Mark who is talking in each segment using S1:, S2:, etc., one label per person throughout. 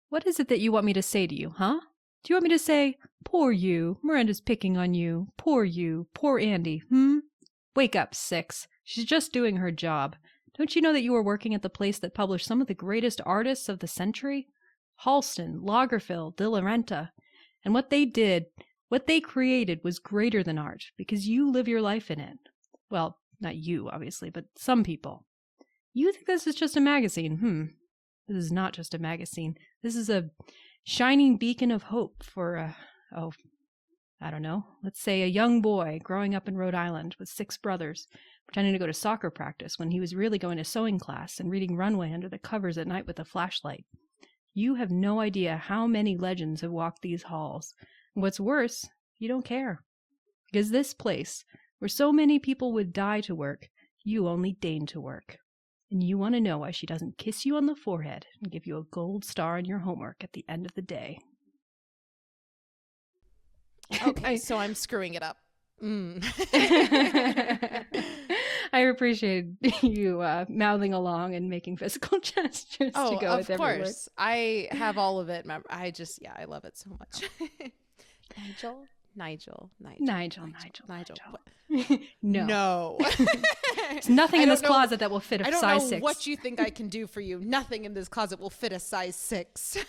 S1: What is it that you want me to say to you, huh? Do you want me to say, poor you, Miranda's picking on you, poor Andy, Wake up, Six. She's just doing her job. Don't you know that you are working at the place that published some of the greatest artists of the century? Halston, Lagerfeld, De La Renta. And what they created was greater than art, because you live your life in it. Well, not you, obviously, but some people. You think this is just a magazine? This is not just a magazine. This is a shining beacon of hope for, I don't know, let's say a young boy growing up in Rhode Island with 6 brothers, pretending to go to soccer practice when he was really going to sewing class and reading Runway under the covers at night with a flashlight. You have no idea how many legends have walked these halls. And what's worse, you don't care. Because this place, where so many people would die to work, you only deign to work. And you want to know why she doesn't kiss you on the forehead and give you a gold star on your homework at the end of the day.
S2: Okay, so I'm screwing it up.
S1: I appreciate you mouthing along and making physical gestures to go with every word.
S2: Of course. I have all of it. I love it so much. Nigel. No.
S1: There's nothing in this closet that will fit a size 6.
S2: I don't know what you think I can do for you. Nothing in this closet will fit a size 6.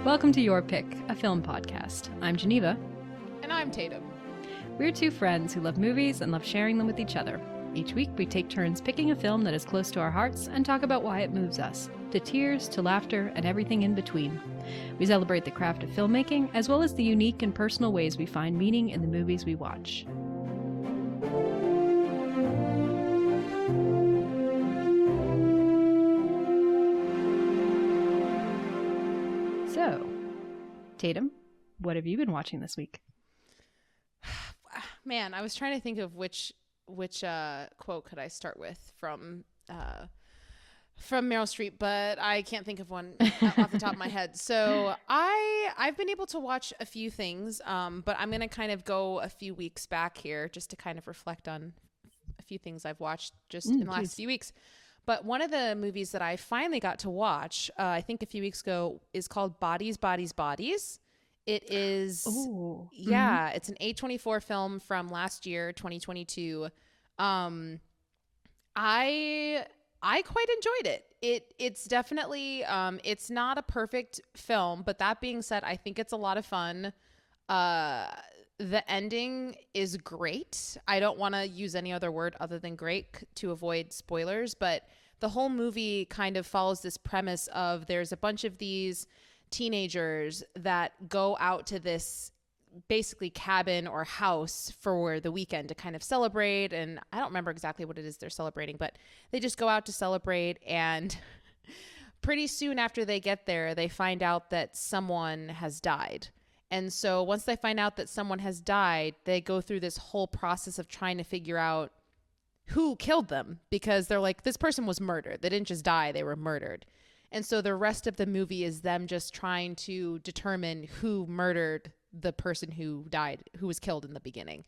S1: Welcome to Your Pick, a film podcast. I'm Geneva.
S2: And I'm Tatum.
S1: We're 2 friends who love movies and love sharing them with each other. Each week, we take turns picking a film that is close to our hearts and talk about why it moves us, to tears, to laughter, and everything in between. We celebrate the craft of filmmaking, as well as the unique and personal ways we find meaning in the movies we watch. So, Tatum, what have you been watching this week?
S2: Man, I was trying to think of which quote could I start with from Meryl Streep, but I can't think of one off the top of my head. So I've been able to watch a few things, but I'm going to kind of go a few weeks back here just to kind of reflect on a few things I've watched just in the last few weeks. But one of the movies that I finally got to watch, I think a few weeks ago, is called Bodies, Bodies, Bodies. It is, it's an A24 film from last year, 2022. I quite enjoyed it. It's definitely, it's not a perfect film, but that being said, I think it's a lot of fun. The ending is great. I don't want to use any other word other than great to avoid spoilers, but the whole movie kind of follows this premise of there's a bunch of these teenagers that go out to this basically cabin or house for the weekend to kind of celebrate. And I don't remember exactly what it is they're celebrating, but they just go out to celebrate. And pretty soon after they get there, they find out that someone has died. And so once they find out that someone has died, they go through this whole process of trying to figure out who killed them, because they're like, this person was murdered. They didn't just die, they were murdered. And so the rest of the movie is them just trying to determine who murdered the person who died, who was killed in the beginning.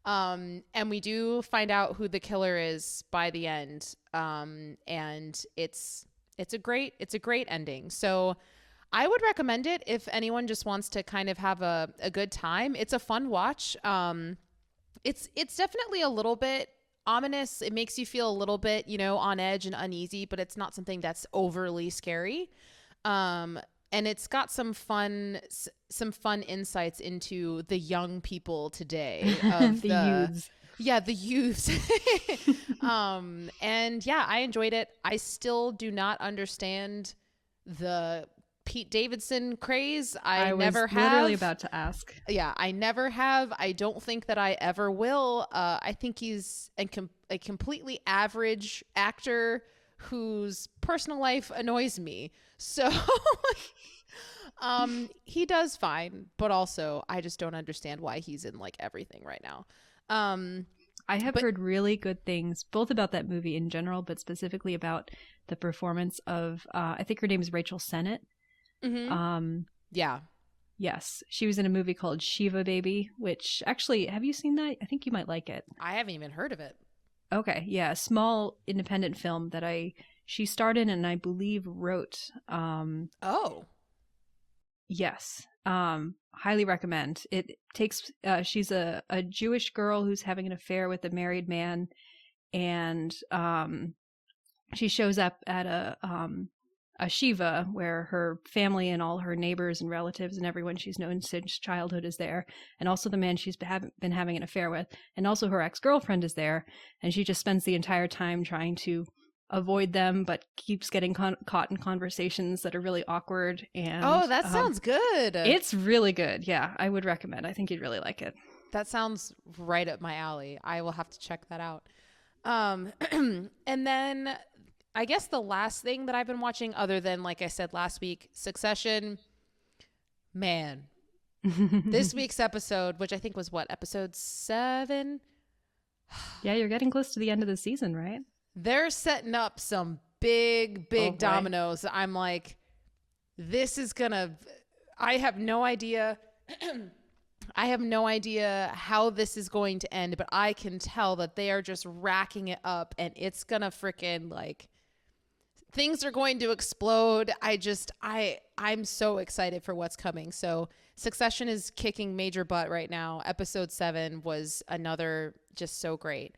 S2: And we do find out who the killer is by the end. And it's a great ending. So I would recommend it if anyone just wants to kind of have a good time. It's a fun watch. It's definitely a little bit ominous. It makes you feel a little bit, on edge and uneasy, but it's not something that's overly scary. And it's got some fun insights into the young people today of the youths. Yeah, the youths. And yeah, I enjoyed it. I still do not understand the Pete Davidson craze. I never have.
S1: Literally about to ask.
S2: Yeah, I never have. I don't think that I ever will. I think he's a completely average actor whose personal life annoys me. So he does fine, but also I just don't understand why he's in like everything right now.
S1: I have heard really good things, both about that movie in general, but specifically about the performance of, I think her name is Rachel Sennett.
S2: Mm-hmm. Yeah.
S1: Yes, she was in a movie called Shiva Baby, which actually, have you seen that? I think you might like it.
S2: I haven't even heard of it.
S1: Okay, yeah, a small independent film that she starred in and I believe wrote.
S2: Oh.
S1: Yes. Highly recommend. It takes she's a Jewish girl who's having an affair with a married man, and she shows up at a shiva where her family and all her neighbors and relatives and everyone she's known since childhood is there, and also the man she's been having an affair with, and also her ex-girlfriend is there, and she just spends the entire time trying to avoid them but keeps getting caught in conversations that are really awkward. And
S2: oh, that sounds good.
S1: It's really good. Yeah, I would recommend. I think you'd really like it.
S2: That sounds right up my alley. I will have to check that out. And then I guess the last thing that I've been watching, other than, like I said last week, Succession, man, this week's episode, which I think was episode 7?
S1: Yeah, you're getting close to the end of the season, right?
S2: They're setting up some big dominoes. I'm like, this is gonna, I have no idea. I have no idea how this is going to end, but I can tell that they are just racking it up, and it's gonna freaking, like, things are going to explode. I'm so excited for what's coming. So Succession is kicking major butt right now. Episode 7 was another just so great.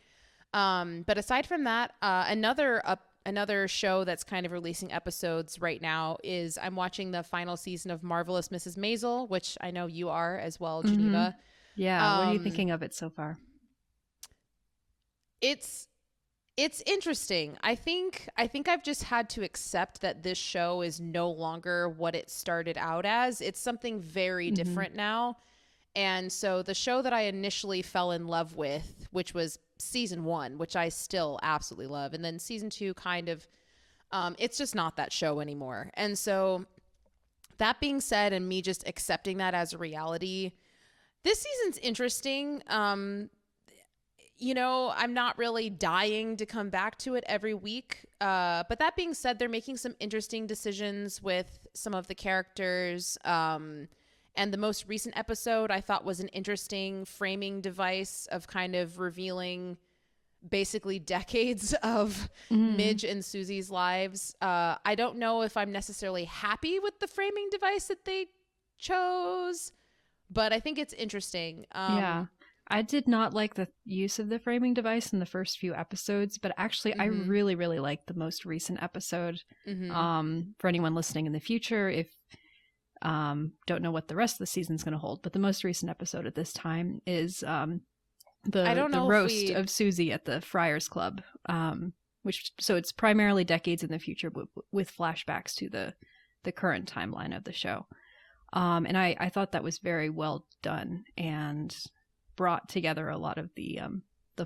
S2: But aside from that, another show that's kind of releasing episodes right now is I'm watching the final season of Marvelous Mrs. Maisel, which I know you are as well, Geneva.
S1: Yeah. What are you thinking of it so far?
S2: It's interesting. I think I've just had to accept that this show is no longer what it started out as. It's something very different now. And so the show that I initially fell in love with, which was season 1, which I still absolutely love, and then season 2 kind of, it's just not that show anymore. And so that being said, and me just accepting that as a reality, this season's interesting. You know, I'm not really dying to come back to it every week. But that being said, they're making some interesting decisions with some of the characters. And the most recent episode I thought was an interesting framing device of kind of revealing basically decades of Midge and Susie's lives. I don't know if I'm necessarily happy with the framing device that they chose, but I think it's interesting.
S1: Yeah. I did not like the use of the framing device in the first few episodes, but actually I really, really liked the most recent episode. For anyone listening in the future, if don't know what the rest of the season's going to hold, but the most recent episode at this time is the roast of Susie at the Friars Club, so it's primarily decades in the future with flashbacks to the current timeline of the show. And I thought that was very well done and brought together a lot of the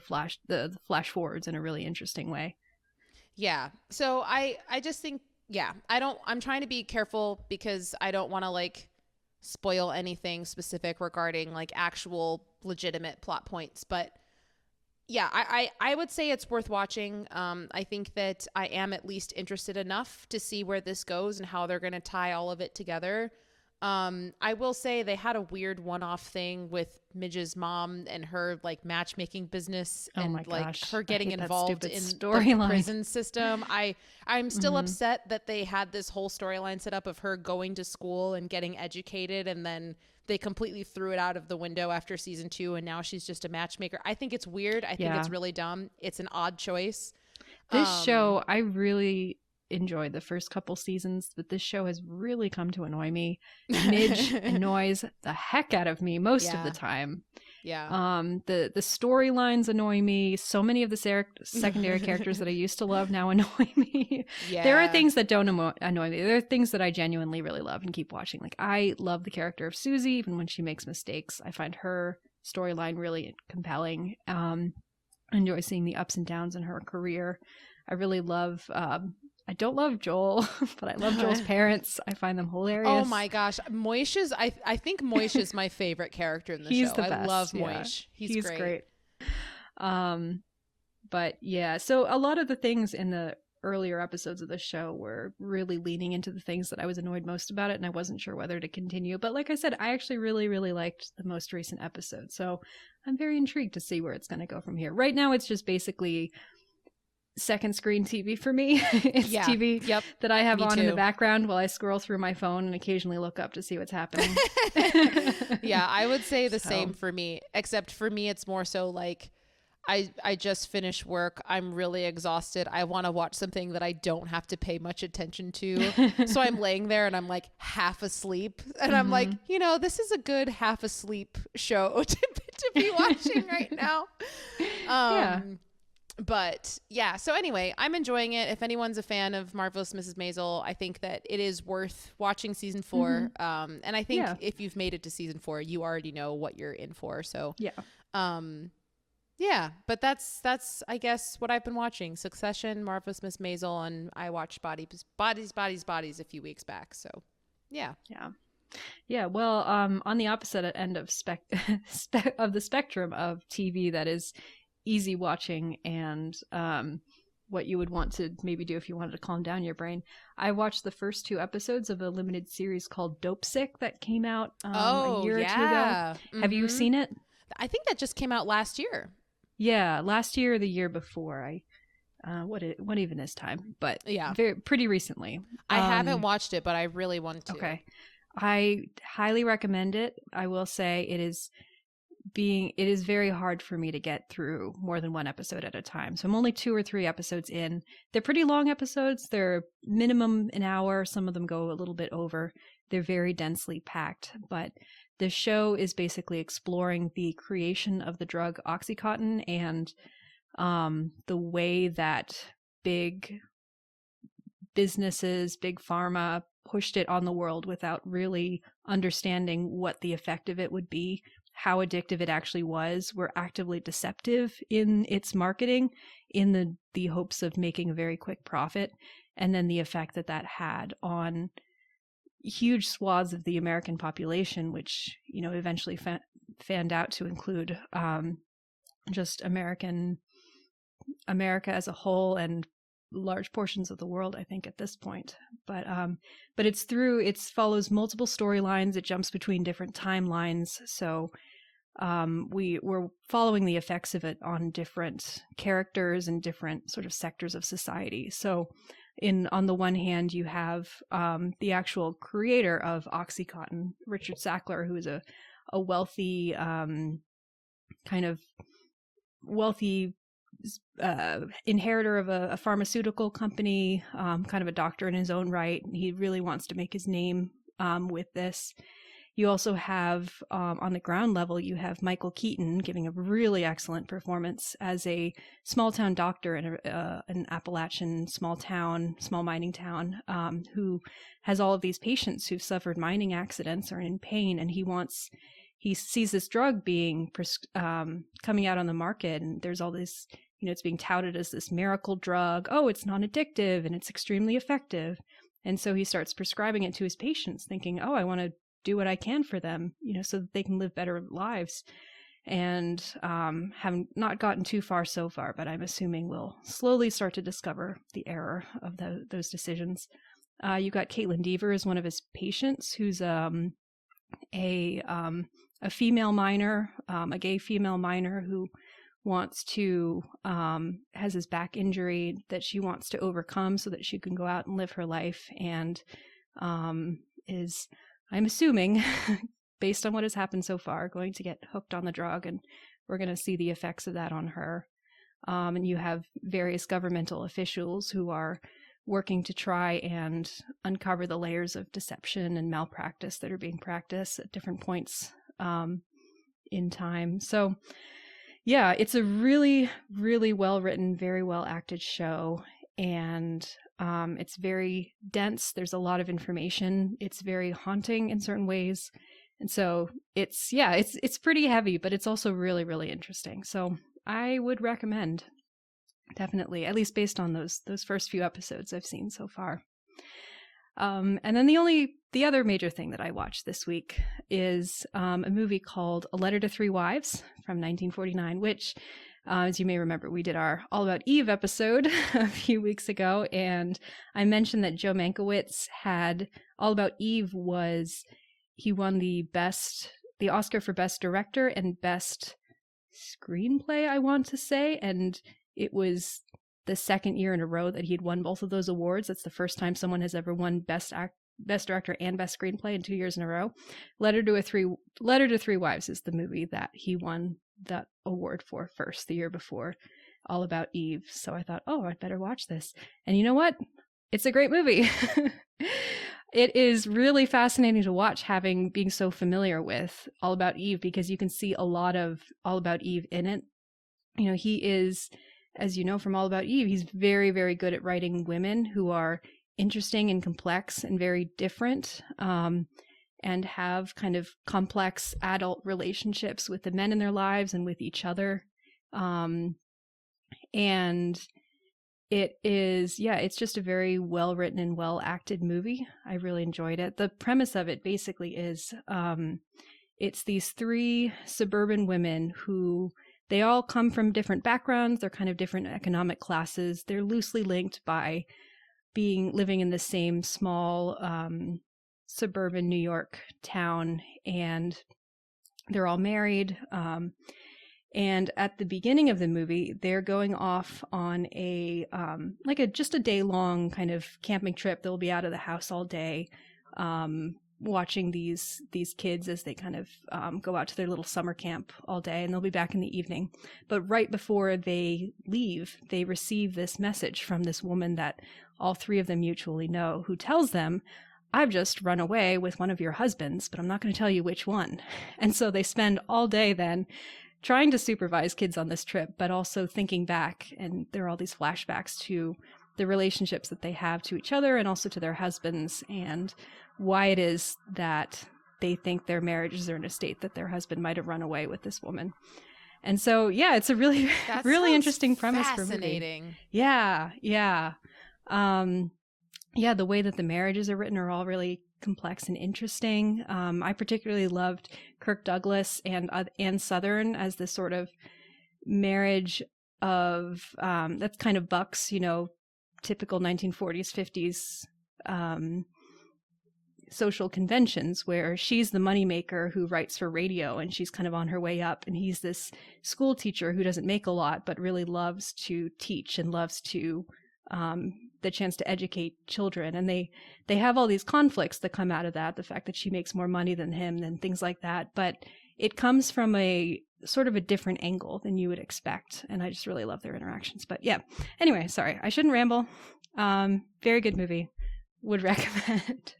S1: flash forwards in a really interesting way.
S2: Yeah. So I just think, yeah, I'm trying to be careful because I don't want to like spoil anything specific regarding like actual legitimate plot points, but yeah, I would say it's worth watching. I think that I am at least interested enough to see where this goes and how they're going to tie all of it together. I will say they had a weird one-off thing with Midge's mom and her like matchmaking business and like her getting involved in the prison system. I'm still upset that they had this whole storyline set up of her going to school and getting educated, and then they completely threw it out of the window after season 2, and now she's just a matchmaker. I think it's weird. I think it's really dumb. It's an odd choice.
S1: This show, I really enjoyed the first couple seasons, but this show has really come to annoy me. Midge annoys the heck out of me most of the time.
S2: Yeah.
S1: The storylines annoy me. So many of the secondary characters that I used to love now annoy me. Yeah. There are things that don't annoy me. There are things that I genuinely really love and keep watching. Like, I love the character of Susie, even when she makes mistakes. I find her storyline really compelling. I enjoy seeing the ups and downs in her career. I really love I don't love Joel, but I love Joel's parents. I find them hilarious.
S2: Oh my gosh. Moishe's, I think Moishe is my favorite character in the
S1: He's
S2: show.
S1: The best.
S2: I love Moishe. He's great.
S1: But yeah, so a lot of the things in the earlier episodes of the show were really leaning into the things that I was annoyed most about it, and I wasn't sure whether to continue. But like I said, I actually really, really liked the most recent episode. So I'm very intrigued to see where it's going to go from here. Right now, it's just basically second screen TV for me. It's TV that I have on in the background while I scroll through my phone and occasionally look up to see what's happening.
S2: Yeah, I would say the same for me, except for me, it's more so like I just finished work. I'm really exhausted. I want to watch something that I don't have to pay much attention to. So I'm laying there and I'm like half asleep. And I'm like, you know, this is a good half asleep show to be watching right now. But yeah, so anyway, I'm enjoying it. If anyone's a fan of Marvelous Mrs. Maisel, I think that it is worth watching season 4. And I think if you've made it to season 4, you already know what you're in for. So yeah, but that's I guess what I've been watching: Succession, Marvelous Miss Maisel, and I watched Bodies a few weeks back. So yeah.
S1: Well, on the opposite end of of the spectrum of TV that is easy watching and what you would want to maybe do if you wanted to calm down your brain, I watched the first 2 episodes of a limited series called Dope Sick that came out a year or 2 ago. Have you seen it?
S2: I think that just came out last year.
S1: Yeah, last year or the year before. What even is time? But yeah, pretty recently.
S2: I haven't watched it, but I really want to.
S1: Okay, I highly recommend it. I will say it is very hard for me to get through more than 1 episode at a time. So I'm only 2 or 3 episodes in. They're pretty long episodes. They're minimum an hour. Some of them go a little bit over. They're very densely packed, but the show is basically exploring the creation of the drug Oxycontin and the way that big businesses, big pharma, pushed it on the world without really understanding what the effect of it would be, how addictive it actually was, were actively deceptive in its marketing in the hopes of making a very quick profit, and then the effect that had on huge swaths of the American population, which, you know, eventually fanned out to include just America as a whole and large portions of the world, I think, at this point. But it follows multiple storylines. It jumps between different timelines. So we're following the effects of it on different characters and different sort of sectors of society. So on the one hand, you have the actual creator of Oxycontin, Richard Sackler, who is a wealthy, kind of wealthy inheritor of a pharmaceutical company, kind of a doctor in his own right. He really wants to make his name with this. You also have, on the ground level, you have Michael Keaton giving a really excellent performance as a small-town doctor in an Appalachian small mining town, who has all of these patients who've suffered mining accidents or in pain, and he sees this drug being coming out on the market, and there's all this, you know, it's being touted as this miracle drug. Oh, it's non-addictive and it's extremely effective. And so he starts prescribing it to his patients, thinking, oh, I want to do what I can for them, you know, so that they can live better lives. And have not gotten too far so far, but I'm assuming we'll slowly start to discover the error of those decisions. You got Caitlin Deaver as one of his patients, who's a female miner, a gay female miner who wants to has his back injury that she wants to overcome so that she can go out and live her life, and is, I'm assuming, based on what has happened so far, going to get hooked on the drug, and we're going to see the effects of that on her. And you have various governmental officials who are working to try and uncover the layers of deception and malpractice that are being practiced at different points in time. So yeah, it's a really, really well-written, very well-acted show, and it's very dense. There's a lot of information. It's very haunting in certain ways. And so it's pretty heavy, but it's also really, really interesting. So I would recommend, definitely, at least based on those first few episodes I've seen so far. And then the other major thing that I watched this week is a movie called A Letter to Three Wives from 1949, which As you may remember, we did our All About Eve episode a few weeks ago, and I mentioned that Joe Mankiewicz had All About Eve he won the Oscar for Best Director and Best Screenplay, I want to say, and it was the second year in a row that he had won both of those awards. That's the first time someone has ever won Best Director and Best Screenplay in 2 years in a row. Letter to Three Wives is the movie that he won that award for first, the year before All About Eve. So I thought, oh, I'd better watch this. And you know what? It's a great movie. It is really fascinating to watch, being so familiar with All About Eve, because you can see a lot of All About Eve in it. You know, he is, as you know from All About Eve, he's very, very good at writing women who are interesting and complex and very different, and have kind of complex adult relationships with the men in their lives and with each other. And it's just a very well written and well acted movie. I really enjoyed it. The premise of it basically is it's these three suburban women who they all come from different backgrounds. They're kind of different economic classes. They're loosely linked by living in the same small suburban New York town, and they're all married. And at the beginning of the movie, they're going off on just a day-long kind of camping trip. They'll be out of the house all day, watching these kids as they kind of go out to their little summer camp all day, and they'll be back in the evening. But right before they leave, they receive this message from this woman that all three of them mutually know, who tells them, "I've just run away with one of your husbands, but I'm not going to tell you which one." And so they spend all day then trying to supervise kids on this trip, but also thinking back, and there are all these flashbacks to the relationships that they have to each other and also to their husbands, and why it is that they think their marriages are in a state that their husband might have run away with this woman. And so, yeah, it's a really, really interesting premise for a movie.
S2: Fascinating.
S1: Yeah. The way that the marriages are written are all really complex and interesting. I particularly loved Kirk Douglas and Anne Southern as this sort of marriage of that's kind of bucks, typical 1940s, 50s social conventions, where she's the moneymaker who writes for radio and she's kind of on her way up, and he's this school teacher who doesn't make a lot but really loves to teach and loves to the chance to educate children. And they have all these conflicts that come out of that, the fact that she makes more money than him and things like that, but it comes from a sort of a different angle than you would expect, and I just really love their interactions. But yeah, anyway, sorry, I shouldn't ramble. Very good movie, would recommend.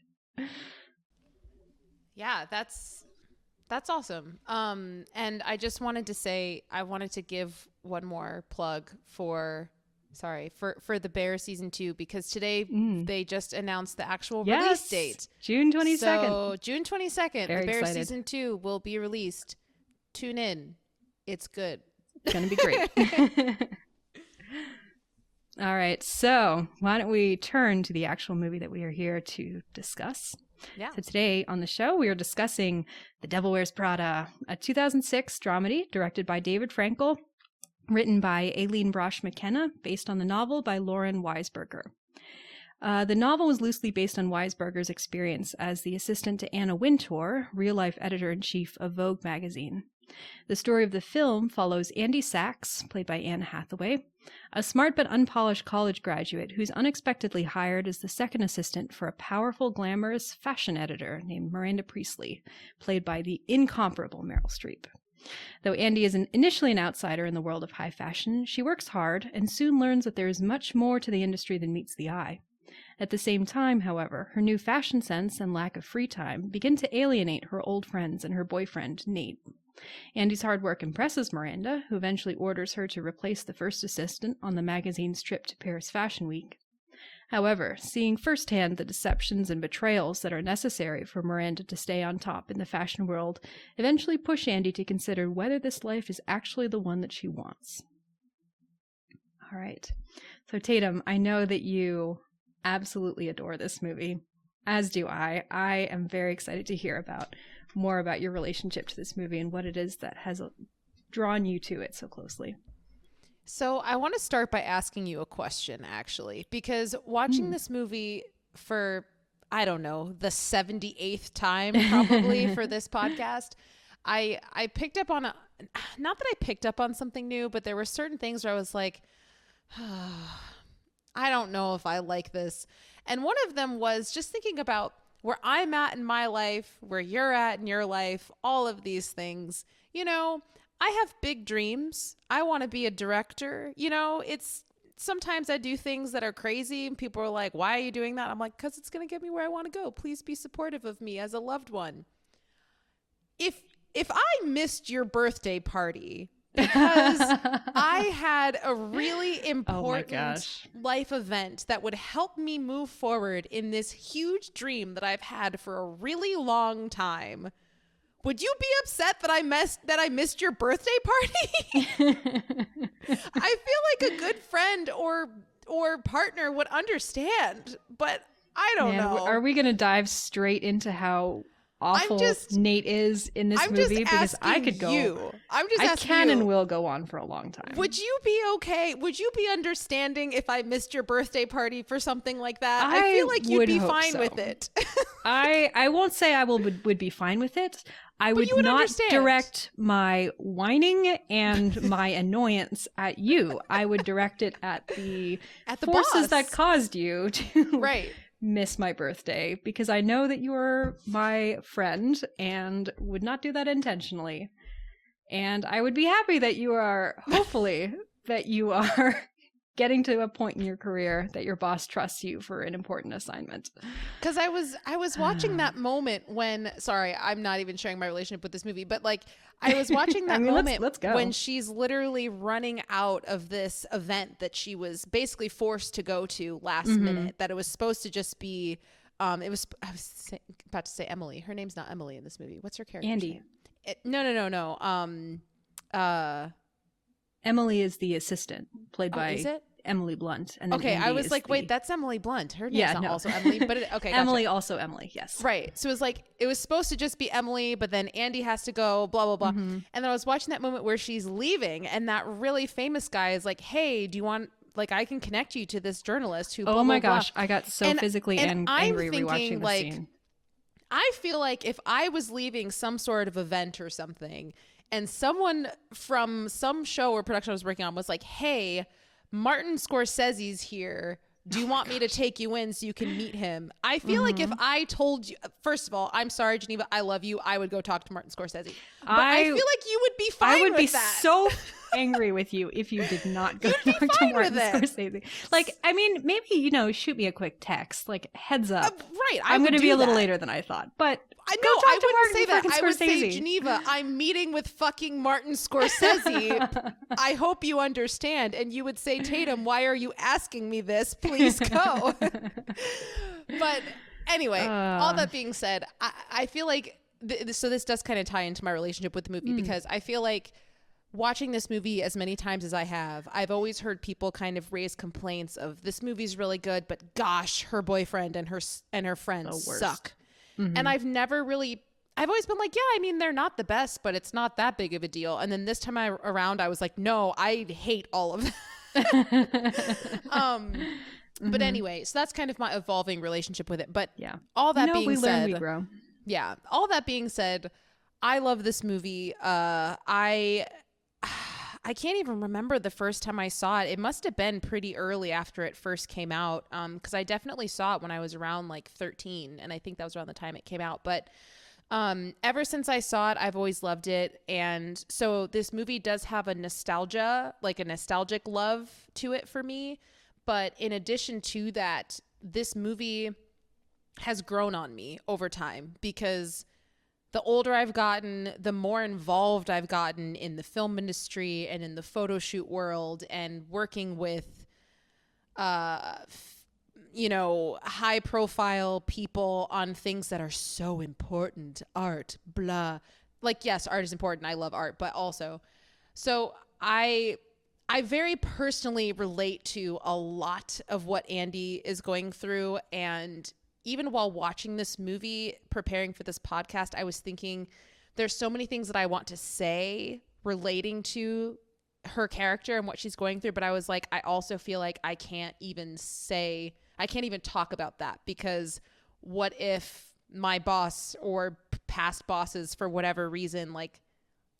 S2: Yeah, that's awesome. And I just wanted to say, I wanted to give one more plug for The Bear season 2, because today they just announced the actual release date.
S1: June 22nd.
S2: So June 22nd,
S1: Very
S2: The Bear
S1: excited.
S2: season 2 will be released. Tune in. It's good.
S1: It's going to be great. All right. So why don't we turn to the actual movie that we are here to discuss?
S2: Yeah.
S1: So today on the show, we are discussing The Devil Wears Prada, a 2006 dramedy directed by David Frankel, written by Aileen Brosh McKenna, based on the novel by Lauren Weisberger. The novel was loosely based on Weisberger's experience as the assistant to Anna Wintour, real-life editor-in-chief of Vogue magazine. The story of the film follows Andy Sachs, played by Anne Hathaway, a smart but unpolished college graduate who's unexpectedly hired as the second assistant for a powerful, glamorous fashion editor named Miranda Priestley, played by the incomparable Meryl Streep. Though Andy is initially an outsider in the world of high fashion, she works hard and soon learns that there is much more to the industry than meets the eye. At the same time, however, her new fashion sense and lack of free time begin to alienate her old friends and her boyfriend, Nate. Andy's hard work impresses Miranda, who eventually orders her to replace the first assistant on the magazine's trip to Paris Fashion Week. However, seeing firsthand the deceptions and betrayals that are necessary for Miranda to stay on top in the fashion world eventually push Andy to consider whether this life is actually the one that she wants. All right. So Tatum, I know that you absolutely adore this movie, as do I. I am very excited to hear more about your relationship to this movie and what it is that has drawn you to it so closely.
S2: So I want to start by asking you a question, actually, because watching this movie for, I don't know, the 78th time probably for this podcast, I picked up on not that I picked up on something new, but there were certain things where I was like, I don't know if I like this. And one of them was just thinking about where I'm at in my life, where you're at in your life, all of these things. You know, I have big dreams. I want to be a director. You know, it's sometimes I do things that are crazy and people are like, why are you doing that? I'm like, because it's going to get me where I want to go. Please be supportive of me as a loved one. If I missed your birthday party because I had a really important life event that would help me move forward in this huge dream that I've had for a really long time, would you be upset that I missed your birthday party? I feel like a good friend or partner would understand, but I don't know.
S1: Are we going to dive straight into how awful Nate is in this movie? Because I could go. I can and will go on for a long time.
S2: Would you be okay? Would you be understanding if I missed your birthday party for something like that? I feel like you'd be fine with it.
S1: I won't say I would be fine with it. I would not direct my whining and my annoyance at you. I would direct it at the forces
S2: boss
S1: that caused you to miss my birthday, because I know that you are my friend and would not do that intentionally. And I would be happy that you are, hopefully, that you are getting to a point in your career that your boss trusts you for an important assignment.
S2: Because I was watching that moment when, sorry, I'm not even sharing my relationship with this movie, but like I was watching that moment when she's literally running out of this event that she was basically forced to go to last minute, that it was supposed to just be, I was about to say Emily. Her name's not Emily in this movie. What's her character?
S1: Andy.
S2: No.
S1: Emily is the assistant, played by
S2: is it?
S1: Emily Blunt. And then
S2: okay,
S1: Andy
S2: I was like, wait, that's Emily Blunt. Her name's not also Emily, but okay, gotcha.
S1: Emily, also Emily, yes.
S2: Right. So it was like, it was supposed to just be Emily, but then Andy has to go, blah, blah, blah. And then I was watching that moment where she's leaving and that really famous guy is like, hey, do you want, like, I can connect you to this journalist who,
S1: oh my gosh, I got so physically angry rewatching the scene.
S2: I feel like if I was leaving some sort of event or something and someone from some show or production I was working on was like, hey, Martin Scorsese's here. Do you want me to take you in so you can meet him? I feel like if I told you, first of all, I'm sorry, Geneva, I love you. I would go talk to Martin Scorsese. But I feel like you would be fine with that.
S1: I would be so angry with you if you did not go talk to Martin Scorsese. Like, I mean, maybe, shoot me a quick text, like heads up.
S2: Right.
S1: I'm going to be a little later than I thought, but
S2: I wouldn't say that. I would say, Geneva, I'm meeting with fucking Martin Scorsese. I hope you understand. And you would say, Tatum, why are you asking me this? Please go. But anyway, all that being said, I feel like, so this does kind of tie into my relationship with the movie because I feel like watching this movie as many times as I have, I've always heard people kind of raise complaints of this movie's really good, but gosh, her boyfriend and her friends suck. And I've always been like, yeah, I mean, they're not the best, but it's not that big of a deal. And then this time around, I was like, no, I hate all of that. But anyway, so that's kind of my evolving relationship with it. But all that being said,
S1: we grow.
S2: Yeah, all that being said, I love this movie. I can't even remember the first time I saw it. It must have been pretty early after it first came out, because I definitely saw it when I was around like 13, and I think that was around the time it came out. But ever since I saw it, I've always loved it. And so this movie does have a nostalgic love to it for me. But in addition to that, this movie has grown on me over time because the older I've gotten, the more involved I've gotten in the film industry and in the photo shoot world and working with, high profile people on things that are so important. Art, blah. Like, yes, art is important. I love art, but also, so I very personally relate to a lot of what Andy is going through. And even while watching this movie, preparing for this podcast, I was thinking there's so many things that I want to say relating to her character and what she's going through, but I was like, I also feel like I can't even talk about that, because what if my boss or past bosses, for whatever reason, like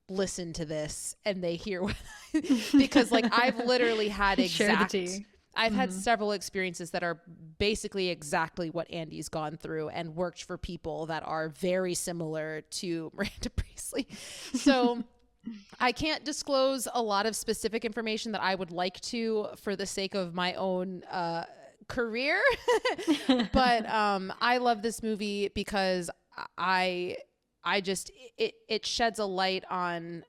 S2: listen to this and they hear what because like I've literally had I've had several experiences that are basically exactly what Andy's gone through, and worked for people that are very similar to Miranda Priestley. So I can't disclose a lot of specific information that I would like to for the sake of my own career. But I love this movie because I just, it sheds a light on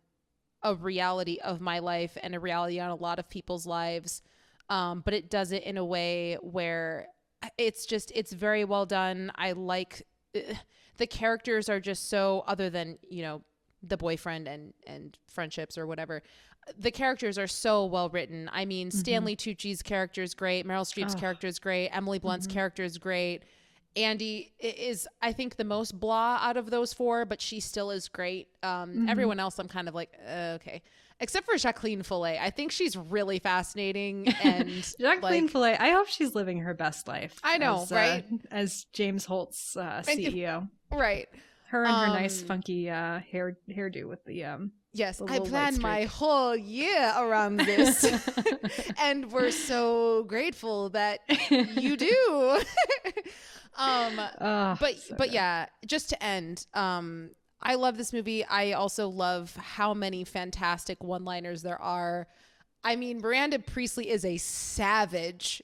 S2: a reality of my life and a reality on a lot of people's lives. But it does it in a way where it's very well done. I like the characters are just so, other than, you know, the boyfriend and friendships or whatever, the characters are so well written. I mean, Stanley Tucci's character is great. Meryl Streep's character is great. Emily Blunt's character is great. Andy is, I think, the most blah out of those four, but she still is great. Everyone else, I'm kind of like, okay. Except for Jacqueline Follett. I think she's really fascinating. And
S1: Jacqueline Follett, I hope she's living her best life.
S2: I know, right?
S1: As James Holt's CEO.
S2: Right.
S1: Her and her nice funky hairdo with the
S2: yes,
S1: the
S2: I planned my whole year around this. And we're so grateful that you do. But yeah, just to end, I love this movie. I also love how many fantastic one-liners there are. I mean, Miranda Priestley is a savage.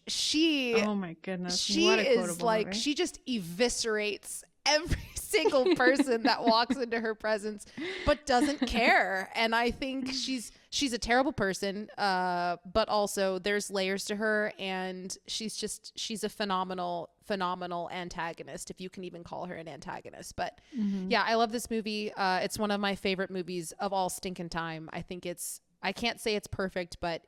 S2: Oh my goodness. She is like, movie. She just eviscerates every single person that walks into her presence, but doesn't care. And I think she's a terrible person, but also there's layers to her, and she's a phenomenal antagonist, if you can even call her an antagonist. But yeah, I love this movie. It's one of my favorite movies of all stinking time. I think I can't say it's perfect, but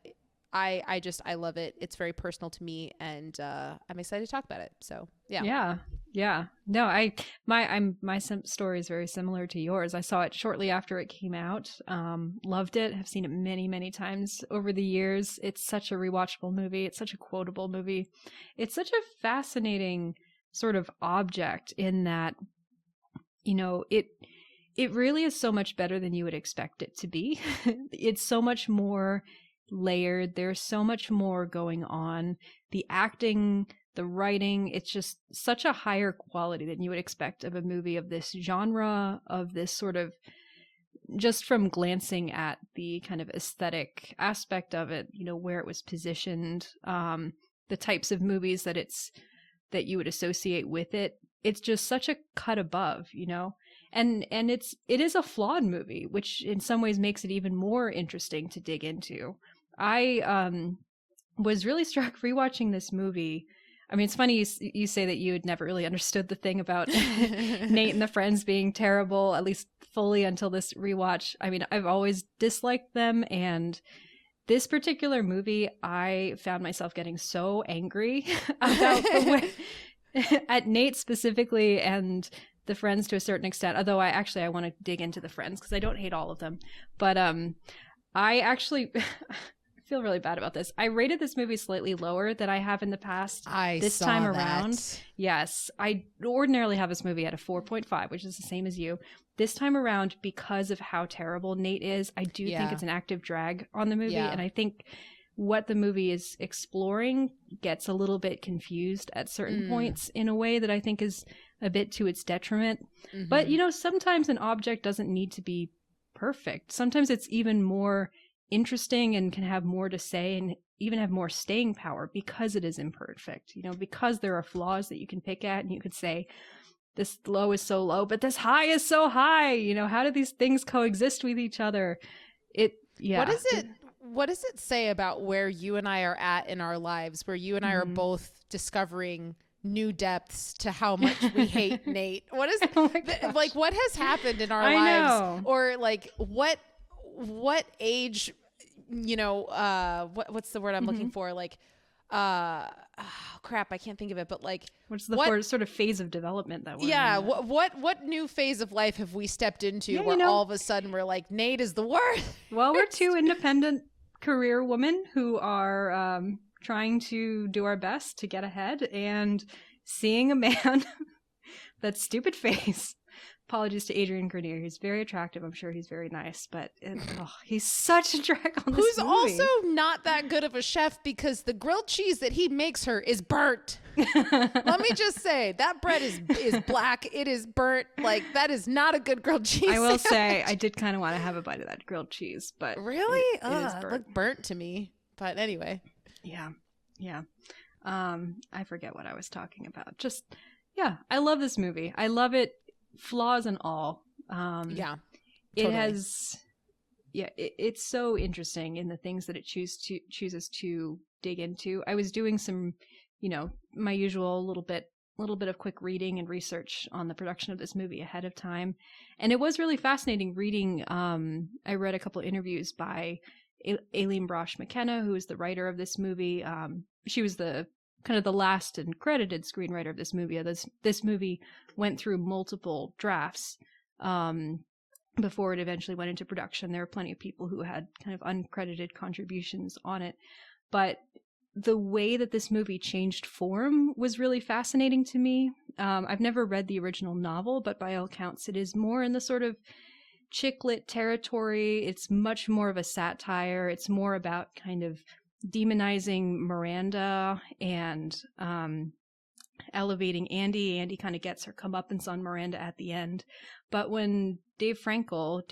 S2: I love it. It's very personal to me, and I'm excited to talk about it. So yeah. No, my story is very similar to yours. I saw it shortly after it came out. Loved it. Have seen it many, many times over the years. It's such a rewatchable movie. It's such a quotable movie. It's such a fascinating sort of object in that, you know, it really is so much better than you would expect it to be. It's so much more layered. There's so much more going on. The acting, the writing, it's just such a higher quality than you would expect of a movie of this genre, of this sort of, just from glancing at the kind of aesthetic aspect of it, you know, where it was positioned, the types of movies that you would associate with it. It's just such a cut above, you know, and it is a flawed movie, which in some ways makes it even more interesting to dig into. I was really struck rewatching this movie. I mean, it's funny you say that you had never really understood the thing about Nate and the friends being terrible, at least fully, until this rewatch. I mean, I've always disliked them, and this particular movie, I found myself getting so angry about the way at Nate specifically, and the friends to a certain extent. Although I want to dig into the friends because I don't hate all of them, but I actually. Feel really bad about this. I rated this movie slightly lower than I have in the past. This time around. Yes. I ordinarily have this movie at a 4.5, which is the same as you. This time around, because of how terrible Nate is, I do think it's an active drag on the movie. Yeah. And I think what the movie is exploring gets a little bit confused at certain points in a way that I think is a bit to its detriment. But, you know, sometimes an object doesn't need to be perfect. Sometimes it's even more interesting and can have more to say and even have more staying power because it is imperfect, you know, because there are flaws that you can pick at and you could say this low is so low, but this high is so high, you know, how do these things coexist with each other? What does it say about where you and I are at in our lives, where you and I are both discovering new depths to how much we hate Nate? What is like what has happened in our lives, or like what age, you know, what's the word I'm looking for? Like, crap, I can't think of it, but like,
S1: what's the sort of phase of development that we're in?
S2: What new phase of life have we stepped into where all of a sudden we're like, Nate is the worst?
S1: Well, we're two independent career women who are trying to do our best to get ahead, and seeing a man that stupid face. Apologies to Adrian Grenier. He's very attractive. I'm sure he's very nice, but he's such a drag on this
S2: Who's
S1: movie.
S2: also not that good of a chef because the grilled cheese that he makes her is burnt. Let me just say, that bread is black. It is burnt. Like, that is not a good grilled cheese.
S1: I will say, I did kind of want to have a bite of that grilled cheese, but
S2: really,
S1: it is burnt.
S2: It looked burnt to me. But anyway,
S1: yeah. I forget what I was talking about. Just I love this movie. I love it, flaws and all.
S2: Totally.
S1: It has. It's so interesting in the things that it chooses to dig into. I was doing some, my usual little bit of quick reading and research on the production of this movie ahead of time, and it was really fascinating reading. I read a couple interviews by Aileen Brosh McKenna, who is the writer of this movie. She was the kind of the last and credited screenwriter of this movie. This movie went through multiple drafts before it eventually went into production. There were plenty of people who had kind of uncredited contributions on it. But the way that this movie changed form was really fascinating to me. I've never read the original novel, but by all accounts, it is more in the sort of chick lit territory. It's much more of a satire. It's more about kind of demonizing Miranda and elevating Andy. Andy kind of gets her comeuppance on Miranda at the end. But when David Frankel,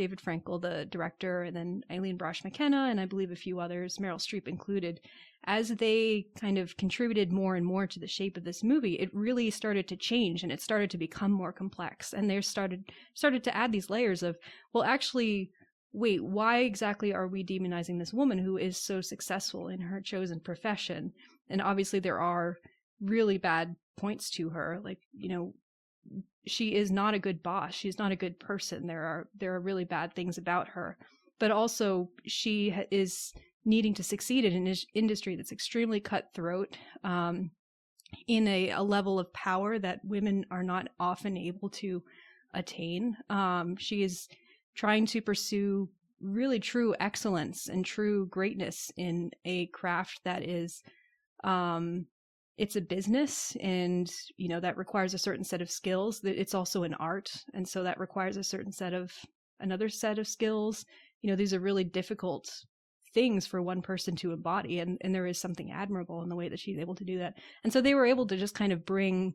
S1: the director, and then Aileen Brosh McKenna, and I believe a few others, Meryl Streep included, as they kind of contributed more and more to the shape of this movie, it really started to change and it started to become more complex. And they started to add these layers of, well, actually, wait, why exactly are we demonizing this woman who is so successful in her chosen profession? And obviously there are really bad points to her. Like, she is not a good boss. She's not a good person. There are really bad things about her. But also she is needing to succeed in an industry that's extremely cutthroat, in a level of power that women are not often able to attain. She is trying to pursue really true excellence and true greatness in a craft that is, it's a business, and, that requires a certain set of skills. It's also an art. And so that requires another set of skills. These are really difficult things for one person to embody. And there is something admirable in the way that she's able to do that. And so they were able to just kind of bring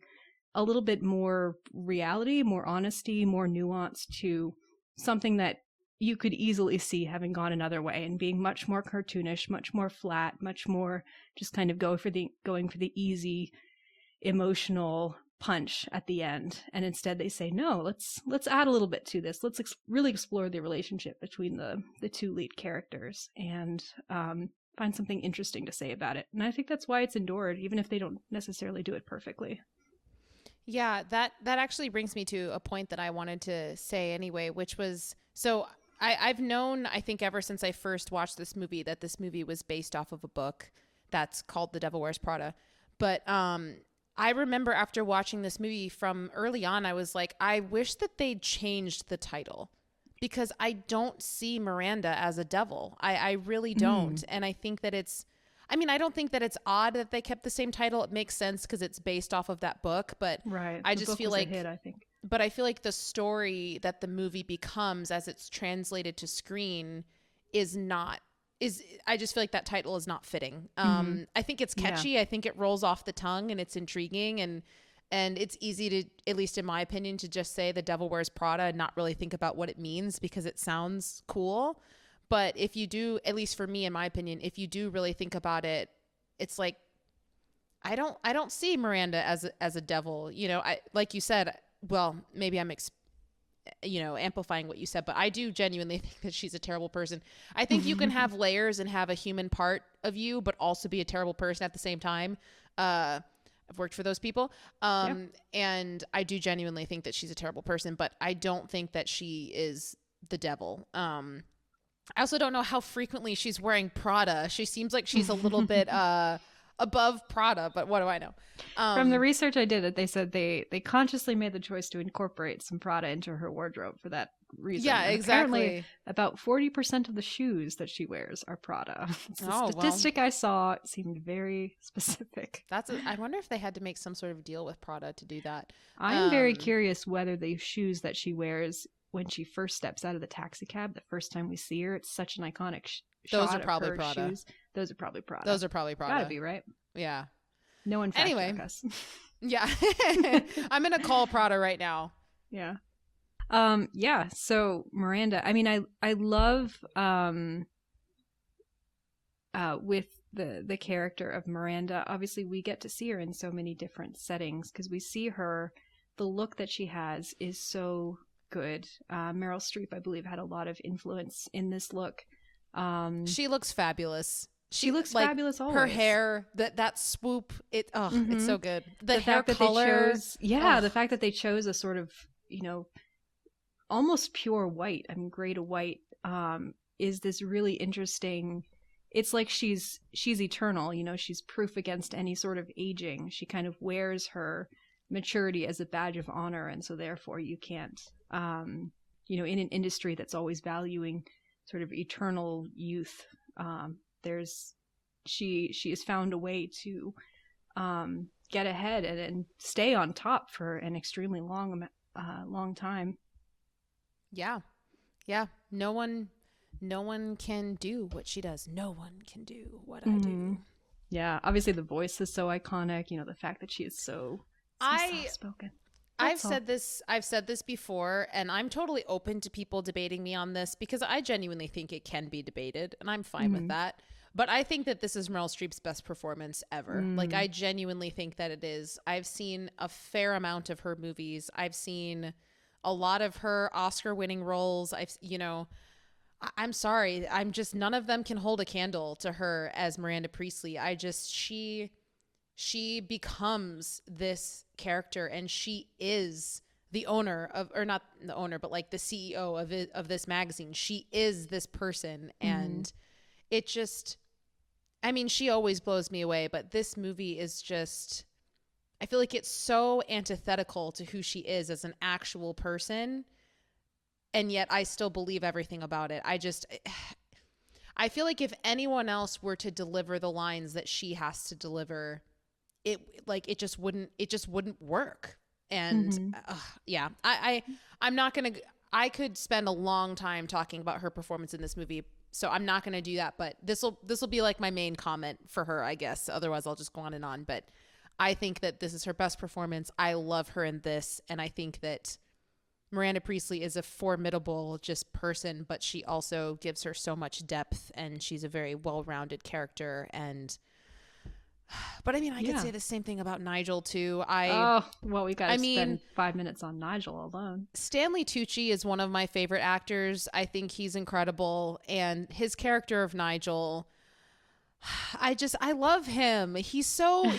S1: a little bit more reality, more honesty, more nuance to something that you could easily see having gone another way and being much more cartoonish, much more flat, much more just kind of going for the easy emotional punch at the end. And instead they say, no, let's add a little bit to this. Let's really explore the relationship between the two lead characters and find something interesting to say about it. And I think that's why it's endured, even if they don't necessarily do it perfectly.
S2: Yeah, that actually brings me to a point that I wanted to say anyway, which was, so I've known, I think ever since I first watched this movie, that this movie was based off of a book that's called The Devil Wears Prada. But I remember after watching this movie from early on, I was like, I wish that they'd changed the title, because I don't see Miranda as a devil. I really don't. And I think that I don't think that it's odd that they kept the same title. It makes sense because it's based off of that book, but
S1: right.
S2: I just feel like
S1: a hit, I think.
S2: But I feel like the story that the movie becomes as it's translated to screen I just feel like that title is not fitting. I think it's catchy. Yeah. I think it rolls off the tongue and it's intriguing, and it's easy to, at least in my opinion, to just say The Devil Wears Prada and not really think about what it means because it sounds cool. But if you do, at least for me, in my opinion, if you do really think about it, it's like, I don't see Miranda as a devil, like you said. Well, maybe I'm, amplifying what you said, but I do genuinely think that she's a terrible person. I think you can have layers and have a human part of you, but also be a terrible person at the same time. I've worked for those people. And I do genuinely think that she's a terrible person, but I don't think that she is the devil. I also don't know how frequently she's wearing Prada. She seems like she's a little bit, above Prada, but what do I know?
S1: From the research I did, they said they consciously made the choice to incorporate some Prada into her wardrobe for that reason.
S2: Yeah,
S1: And
S2: exactly.
S1: apparently about 40% of the shoes that she wears are Prada. It's the
S2: Oh,
S1: statistic I saw. It seemed very specific.
S2: I wonder if they had to make some sort of deal with Prada to do that.
S1: I'm very curious whether the shoes that she wears when she first steps out of the taxi cab, the first time we see her, it's such an iconic
S2: Those
S1: shot
S2: are probably
S1: of her
S2: Prada.
S1: shoes. Those are probably Prada.
S2: Those are probably Prada.
S1: Gotta be, right?
S2: Yeah.
S1: No one fact
S2: Anyway.
S1: check us.
S2: Yeah. I'm gonna call Prada right now.
S1: Yeah. Yeah, so Miranda, I mean, I love with the character of Miranda. Obviously we get to see her in so many different settings because we see her, the look that she has is so good. Meryl Streep, I believe, had a lot of influence in this look.
S2: She looks fabulous.
S1: She looks
S2: like,
S1: fabulous always.
S2: Her hair, that swoop, it's so good. The hair
S1: fact that
S2: color.
S1: They chose, the fact that they chose a sort of, almost pure white, I mean, gray to white, is this really interesting. It's like she's eternal, she's proof against any sort of aging. She kind of wears her maturity as a badge of honor, and so therefore you can't, in an industry that's always valuing sort of eternal youth, she has found a way to get ahead and stay on top for an extremely long time.
S2: Yeah. No one can do what she does. No one can do what I do.
S1: Yeah, obviously the voice is so iconic. The fact that she is so soft-spoken.
S2: I've said this before, and I'm totally open to people debating me on this because I genuinely think it can be debated, and I'm fine with that. But I think that this is Meryl Streep's best performance ever. Like, I genuinely think that it is. I've seen a fair amount of her movies. I've seen a lot of her Oscar-winning roles. I'm sorry. I'm just, none of them can hold a candle to her as Miranda Priestley. She becomes this character, and she is the owner of, or not the owner, but like the CEO of this magazine. She is this person, and it just, I mean, she always blows me away, but this movie is just, I feel like it's so antithetical to who she is as an actual person, and yet I still believe everything about it. I feel like if anyone else were to deliver the lines that she has to deliver, it just wouldn't work. And I'm not gonna, I could spend a long time talking about her performance in this movie, so I'm not gonna do that, but this will be like my main comment for her, I guess. Otherwise I'll just go on and on. But I think that this is her best performance. I love her in this, and I think that Miranda Priestley is a formidable just person, but she also gives her so much depth, and she's a very well-rounded character. But I mean, I could say the same thing about Nigel too.
S1: We got to spend 5 minutes on Nigel alone.
S2: Stanley Tucci is one of my favorite actors. I think he's incredible, and his character of Nigel, I love him. He's so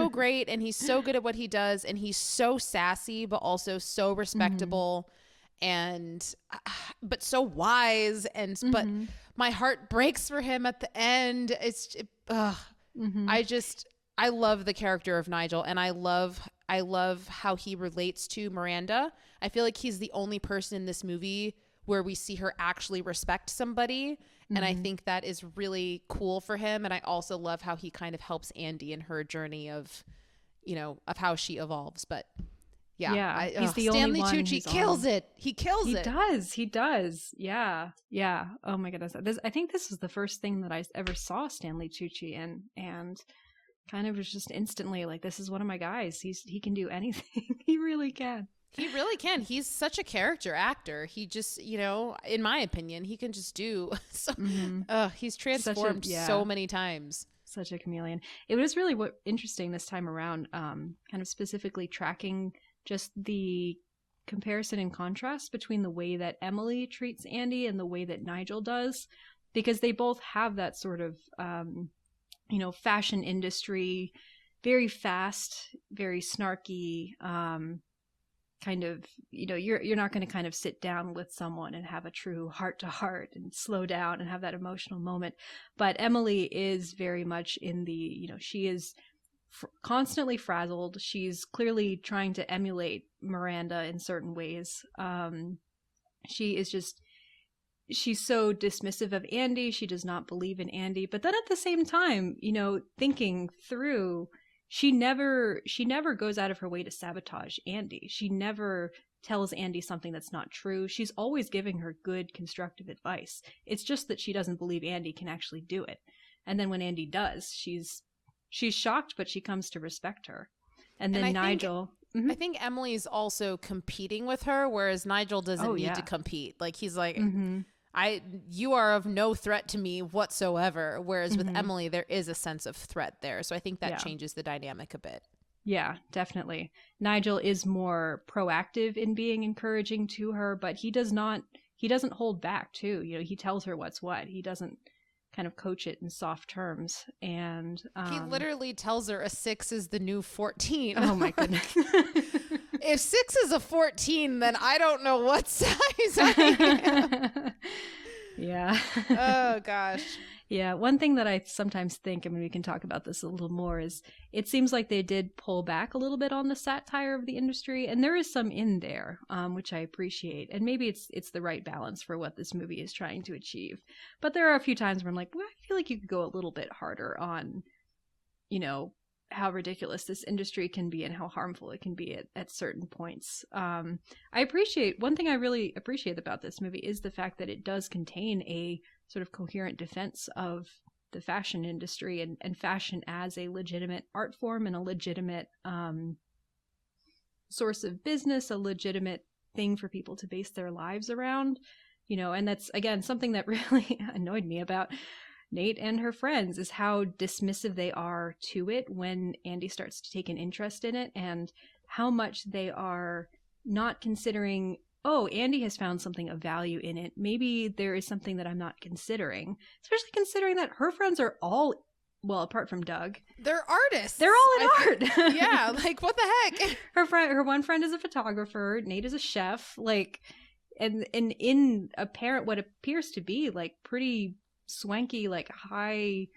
S2: great, and he's so good at what he does, and he's so sassy but also so respectable, and but so wise, and but my heart breaks for him at the end. I love the character of Nigel, and I love how he relates to Miranda. I feel like he's the only person in this movie where we see her actually respect somebody. And I think that is really cool for him. And I also love how he kind of helps Andy in her journey of how she evolves. But
S1: he's the
S2: Stanley
S1: only one
S2: Tucci kills it. He kills it.
S1: He does. Yeah. Oh my goodness. I think this is the first thing that I ever saw Stanley Tucci in, and kind of was just instantly like, this is one of my guys. He can do anything. He really can.
S2: He really can. He's such a character actor. He just, in my opinion, he can just do he's transformed so many times.
S1: Such a chameleon. It was really interesting this time around, kind of specifically tracking just the comparison and contrast between the way that Emily treats Andy and the way that Nigel does, because they both have that sort of, fashion industry, very fast, very snarky, kind of, you're not going to kind of sit down with someone and have a true heart to heart and slow down and have that emotional moment. But Emily is very much in the, she is constantly frazzled. She's clearly trying to emulate Miranda in certain ways. She is just, she's so dismissive of Andy. She does not believe in Andy. But then at the same time, you know, thinking through, she never goes out of her way to sabotage Andy. She never tells Andy something that's not true. She's always giving her good, constructive advice. It's just that she doesn't believe Andy can actually do it. And then when Andy does, she's shocked, but she comes to respect her. And then Nigel...
S2: I think Emily's also competing with her, whereas Nigel doesn't need to compete. Like, he's like, you are of no threat to me whatsoever. Whereas with Emily, there is a sense of threat there. So I think that changes the dynamic a bit.
S1: Yeah, definitely. Nigel is more proactive in being encouraging to her, but he doesn't hold back too. You know, he tells her what's what. He doesn't kind of coach it in soft terms. And
S2: he literally tells her a 6 is the new 14.
S1: Oh my goodness.
S2: If 6 is a 14, then I don't know what size I am.
S1: Yeah.
S2: Oh gosh.
S1: Yeah, one thing that I sometimes think, I mean, we can talk about this a little more, is it seems like they did pull back a little bit on the satire of the industry, and there is some in there, which I appreciate. And maybe it's the right balance for what this movie is trying to achieve. But there are a few times where I'm like, well, I feel like you could go a little bit harder on, you know, how ridiculous this industry can be and how harmful it can be at certain points. I appreciate, one thing I really appreciate about this movie is the fact that it does contain a sort of coherent defense of the fashion industry and fashion as a legitimate art form and a legitimate source of business, a legitimate thing for people to base their lives around, you know. And that's, again, something that really annoyed me about Nate and her friends, is how dismissive they are to it when Andy starts to take an interest in it, and how much they are not considering, oh, Andy has found something of value in it. Maybe there is something that I'm not considering. Especially considering that her friends are all, well, apart from Doug,
S2: they're artists.
S1: They're all in art.
S2: Yeah, like, what the heck?
S1: Her one friend is a photographer. Nate is a chef. Like, and in what appears to be like pretty swanky, like high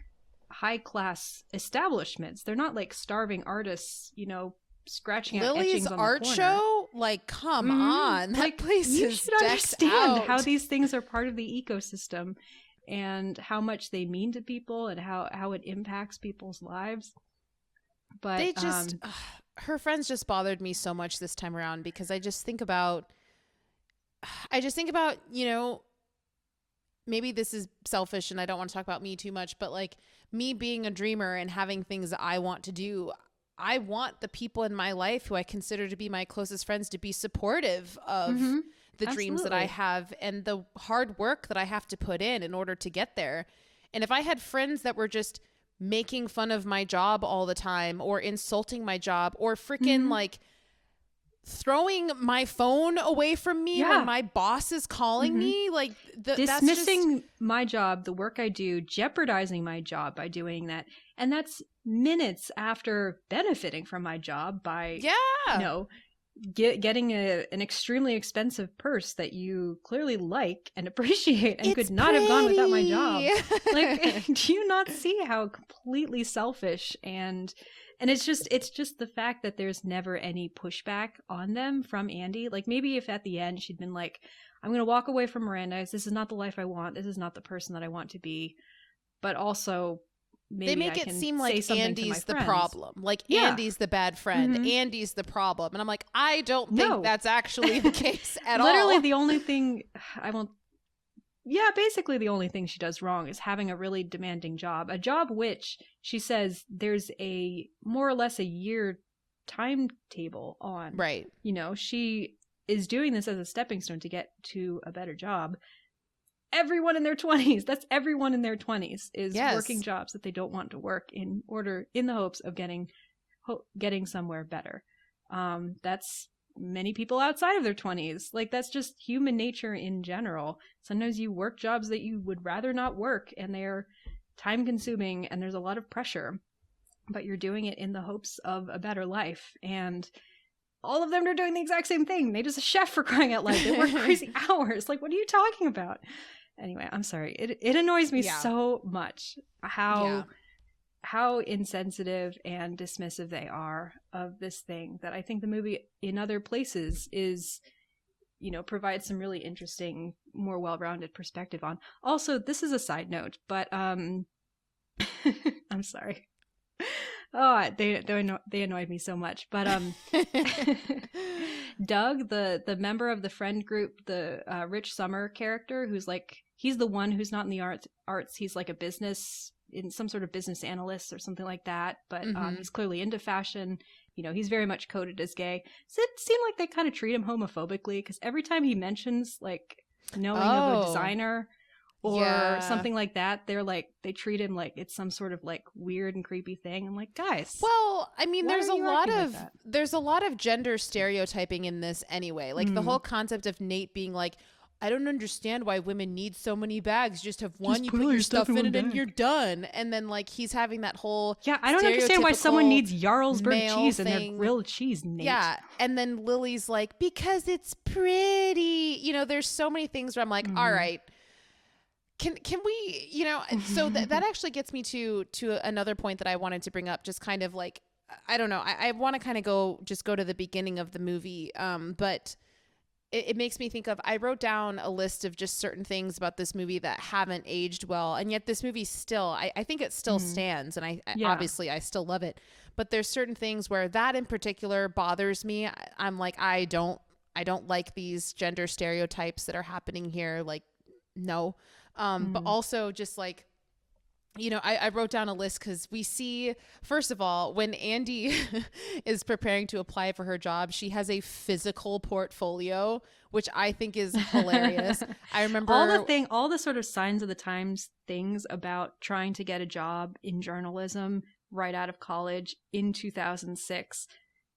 S1: class establishments. They're not like starving artists, you know, scratching out etchings on the
S2: art
S1: corner.
S2: Show, like, come on, that
S1: like,
S2: place
S1: you
S2: is
S1: should
S2: decked
S1: understand
S2: out.
S1: how these things are part of the ecosystem and how much they mean to people and how it impacts people's lives. But
S2: they just her friends just bothered me so much this time around, because I just think about, you know, maybe this is selfish and I don't want to talk about me too much, but like, me being a dreamer and having things that I want to do, I want the people in my life who I consider to be my closest friends to be supportive of the dreams that I have and the hard work that I have to put in order to get there. And if I had friends that were just making fun of my job all the time, or insulting my job, or freaking like throwing my phone away from me when my boss is calling me, like
S1: dismissing my job, the work I do, jeopardizing my job by doing that. And that's minutes after benefiting from my job by, you know, getting an extremely expensive purse that you clearly like and appreciate and could not have gone without my job. Like, do you not see how completely selfish and it's just the fact that there's never any pushback on them from Andy. Like, maybe if at the end she'd been like, I'm going to walk away from Miranda. This is not the life I want. This is not the person that I want to be. But also, maybe
S2: they make
S1: I
S2: it
S1: can
S2: seem
S1: say
S2: like
S1: something
S2: Andy's
S1: to my
S2: the
S1: friends.
S2: problem. Like, Andy's the bad friend. Andy's the problem. And I'm like, I don't think that's actually the case at all.
S1: Literally the only thing basically the only thing she does wrong is having a really demanding job. A job which she says there's a more or less a year timetable on.
S2: Right.
S1: You know, she is doing this as a stepping stone to get to a better job. Everyone in their 20s, that's everyone in their 20s is working jobs that they don't want to work in the hopes of getting somewhere better. That's many people outside of their 20s. Like, that's just human nature in general. Sometimes you work jobs that you would rather not work, and they're time consuming and there's a lot of pressure, but you're doing it in the hopes of a better life. And all of them are doing the exact same thing. Nate is a chef, for crying out loud. They work crazy hours. Like, what are you talking about? Anyway, I'm sorry. It annoys me so much how insensitive and dismissive they are of this thing that I think the movie in other places is provides some really interesting, more well-rounded perspective on. Also, this is a side note, but I'm sorry. Oh, they annoyed me so much. But Doug, the member of the friend group, the Rich Summer character, who's like, he's the one who's not in the arts. He's like in some sort of business analyst or something like that. But he's clearly into fashion. He's very much coded as gay. So it seemed like they kind of treat him homophobically, because every time he mentions like knowing of a designer or something like that, they treat him like it's some sort of like weird and creepy thing. I'm like, guys.
S2: Well, I mean, there's a lot of gender stereotyping in this anyway. Like the whole concept of Nate being like, I don't understand why women need so many bags. Just have one, you put your stuff in it and you're done. And then like he's having that whole
S1: I don't understand why someone needs Jarlsberg cheese and their grilled cheese, Nate.
S2: Yeah. And then Lily's like, because it's pretty. There's so many things where I'm like, all right. Can we, so that actually gets me to another point that I wanted to bring up, just kind of like, I don't know. I want to kind of go to the beginning of the movie. But it makes me think of, I wrote down a list of just certain things about this movie that haven't aged well. And yet this movie still, I think it still stands. And I obviously I still love it, but there's certain things where that in particular bothers me. I'm like, I don't like these gender stereotypes that are happening here. Like, no. But also just like, I wrote down a list because we see, first of all, when Andy is preparing to apply for her job, she has a physical portfolio, which I think is hilarious. I remember
S1: all the sort of signs of the times things about trying to get a job in journalism right out of college in 2006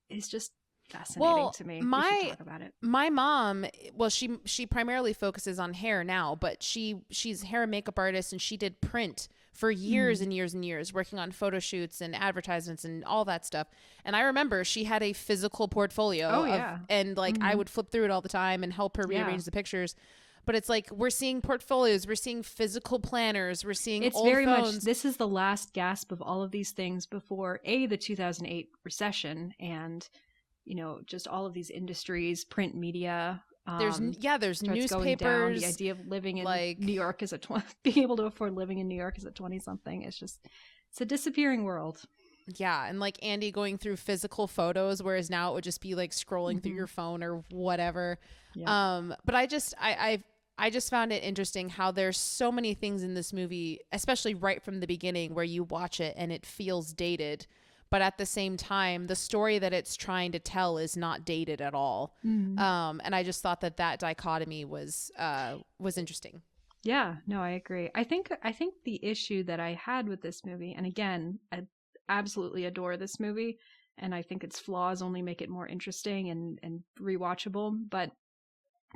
S1: is just fascinating to me. We should talk about it.
S2: My mom, well, she primarily focuses on hair now, but she's hair and makeup artist, and she did print for years and years and years, working on photo shoots and advertisements and all that stuff. And I remember she had a physical portfolio and like I would flip through it all the time and help her rearrange the pictures. But it's like, we're seeing portfolios, we're seeing physical planners, we're seeing
S1: it's
S2: old
S1: very
S2: phones.
S1: Much, this is the last gasp of all of these things before the 2008 recession and just all of these industries, print media.
S2: There's newspapers.
S1: The idea of living in New York as being able to afford living in New York as a 20-something. It's a disappearing world.
S2: Yeah, and like Andy going through physical photos, whereas now it would just be like scrolling through your phone or whatever. Yeah. But I just found it interesting how there's so many things in this movie, especially right from the beginning, where you watch it and it feels dated. But at the same time, the story that it's trying to tell is not dated at all. And I just thought that dichotomy was interesting.
S1: Yeah, no, I agree. I think the issue that I had with this movie, and again, I absolutely adore this movie, and I think its flaws only make it more interesting and rewatchable. But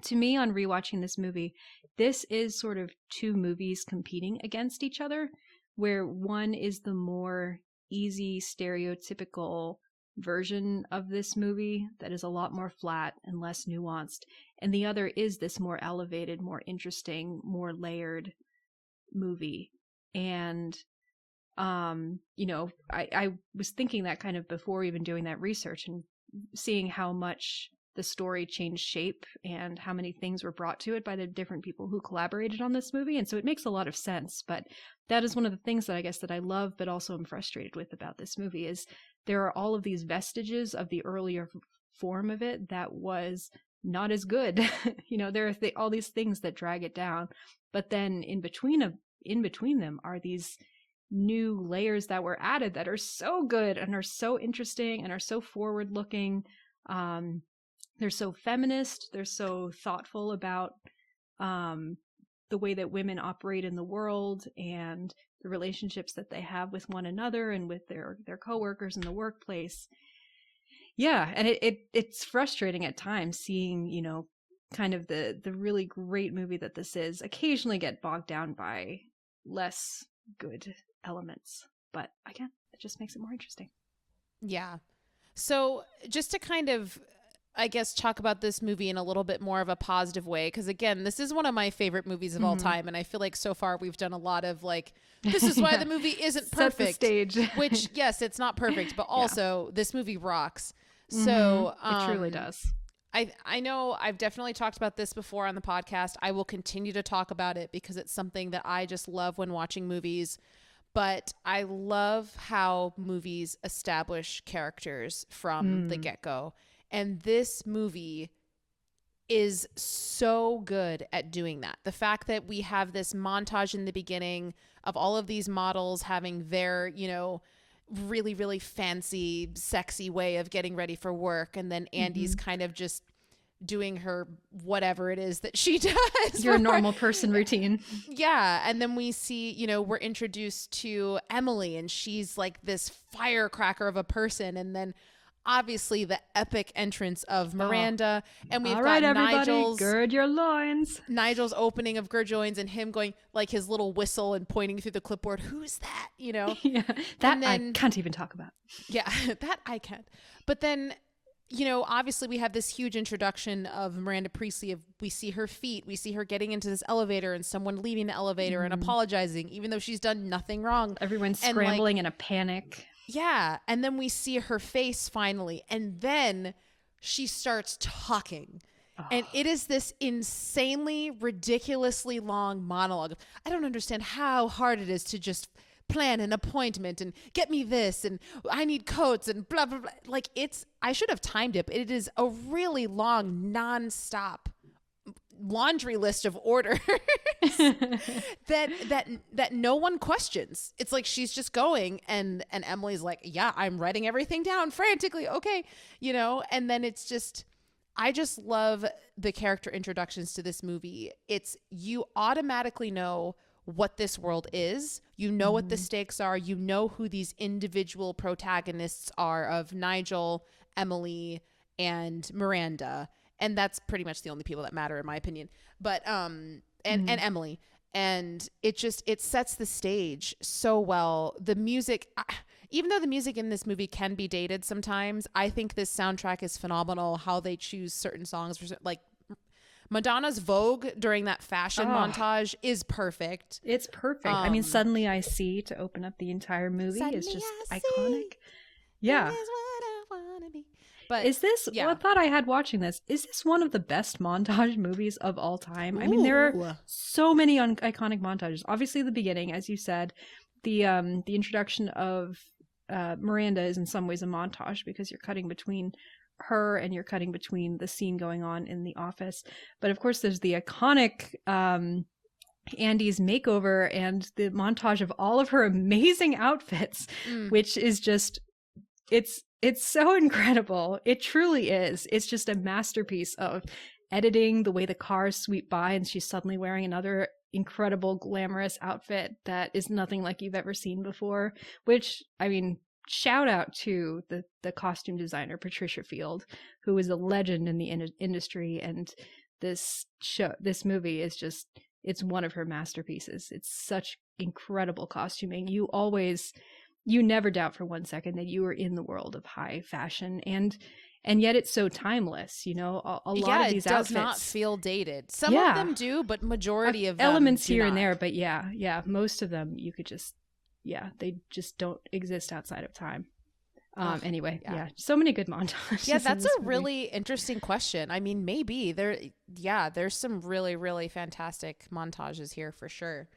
S1: to me, on rewatching this movie, this is sort of two movies competing against each other, where one is the more easy stereotypical version of this movie that is a lot more flat and less nuanced, and the other is this more elevated, more interesting, more layered movie. And I was thinking that kind of before even doing that research and seeing how much the story changed shape and how many things were brought to it by the different people who collaborated on this movie. And so it makes a lot of sense. But that is one of the things that I guess that I love, but also am frustrated with about this movie, is there are all of these vestiges of the earlier form of it that was not as good. There are all these things that drag it down. But then in between them are these new layers that were added that are so good and are so interesting and are so forward looking. They're so feminist. They're so thoughtful about the way that women operate in the world and the relationships that they have with one another and with their coworkers in the workplace. Yeah, and it's frustrating at times seeing, kind of the really great movie that this is occasionally get bogged down by less good elements. But again, it just makes it more interesting.
S2: Yeah. So just to kind of, I guess, talk about this movie in a little bit more of a positive way, because again, this is one of my favorite movies of all time, and I feel like so far we've done a lot of like, this is why the movie isn't perfect.
S1: Set the stage.
S2: Which, yes, it's not perfect, but also this movie rocks. So
S1: it truly does.
S2: I know I've definitely talked about this before on the podcast. I will continue to talk about it because it's something that I just love when watching movies. But I love how movies establish characters from the get-go. And this movie is so good at doing that. The fact that we have this montage in the beginning of all of these models having their, you know, really, really fancy, sexy way of getting ready for work. And then Andy's kind of just doing her whatever it is that she does.
S1: Your normal person routine.
S2: Yeah. And then we see, you know, we're introduced to Emily, and she's like this firecracker of a person. And then obviously the epic entrance of Miranda. And we've got Nigel's,
S1: gird your loins.
S2: Nigel's opening of Gird Your Loins, and him going like his little whistle and pointing through the clipboard. Who's that? You know?
S1: Yeah. That then, I can't even talk about.
S2: Yeah, that I can't. But then, you know, obviously we have this huge introduction of Miranda Priestley. We see her feet. We see her getting into this elevator and someone leaving the elevator and apologizing, even though she's done nothing wrong.
S1: Everyone's scrambling in a panic.
S2: Yeah. And then we see her face finally. And then she starts talking. Oh. And it is this insanely, ridiculously long monologue. I don't understand how hard it is to just plan an appointment and get me this. And I need coats and blah, blah, blah. Like I should have timed it. But it is a really long, nonstop laundry list of orders that no one questions. It's like she's just going, and Emily's like, yeah, I'm writing everything down frantically. Okay. You know, and then it's just, I just love the character introductions to this movie. It's, you automatically know what this world is. You know what the stakes are. You know who these individual protagonists are of Nigel, Emily, and Miranda. And that's pretty much the only people that matter, in my opinion. But and Emily. And it sets the stage so well. The music, even though the music in this movie can be dated sometimes, I think this soundtrack is phenomenal. How they choose certain songs for, like, Madonna's Vogue during that fashion montage is perfect.
S1: It's perfect. I mean, Suddenly I See, to open up the entire movie, is just iconic. Yeah.
S2: That is what I wanna be. But
S1: is this, well, I thought I had watching this, is this one of the best montage movies of all time? I mean, there are so many iconic montages. Obviously the beginning, as you said, the introduction of Miranda is in some ways a montage because you're cutting between her and you're cutting between the scene going on in the office. But of course there's the iconic Andy's makeover and the montage of all of her amazing outfits, which is just, it's so incredible. It truly is. It's just a masterpiece of editing, the way the cars sweep by and she's suddenly wearing another incredible glamorous outfit that is nothing like you've ever seen before, which, I mean, shout out to the costume designer Patricia Field, who is a legend in the industry, and this movie is just, it's one of her masterpieces. It's such incredible costuming. You never doubt for one second that you are in the world of high fashion, and yet it's so timeless. You know, a lot of these outfits
S2: does not feel dated. Some of them do, but majority of them
S1: elements
S2: do
S1: here
S2: not.
S1: And there. But yeah, most of them you could just, they just don't exist outside of time. Anyway, so many good montages.
S2: Yeah, that's a really interesting question. I mean, maybe there's some really, really fantastic montages here for sure.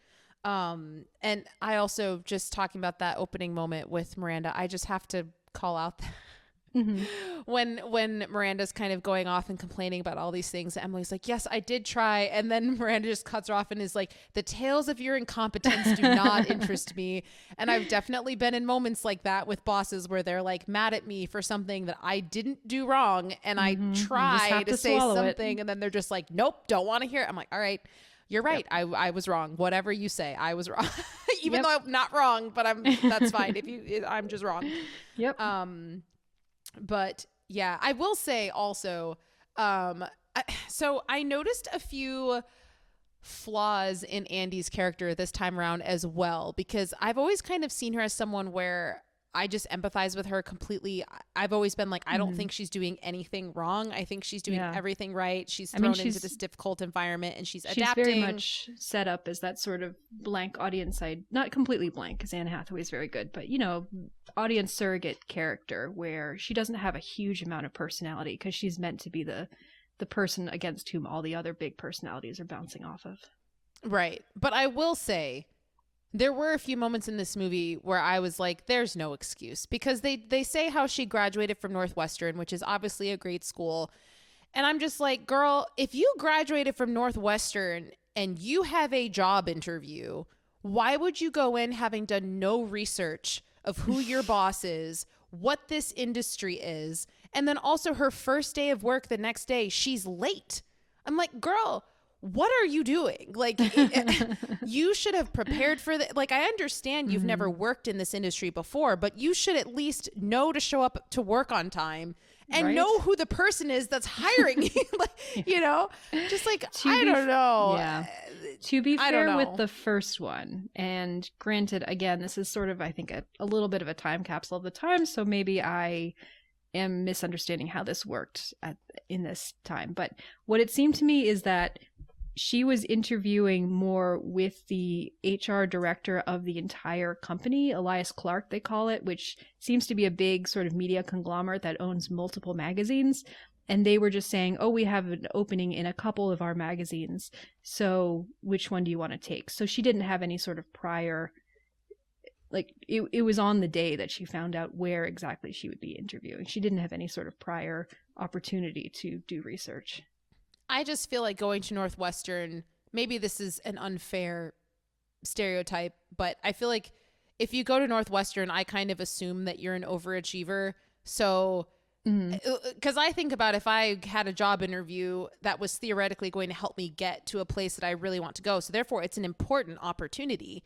S2: And I also, just talking about that opening moment with Miranda, I just have to call out that when Miranda's kind of going off and complaining about all these things, Emily's like, yes, I did try. And then Miranda just cuts her off and is like, the tales of your incompetence do not interest me. And I've definitely been in moments like that with bosses where they're like mad at me for something that I didn't do wrong. And I try to say something and then they're just like, nope, don't want to hear it. I'm like, all right. You're right. Yep. I was wrong. Whatever you say, I was wrong. Even though I'm not wrong, but that's fine. I'm just wrong.
S1: Yep.
S2: But yeah, I will say also, so I noticed a few flaws in Andy's character this time around as well, because I've always kind of seen her as someone where I just empathize with her completely. I've always been like, I don't think she's doing anything wrong. I think she's doing everything right. She's thrown into this difficult environment and she's adapting.
S1: She's very much set up as that sort of blank audience side. Not completely blank, because Anne Hathaway is very good, but, you know, audience surrogate character where she doesn't have a huge amount of personality because she's meant to be the person against whom all the other big personalities are bouncing off of.
S2: Right. But I will say there were a few moments in this movie where I was like, there's no excuse, because they say how she graduated from Northwestern, which is obviously a great school. And I'm just like, girl, if you graduated from Northwestern and you have a job interview, why would you go in having done no research of who your boss is, what this industry is, and then also her first day of work the next day, she's late? I'm like, girl, what are you doing? Like, you should have prepared for that. Like, I understand you've never worked in this industry before, but you should at least know to show up to work on time and know who the person is that's hiring you. Like, you know, just like, I don't know.
S1: Yeah. To be fair with the first one, and granted, again, this is sort of, I think, a little bit of a time capsule of the time, so maybe I am misunderstanding how this worked in this time. But what it seemed to me is that she was interviewing more with the HR director of the entire company, Elias Clark, they call it, which seems to be a big sort of media conglomerate that owns multiple magazines. And they were just saying, oh, we have an opening in a couple of our magazines, so which one do you want to take? So she didn't have any sort of prior, like, it was on the day that she found out where exactly she would be interviewing. She didn't have any sort of prior opportunity to do research.
S2: I just feel like going to Northwestern, maybe this is an unfair stereotype, but I feel like if you go to Northwestern, I kind of assume that you're an overachiever. So, because I think about if I had a job interview that was theoretically going to help me get to a place that I really want to go. So therefore, it's an important opportunity.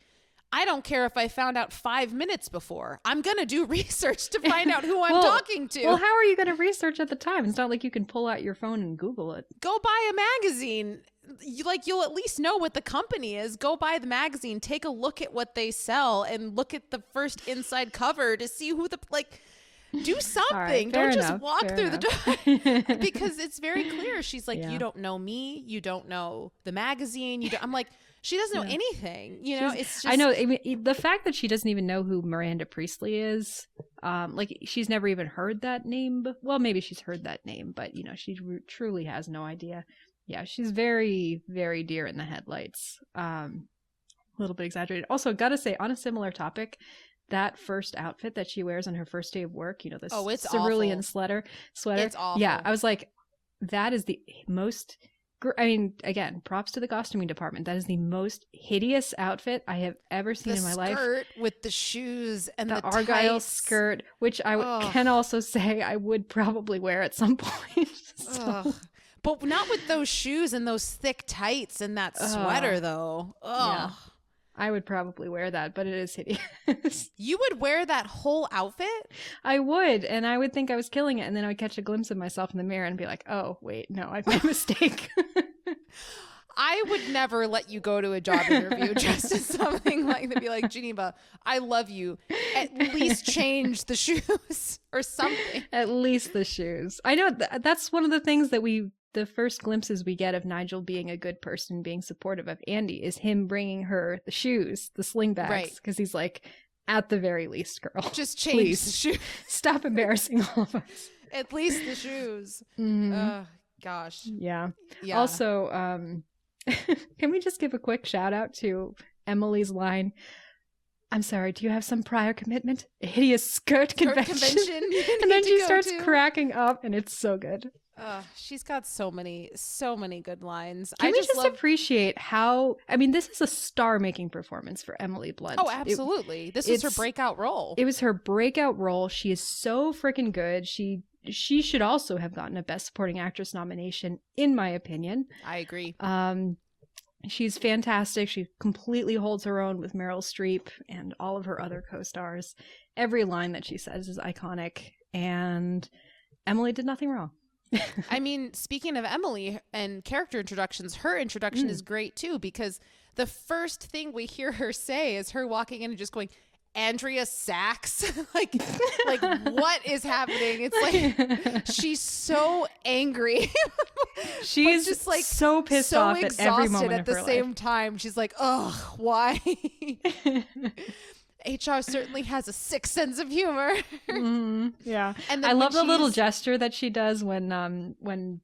S2: I don't care if I found out 5 minutes before. I'm going to do research to find out who I'm talking to.
S1: Well, how are you going to research at the time? It's not like you can pull out your phone and Google it.
S2: Go buy a magazine. You'll at least know what the company is. Go buy the magazine. Take a look at what they sell and look at the first inside cover to see who do something. Right, don't just walk through the door. Because it's very clear. She's like, you don't know me. You don't know the magazine. I'm like, she doesn't know anything, you know. It's just,
S1: I know. I mean, the fact that she doesn't even know who Miranda Priestley is, like, she's never even heard that name. Well, maybe she's heard that name, but you know, she truly has no idea. Yeah, she's very, very deer in the headlights. A little bit exaggerated. Also, gotta say, on a similar topic, that first outfit that she wears on her first day of work, you know, this cerulean sweater. It's awful. Yeah, I was like, that is the most. I mean, again, props to the costuming department. That is the most hideous outfit I have ever seen in my life. The
S2: skirt with the shoes and the
S1: Argyle
S2: tights.
S1: Skirt, which I can also say I would probably wear at some point.
S2: But not with those shoes and those thick tights and that sweater, though.
S1: Yeah. I would probably wear that, but it is hideous.
S2: You would wear that whole outfit?
S1: I would, and I would think I was killing it, and then I would catch a glimpse of myself in the mirror and be like, oh, wait, no, I've made a mistake.
S2: I would never let you go to a job interview dressed as something like that. Be like, Geneva, I love you. At least change the shoes or something.
S1: At least the shoes. I know that's one of the things that the first glimpses we get of Nigel being a good person, being supportive of Andy, is him bringing her the shoes, the sling bags. Right. Because he's like, at the very least, girl,
S2: just change the shoes.
S1: Stop embarrassing all of us.
S2: At least the shoes. Gosh.
S1: Yeah. Also, can we just give a quick shout out to Emily's line? I'm sorry, do you have some prior commitment? A hideous skirt convention? And then she starts cracking up, and it's so good.
S2: She's got so many good lines.
S1: Can we just appreciate how, I mean, this is a star-making performance for Emily Blunt.
S2: Oh, absolutely. This was her breakout role.
S1: It was her breakout role. She is so freaking good. She should also have gotten a Best Supporting Actress nomination, in my opinion.
S2: I agree.
S1: She's fantastic. She completely holds her own with Meryl Streep and all of her other co-stars. Every line that she says is iconic, and Emily did nothing wrong.
S2: I mean, speaking of Emily and character introductions, her introduction is great too, because the first thing we hear her say is her walking in and just going, Andrea Sachs. like what is happening? It's like she's so angry.
S1: She's just like so pissed off at every moment
S2: at the same time. She's like, ugh, why? HR certainly has a sick sense of humor.
S1: Yeah.
S2: And
S1: I love the little gesture that she does when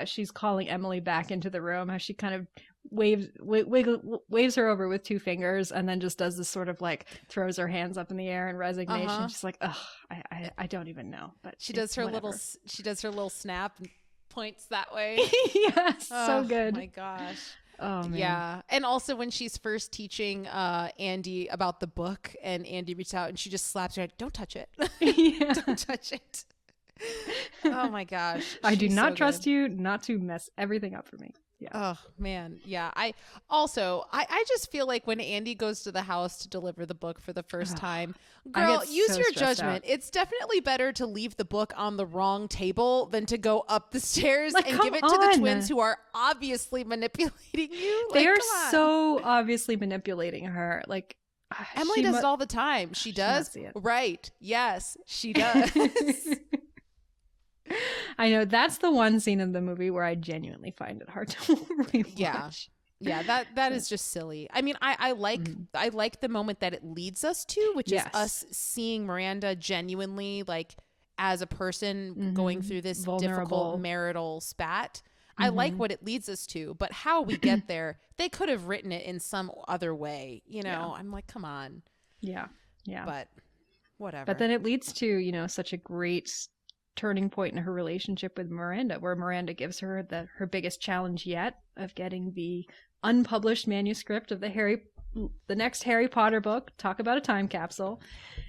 S1: she's calling Emily back into the room, how she kind of waves her over with two fingers and then just does this sort of like throws her hands up in the air in resignation. She's like, ugh, I don't even know. But
S2: she does her little snap and points that way.
S1: Yes, so good.
S2: Oh my gosh.
S1: Oh man.
S2: Yeah. And also when she's first teaching Andy about the book and Andy reaches out and she just slaps her head, don't touch it.
S1: Yeah.
S2: Don't touch it. Oh my gosh.
S1: I do not trust you not to mess everything up for me. Yeah.
S2: Oh man. Yeah. I just feel like when Andy goes to the house to deliver the book for the first time, girl, use your judgment. It's definitely better to leave the book on the wrong table than to go up the stairs and give it to the twins who are obviously manipulating you.
S1: They are so obviously manipulating her. Like
S2: Emily does it all the time. She does. Right. Yes, she does.
S1: I know that's the one scene in the movie where I genuinely find it hard to rewatch.
S2: Yeah, that is just silly. I mean, I like the moment that it leads us to, which is us seeing Miranda genuinely like as a person going through this difficult marital spat. I like what it leads us to, but how we get there, they could have written it in some other way. You know, I'm like, come on.
S1: Yeah.
S2: But whatever.
S1: But then it leads to, such a great turning point in her relationship with Miranda, where Miranda gives her her biggest challenge yet of getting the unpublished manuscript of the next Harry Potter book. Talk about a time capsule.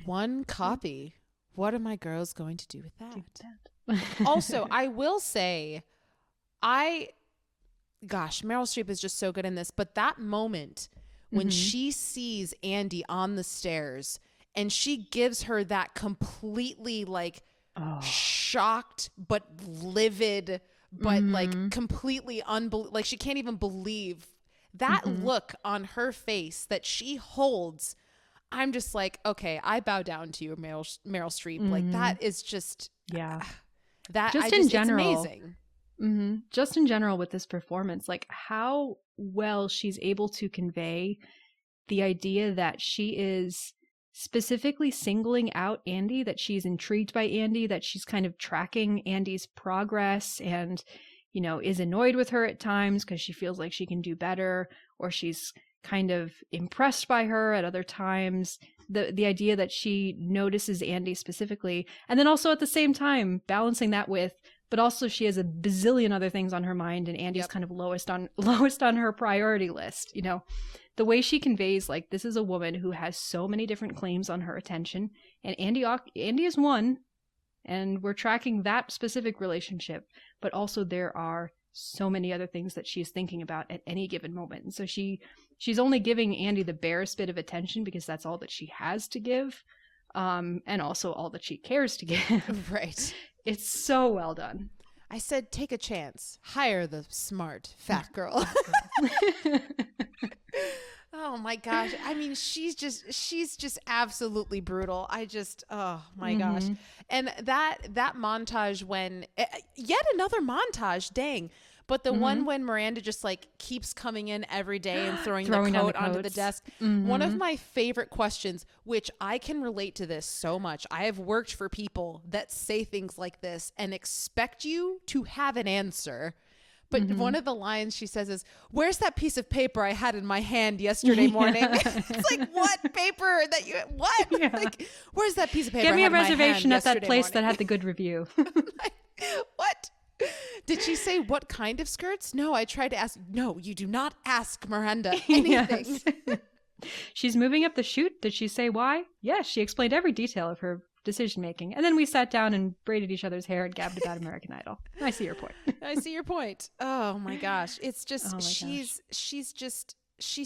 S2: One copy. What are my girls going to do with that? Also, I will say, Meryl Streep is just so good in this, but that moment when she sees Andy on the stairs and she gives her that completely like shocked but livid but like completely like she can't even believe that look on her face that she holds. I'm just like, okay, I bow down to you, Meryl Streep. Like that is just that just in general, it's amazing.
S1: Just in general with this performance, like how well she's able to convey the idea that she is specifically singling out Andy, that she's intrigued by Andy, that she's kind of tracking Andy's progress and, is annoyed with her at times because she feels like she can do better, or she's kind of impressed by her at other times. The idea that she notices Andy specifically, and then also at the same time balancing that with, but also she has a bazillion other things on her mind, and Andy's kind of lowest on her priority list. The way she conveys, like, this is a woman who has so many different claims on her attention, and Andy is one, and we're tracking that specific relationship, but also there are so many other things that she's thinking about at any given moment. And so she's only giving Andy the barest bit of attention because that's all that she has to give, and also all that she cares to give.
S2: Right.
S1: It's so well done.
S2: I said, take a chance. Hire the smart fat girl. Oh my gosh. I mean, she's just absolutely brutal. Oh my gosh. And that montage when yet another montage, dang. But the one when Miranda just like keeps coming in every day and throwing the coat onto the desk. One of my favorite questions, which I can relate to this so much. I have worked for people that say things like this and expect you to have an answer. But one of the lines she says is, "Where's that piece of paper I had in my hand yesterday morning?" It's like, what paper that you, what? Yeah. Like, where's that piece of paper?
S1: Give me a reservation at that place that had the good review.
S2: Like, what? Did she say what kind of skirts? No, I tried to ask. No, you do not ask Miranda anything.
S1: Yes. She's moving up the chute. Did she say why? Yes, she explained every detail of her decision making, and then we sat down and braided each other's hair and gabbed about American Idol. I see your point.
S2: I see your point. Oh my gosh, it's just she's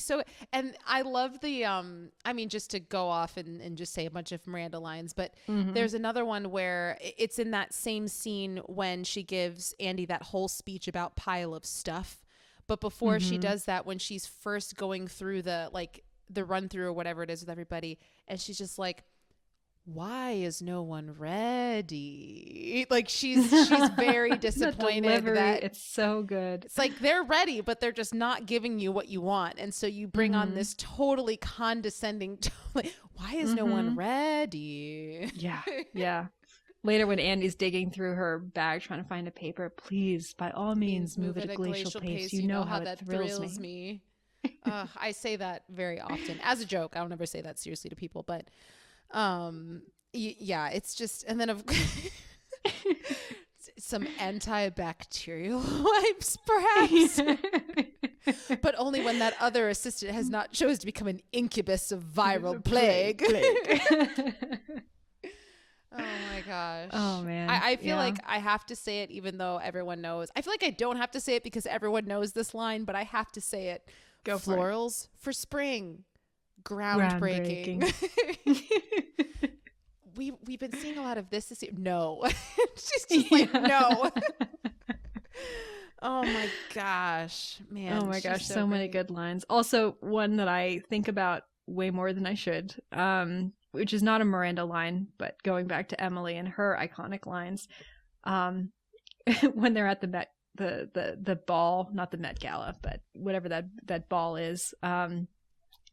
S2: so, and I love the I mean, just to go off and just say a bunch of Miranda lines, but there's another one where it's in that same scene when she gives Andy that whole speech about pile of stuff, but before she does that, when she's first going through the run through or whatever it is with everybody, and she's just like, why is no one ready? Like she's very disappointed that
S1: it's so good.
S2: it's like they're ready, but they're just not giving you what you want. And so you bring on this totally condescending tone. Why is no one ready?
S1: Yeah. Yeah. Later when Andy's digging through her bag trying to find a paper, please, by all means, move at a glacial pace. You know how that thrills me.
S2: I say that very often as a joke. I don't ever say that seriously to people, but yeah, it's just, and then some antibacterial wipes, perhaps. But only when that other assistant has not chose to become an incubus of viral plague. Oh my gosh.
S1: Oh man.
S2: I feel like I have to say it even though everyone knows. I feel like I don't have to say it because everyone knows this line, but I have to say it.
S1: Go for
S2: Florals for spring. Groundbreaking. We've been seeing a lot of this year. No. She's just like, no. Oh my gosh. Man.
S1: Oh my gosh. So many good lines. Also, one that I think about way more than I should. Which is not a Miranda line, but going back to Emily and her iconic lines, when they're at the ball, not the Met Gala, but whatever that ball is,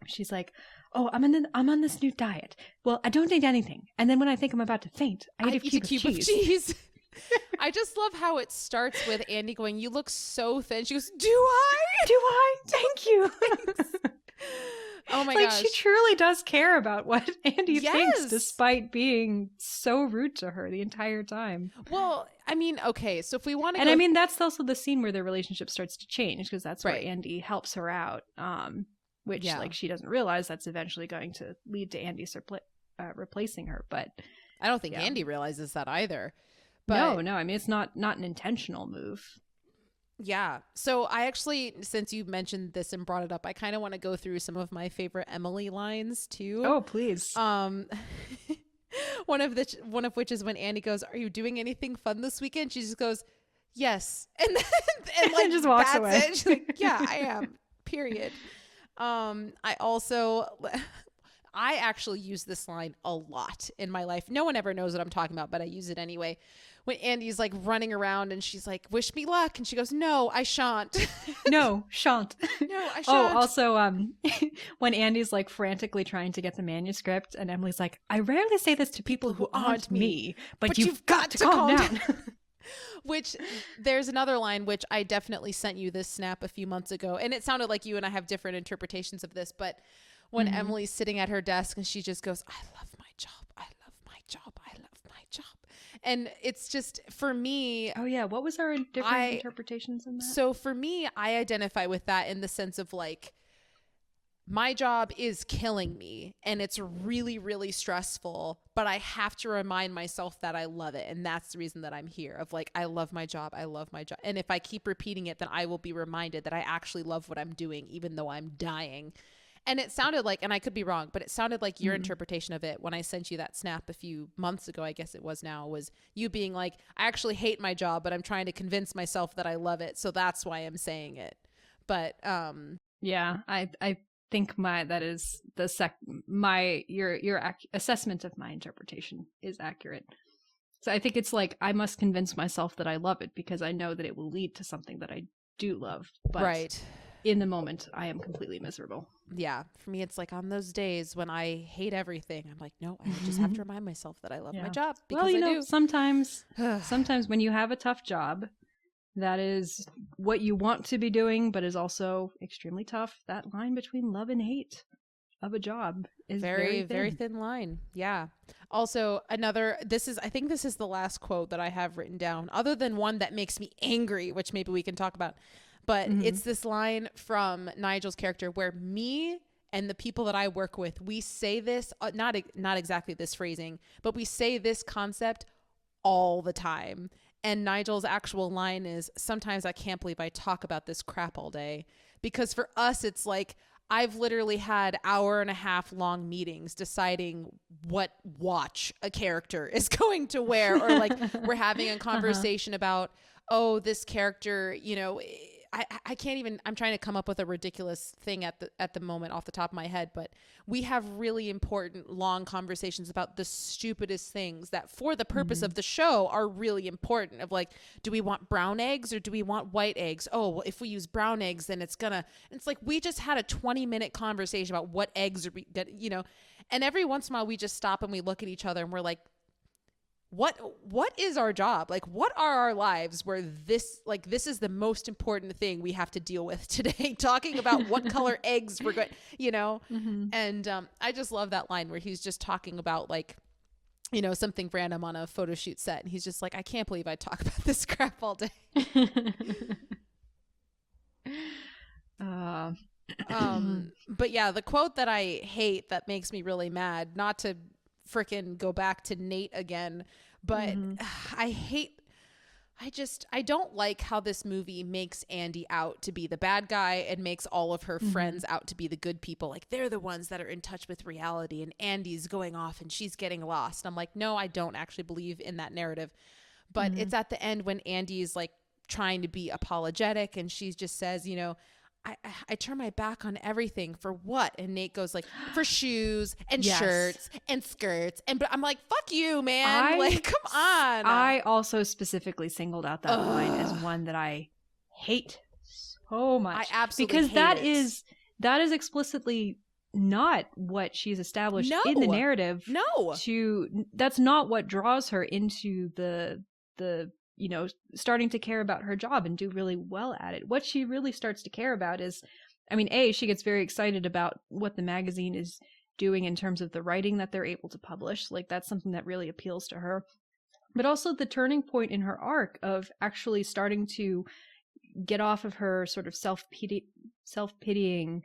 S1: she's like, "Oh, I'm on this new diet. Well, I don't eat anything, and then when I think I'm about to faint, I eat a cube of cheese."
S2: I just love how it starts with Andy going, "You look so thin." She goes, "Do I?
S1: Do I? Thank you."
S2: Oh my
S1: gosh.
S2: gosh.
S1: She truly does care about what Andy thinks, despite being so rude to her the entire time.
S2: Well, I mean, okay, so if we want to
S1: I mean, that's also the scene where their relationship starts to change, because that's where
S2: Right.
S1: Andy helps her out, which, like, she doesn't realize that's eventually going to lead to Andy replacing her. But
S2: I don't think Andy realizes that either. But
S1: no, I mean, it's not an intentional move.
S2: Yeah. So I actually, since you mentioned this and brought it up, I kind of want to go through some of my favorite Emily lines too.
S1: Oh, please.
S2: One of which is when Andy goes, "Are you doing anything fun this weekend?" She just goes, "Yes," and then like
S1: just walks
S2: that's
S1: away.
S2: it. She's like, "Yeah, I am." Period. I actually use this line a lot in my life. No one ever knows what I'm talking about, but I use it anyway. When Andy's like running around and she's like, "Wish me luck," and she goes, "No, I shan't."
S1: No, shan't.
S2: No, I shan't.
S1: Oh, also, when Andy's like frantically trying to get the manuscript, and Emily's like, "I rarely say this to people who aren't me, but you've got to calm down."
S2: Which there's another line which I definitely sent you this snap a few months ago, and it sounded like you and I have different interpretations of this, but when Emily's sitting at her desk and she just goes, "I love my job. I love my job. I love my job." And it's just, for me.
S1: Oh yeah. What was our different interpretations in that?
S2: So for me, I identify with that in the sense of like, my job is killing me and it's really, really stressful, but I have to remind myself that I love it. And that's the reason that I'm here, of like, I love my job. I love my job. And if I keep repeating it, then I will be reminded that I actually love what I'm doing, even though I'm dying. And it sounded like, and I could be wrong, but it sounded like your interpretation of it when I sent you that snap a few months ago, I guess it was now, was you being like, "I actually hate my job, but I'm trying to convince myself that I love it. So that's why I'm saying it." But
S1: yeah, I think your assessment of my interpretation is accurate. So I think it's like, I must convince myself that I love it because I know that it will lead to something that I do love. But
S2: right.
S1: In the moment, I am completely miserable.
S2: Yeah. For me, it's like on those days when I hate everything, I'm like, no, I just have to remind myself that I love my job. Because
S1: well, you know,
S2: do.
S1: sometimes when you have a tough job, that is what you want to be doing, but is also extremely tough. That line between love and hate of a job is very
S2: thin line. Yeah. Also, I think this is the last quote that I have written down, other than one that makes me angry, which maybe we can talk about. But it's this line from Nigel's character where me and the people that I work with, we say this, not exactly this phrasing, but we say this concept all the time. And Nigel's actual line is, "Sometimes I can't believe I talk about this crap all day." Because for us, it's like, I've literally had 1.5 hour long meetings deciding what watch a character is going to wear, or like we're having a conversation about, oh, this character, you know, I can't even, I'm trying to come up with a ridiculous thing at the moment off the top of my head, but we have really important long conversations about the stupidest things that for the purpose of the show are really important, of like, do we want brown eggs or do we want white eggs? Oh, well, if we use brown eggs, then it's like, we just had a 20-minute conversation about what eggs are we gonna, and every once in a while we just stop and we look at each other and we're like, what is our job? Like, what are our lives where this is the most important thing we have to deal with today, talking about what color eggs we're going, and I just love that line where he's just talking about like, something random on a photo shoot set, and he's just like, I can't believe I talk about this crap all day. But yeah, the quote that I hate that makes me really mad, not to frickin' go back to Nate again, but I don't like how this movie makes Andy out to be the bad guy and makes all of her friends out to be the good people. Like, they're the ones that are in touch with reality and Andy's going off and she's getting lost. I'm like, no, I don't actually believe in that narrative. But it's at the end when Andy's like trying to be apologetic and she just says, I turn my back on everything for what? And Nate goes like, for shoes and shirts and skirts. But I'm like, fuck you, man. Like, come on.
S1: I also specifically singled out that line as one that I hate so much.
S2: I absolutely
S1: because
S2: hate
S1: that is explicitly not what she's established in the narrative.
S2: No.
S1: That's not what draws her into the starting to care about her job and do really well at it. What she really starts to care about is, she gets very excited about what the magazine is doing in terms of the writing that they're able to publish. Like, that's something that really appeals to her. But also the turning point in her arc of actually starting to get off of her sort of self-pitying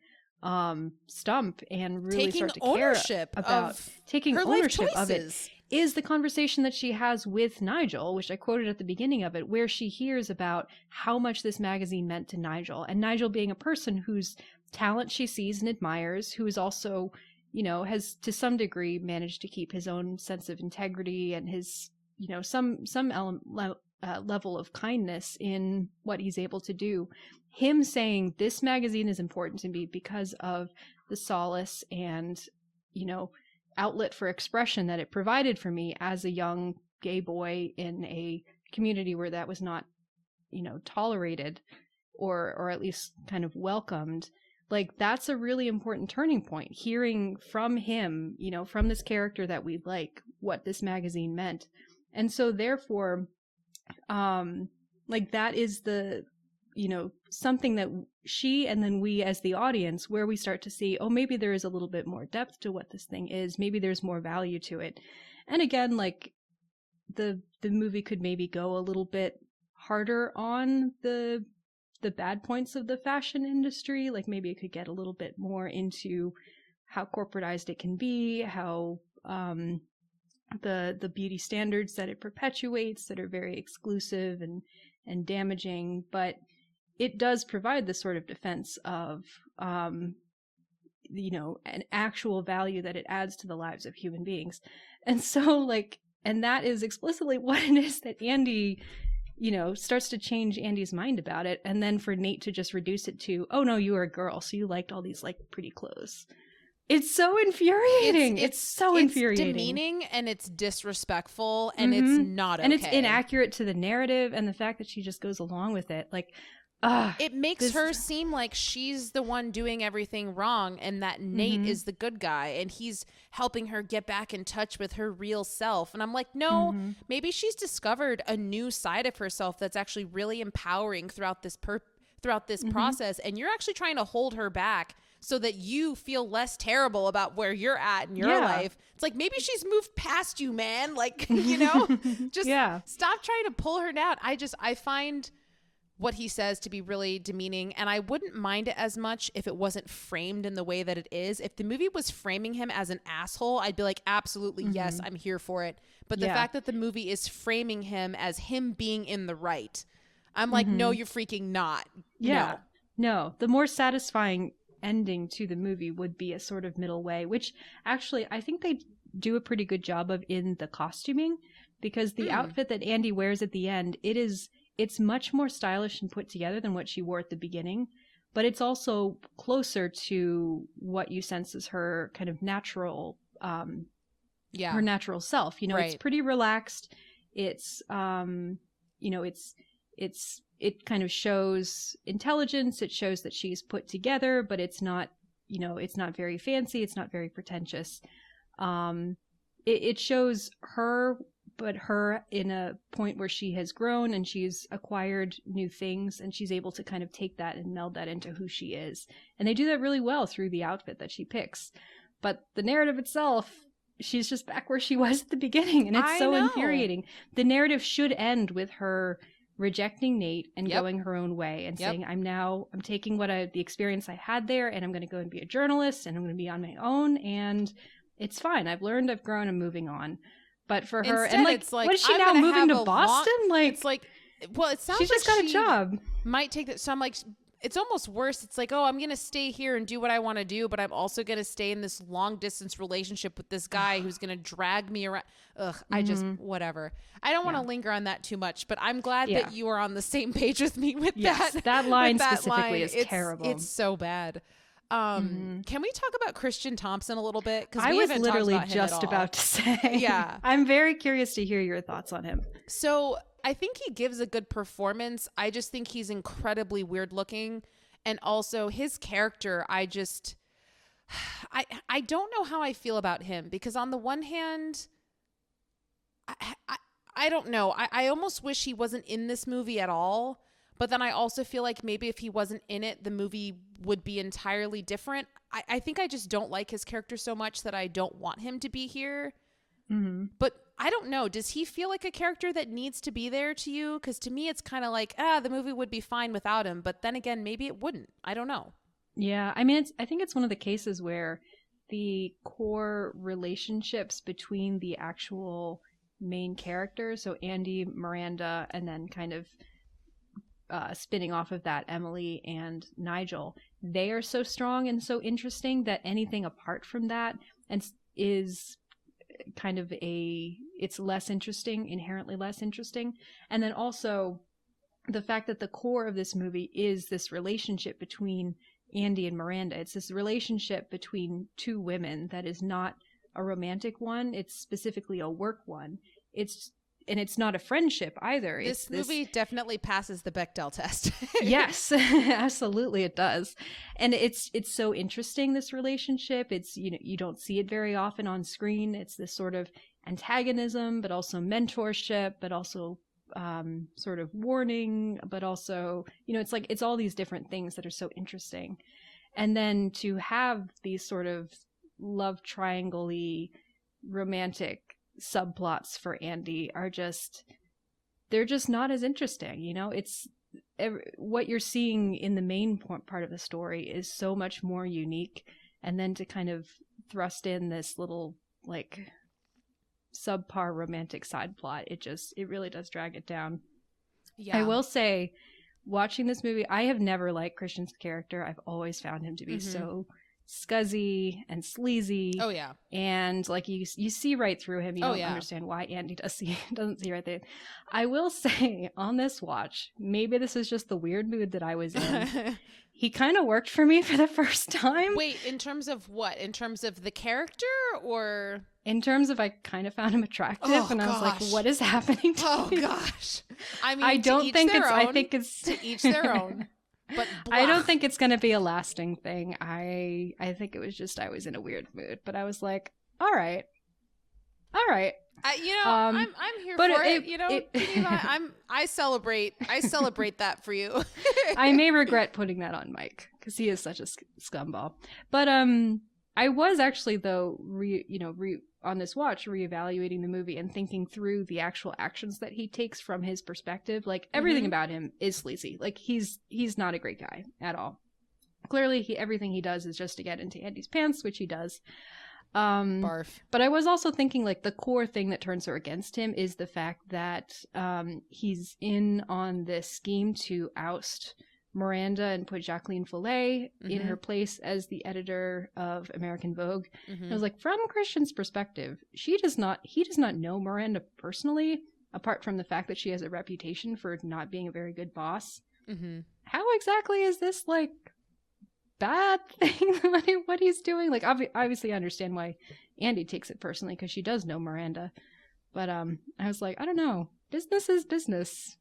S1: stump and really start to care about taking ownership of it, is the conversation that she has with Nigel, which I quoted at the beginning of it, where she hears about how much this magazine meant to Nigel, and Nigel being a person whose talent she sees and admires, who is also, has to some degree managed to keep his own sense of integrity and his, some level of kindness in what he's able to do. Him saying, this magazine is important to me because of the solace and, outlet for expression that it provided for me as a young gay boy in a community where that was not, tolerated or at least kind of welcomed. Like, that's a really important turning point, hearing from him, from this character that we like, what this magazine meant. And so therefore, that is the, something that she and then we as the audience, where we start to see, oh, maybe there is a little bit more depth to what this thing is. Maybe there's more value to it. And again, like, the movie could maybe go a little bit harder on the bad points of the fashion industry. Like, maybe it could get a little bit more into how corporatized it can be, how the beauty standards that it perpetuates that are very exclusive and damaging. But it does provide the sort of defense of, an actual value that it adds to the lives of human beings. And so, and that is explicitly what it is that Andy, starts to change Andy's mind about it. And then for Nate to just reduce it to, oh no, you were a girl, so you liked all these, pretty clothes. It's so infuriating. It's so infuriating.
S2: It's demeaning and it's disrespectful and it's not okay.
S1: And it's inaccurate to the narrative and the fact that she just goes along with it.
S2: It makes her seem like she's the one doing everything wrong and that Nate is the good guy and he's helping her get back in touch with her real self. And I'm like, no, maybe she's discovered a new side of herself that's actually really empowering throughout this process. And you're actually trying to hold her back so that you feel less terrible about where you're at in your life. It's like, maybe she's moved past you, man. Just stop trying to pull her down. I find what he says to be really demeaning, and I wouldn't mind it as much if it wasn't framed in the way that it is. If the movie was framing him as an asshole, I'd be like, absolutely, yes, I'm here for it. But the fact that the movie is framing him as him being in the right, I'm like, no, you're freaking not.
S1: Yeah. No, the more satisfying ending to the movie would be a sort of middle way, which actually I think they do a pretty good job of in the costuming, because the outfit that Andy wears at the end, it's much more stylish and put together than what she wore at the beginning, but it's also closer to what you sense as her kind of natural, her natural self. You know, it's pretty relaxed. It's, you know, it kind of shows intelligence. It shows that she's put together, but it's not, you know, it's not very fancy. It's not very pretentious. It shows her, but her in a point where she has grown and she's acquired new things, and she's able to kind of take that and meld that into who she is. And they do that really well through the outfit that she picks. But the narrative itself, she's just back where she was at the beginning, and it's so infuriating. The narrative should end with her rejecting Nate and going her own way and saying, I'm taking the experience I had there, and I'm going to go and be a journalist, and I'm going to be on my own, and it's fine. I've learned, I've grown, I'm moving on. But for her,
S2: instead,
S1: and like,
S2: it's like,
S1: what is she now moving to Boston?
S2: It's like, well, it sounds
S1: she's
S2: like
S1: just got a job.
S2: Might take that. So I'm like, it's almost worse. It's like, oh, I'm going to stay here and do what I want to do, but I'm also going to stay in this long distance relationship with this guy who's going to drag me around. Ugh, I just, whatever. I don't want to linger on that too much, but I'm glad that you are on the same page with me with that.
S1: That line specifically is terrible.
S2: It's so bad. Can we talk about Christian Thompson a little bit? Because
S1: I was literally just about to say.
S2: Yeah.
S1: I'm very curious to hear your thoughts on him.
S2: So I think he gives a good performance. I just think he's incredibly weird looking. And also his character, I don't know how I feel about him, because on the one hand, I don't know. I almost wish he wasn't in this movie at all. But then I also feel like maybe if he wasn't in it, the movie would be entirely different. I think I just don't like his character so much that I don't want him to be here. Mm-hmm. But I don't know. Does he feel like a character that needs to be there to you? Because to me, it's kind of like, the movie would be fine without him. But then again, maybe it wouldn't. I don't know.
S1: Yeah. I mean, I think it's one of the cases where the core relationships between the actual main characters, so Andy, Miranda, and then kind of spinning off of that, Emily and Nigel, they are so strong and so interesting that anything apart from that is kind of it's less interesting, inherently less interesting. And then also the fact that the core of this movie is this relationship between Andy and Miranda. It's this relationship between two women that is not a romantic one. It's specifically a work one. And it's not a friendship either.
S2: This movie definitely passes the Bechdel test.
S1: Yes, absolutely it does. And it's so interesting, this relationship. It's, you know, you don't see it very often on screen. It's this sort of antagonism, but also mentorship, but also sort of warning, but also, you know, it's like, it's all these different things that are so interesting. And then to have these sort of love triangle-y romantic subplots for Andy they're just not as interesting. You know, it's what you're seeing in the main part of the story is so much more unique, and then to kind of thrust in this little like subpar romantic side plot, it really does drag it down. Yeah, I will say, watching this movie, I have never liked Christian's character. I've always found him to be so scuzzy and sleazy.
S2: Oh yeah.
S1: And like you see right through him. You don't understand why Andy doesn't see right there. I will say, on this watch, maybe this is just the weird mood that I was in. He kind of worked for me for the first time.
S2: Wait, in terms of what? In terms of the character, or
S1: in terms of I kind of found him attractive, and I was like, what is happening to me?
S2: Gosh. I mean,
S1: I think it's
S2: to each their own. But
S1: I don't think it's going to be a lasting thing. I think it was just I was in a weird mood, but I was like, all right.
S2: I'm here for it. You know, Geneva, I celebrate that for you.
S1: I may regret putting that on Mike because he is such a scumball. But I was actually though on this watch reevaluating the movie and thinking through the actual actions that he takes from his perspective. Like everything about him is sleazy. Like he's not a great guy at all. Clearly, everything he does is just to get into Andy's pants, which he does.
S2: Barf.
S1: But I was also thinking like the core thing that turns her against him is the fact that he's in on this scheme to oust Miranda and put Jacqueline Follett in her place as the editor of American Vogue. I was like, from Christian's perspective, he does not know Miranda personally, apart from the fact that she has a reputation for not being a very good boss.
S2: Mm-hmm.
S1: How exactly is this like bad thing what he's doing? Like obviously I understand why Andy takes it personally because she does know Miranda, but I was like, I don't know, business is business.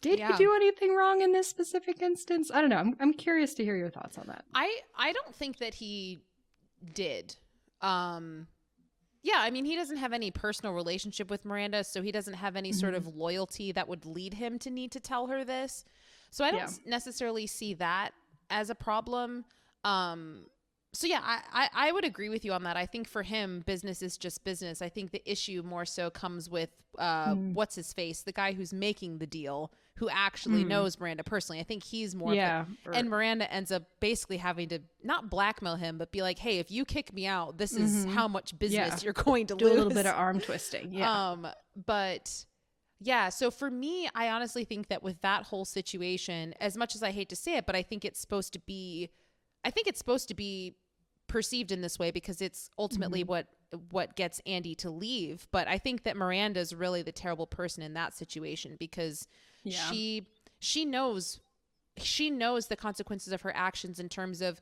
S1: Did he do anything wrong in this specific instance? I don't know. I'm curious to hear your thoughts on that.
S2: I don't think that he did. Yeah, I mean, he doesn't have any personal relationship with Miranda, so he doesn't have any sort of loyalty that would lead him to need to tell her this. So I don't necessarily see that as a problem. So yeah, I would agree with you on that. I think for him, business is just business. I think the issue more so comes with what's his face, the guy who's making the deal, who actually knows Miranda personally. I think he's more and Miranda ends up basically having to not blackmail him, but be like, hey, if you kick me out, this is how much business you're going to lose.
S1: Do a little bit of arm twisting. Yeah.
S2: But yeah, so for me, I honestly think that with that whole situation, as much as I hate to say it, but I think it's supposed to be perceived in this way because it's ultimately what gets Andy to leave. But I think that Miranda's really the terrible person in that situation because she knows the consequences of her actions in terms of,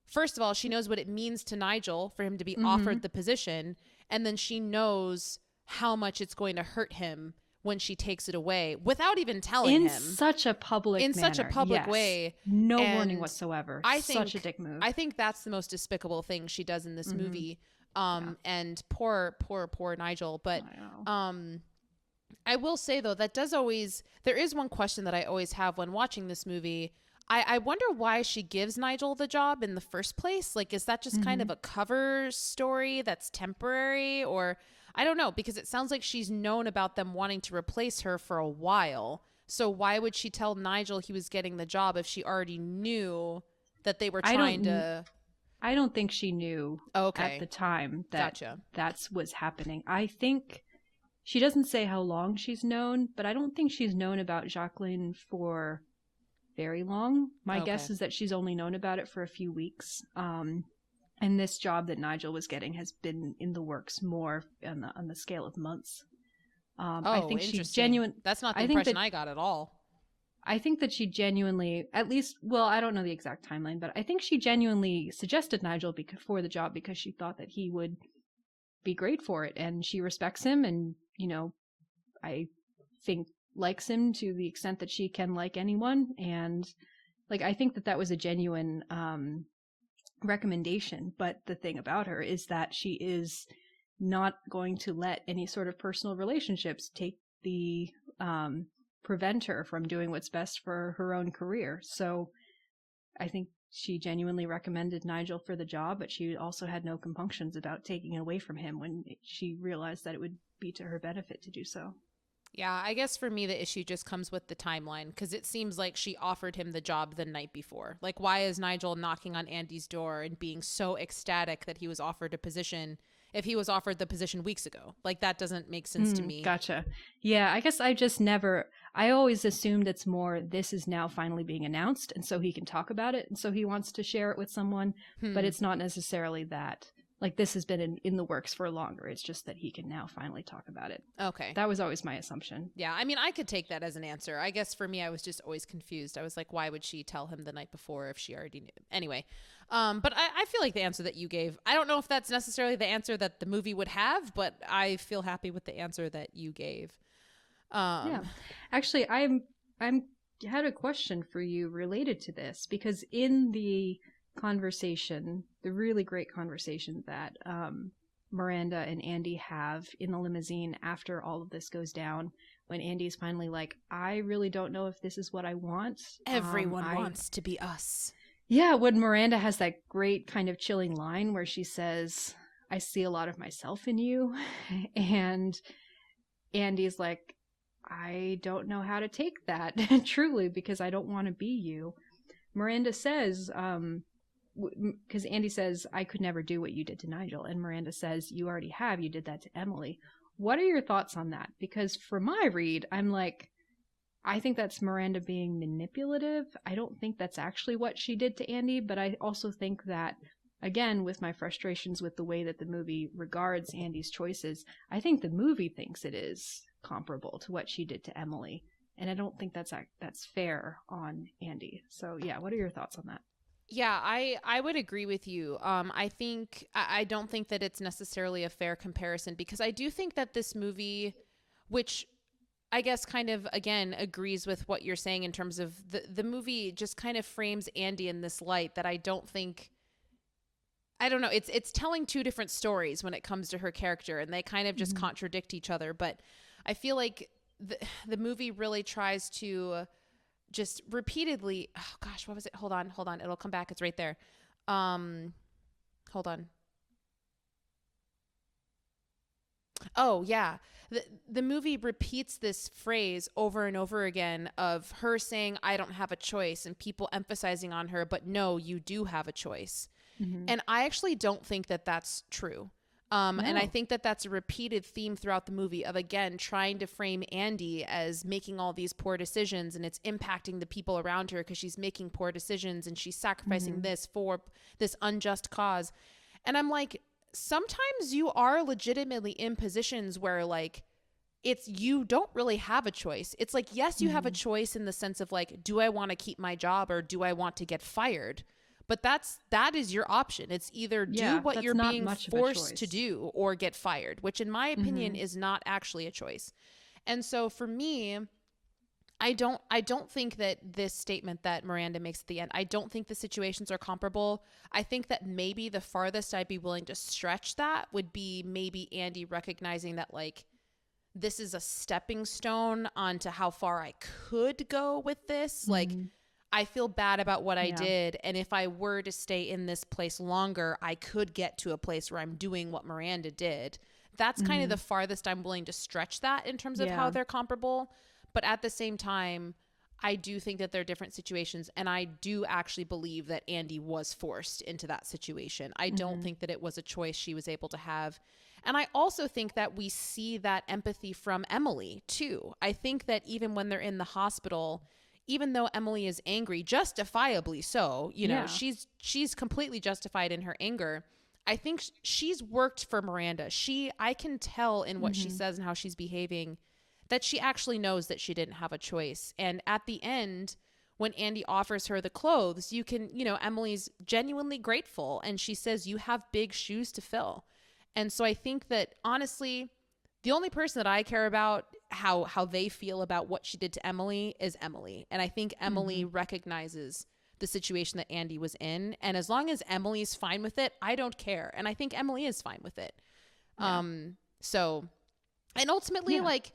S2: first of all, she knows what it means to Nigel for him to be offered the position, and then she knows how much it's going to hurt him when she takes it away without even telling him.
S1: In such a public
S2: way.
S1: No warning whatsoever. Such a dick move.
S2: I think that's the most despicable thing she does in this movie. And poor Nigel. But I will say, though, there is one question that I always have when watching this movie. I wonder why she gives Nigel the job in the first place. Like, is that just kind of a cover story that's temporary, or I don't know, because it sounds like she's known about them wanting to replace her for a while. So why would she tell Nigel he was getting the job if she already knew that they were trying to...
S1: I don't think she knew at the time that that's what's happening. I think she doesn't say how long she's known, but I don't think she's known about Jacqueline for very long. My guess is that she's only known about it for a few weeks. And this job that Nigel was getting has been in the works more on the scale of months. I think she's genuine.
S2: That's not the impression I got at all.
S1: I think that she genuinely, at least, well, I don't know the exact timeline, but I think she genuinely suggested Nigel for the job because she thought that he would be great for it, and she respects him, and I think likes him to the extent that she can like anyone, and I think that was a genuine recommendation. But the thing about her is that she is not going to let any sort of personal relationships prevent her from doing what's best for her own career. So I think she genuinely recommended Nigel for the job, but she also had no compunctions about taking it away from him when she realized that it would be to her benefit to do so.
S2: Yeah, I guess for me, the issue just comes with the timeline, because it seems like she offered him the job the night before. Like, why is Nigel knocking on Andy's door and being so ecstatic that he was offered a position if he was offered the position weeks ago? Like, that doesn't make sense to me.
S1: Gotcha. Yeah, I guess I always assumed it's more, this is now finally being announced, and so he can talk about it, and so he wants to share it with someone, but it's not necessarily that. Like, this has been in the works for longer. It's just that he can now finally talk about it.
S2: Okay.
S1: That was always my assumption.
S2: Yeah, I mean, I could take that as an answer. I guess for me, I was just always confused. I was like, why would she tell him the night before if she already knew? Anyway, but I feel like the answer that you gave, I don't know if that's necessarily the answer that the movie would have, but I feel happy with the answer that you gave.
S1: Yeah. Actually, I had a question for you related to this, because in the conversation, the really great conversation that Miranda and Andy have in the limousine after all of this goes down, when Andy's finally like, I really don't know if this is what I want.
S2: Everyone wants to be us.
S1: Yeah, when Miranda has that great kind of chilling line where she says, I see a lot of myself in you. And Andy's like, I don't know how to take that truly, because I don't want to be you. Miranda says, because Andy says, I could never do what you did to Nigel. And Miranda says, you already have. You did that to Emily. What are your thoughts on that? Because for my read, I'm like, I think that's Miranda being manipulative. I don't think that's actually what she did to Andy. But I also think that, again, with my frustrations with the way that the movie regards Andy's choices, I think the movie thinks it is. comparable to what she did to Emily. And I don't think that's fair on Andy. So yeah, what are your thoughts on that?
S2: Yeah, I would agree with you. I don't think that it's necessarily a fair comparison, because I do think that this movie, which I guess kind of, again, agrees with what you're saying in terms of the movie just kind of frames Andy in this light that I don't know. It's telling two different stories when it comes to her character, and they kind of just contradict each other. But I feel like the movie really tries to just repeatedly, oh gosh, what was it? Hold on. It'll come back. It's right there. Hold on. Oh yeah. The movie repeats this phrase over and over again of her saying, I don't have a choice, and people emphasizing on her, but no, you do have a choice. And I actually don't think that that's true. No. And I think that that's a repeated theme throughout the movie of, again, trying to frame Andy as making all these poor decisions, and it's impacting the people around her because she's making poor decisions and she's sacrificing this for this unjust cause. And I'm like, sometimes you are legitimately in positions where, like, you don't really have a choice. It's like, yes, you have a choice in the sense of, like, do I want to keep my job or do I want to get fired? But that is your option. It's either do what you're being forced to do or get fired, which in my opinion is not actually a choice. And so for me, I don't think that this statement that Miranda makes at the end, I don't think the situations are comparable. I think that maybe the farthest I'd be willing to stretch that would be maybe Andy recognizing that, like, this is a stepping stone onto how far I could go with this. Like, I feel bad about what I did, and if I were to stay in this place longer, I could get to a place where I'm doing what Miranda did. That's kind of the farthest I'm willing to stretch that in terms of how they're comparable. But at the same time, I do think that they're different situations, and I do actually believe that Andy was forced into that situation. I don't think that it was a choice she was able to have. And I also think that we see that empathy from Emily too. I think that even when they're in the hospital, even though Emily is angry, justifiably so, you know, she's completely justified in her anger. I think she's worked for Miranda. I can tell in what she says and how she's behaving that she actually knows that she didn't have a choice. And at the end, when Andy offers her the clothes, Emily's genuinely grateful. And she says, you have big shoes to fill. And so I think that, honestly, the only person that I care about how they feel about what she did to Emily is Emily. And I think Emily recognizes the situation that Andy was in. And as long as Emily's fine with it, I don't care. And I think Emily is fine with it. And ultimately, like,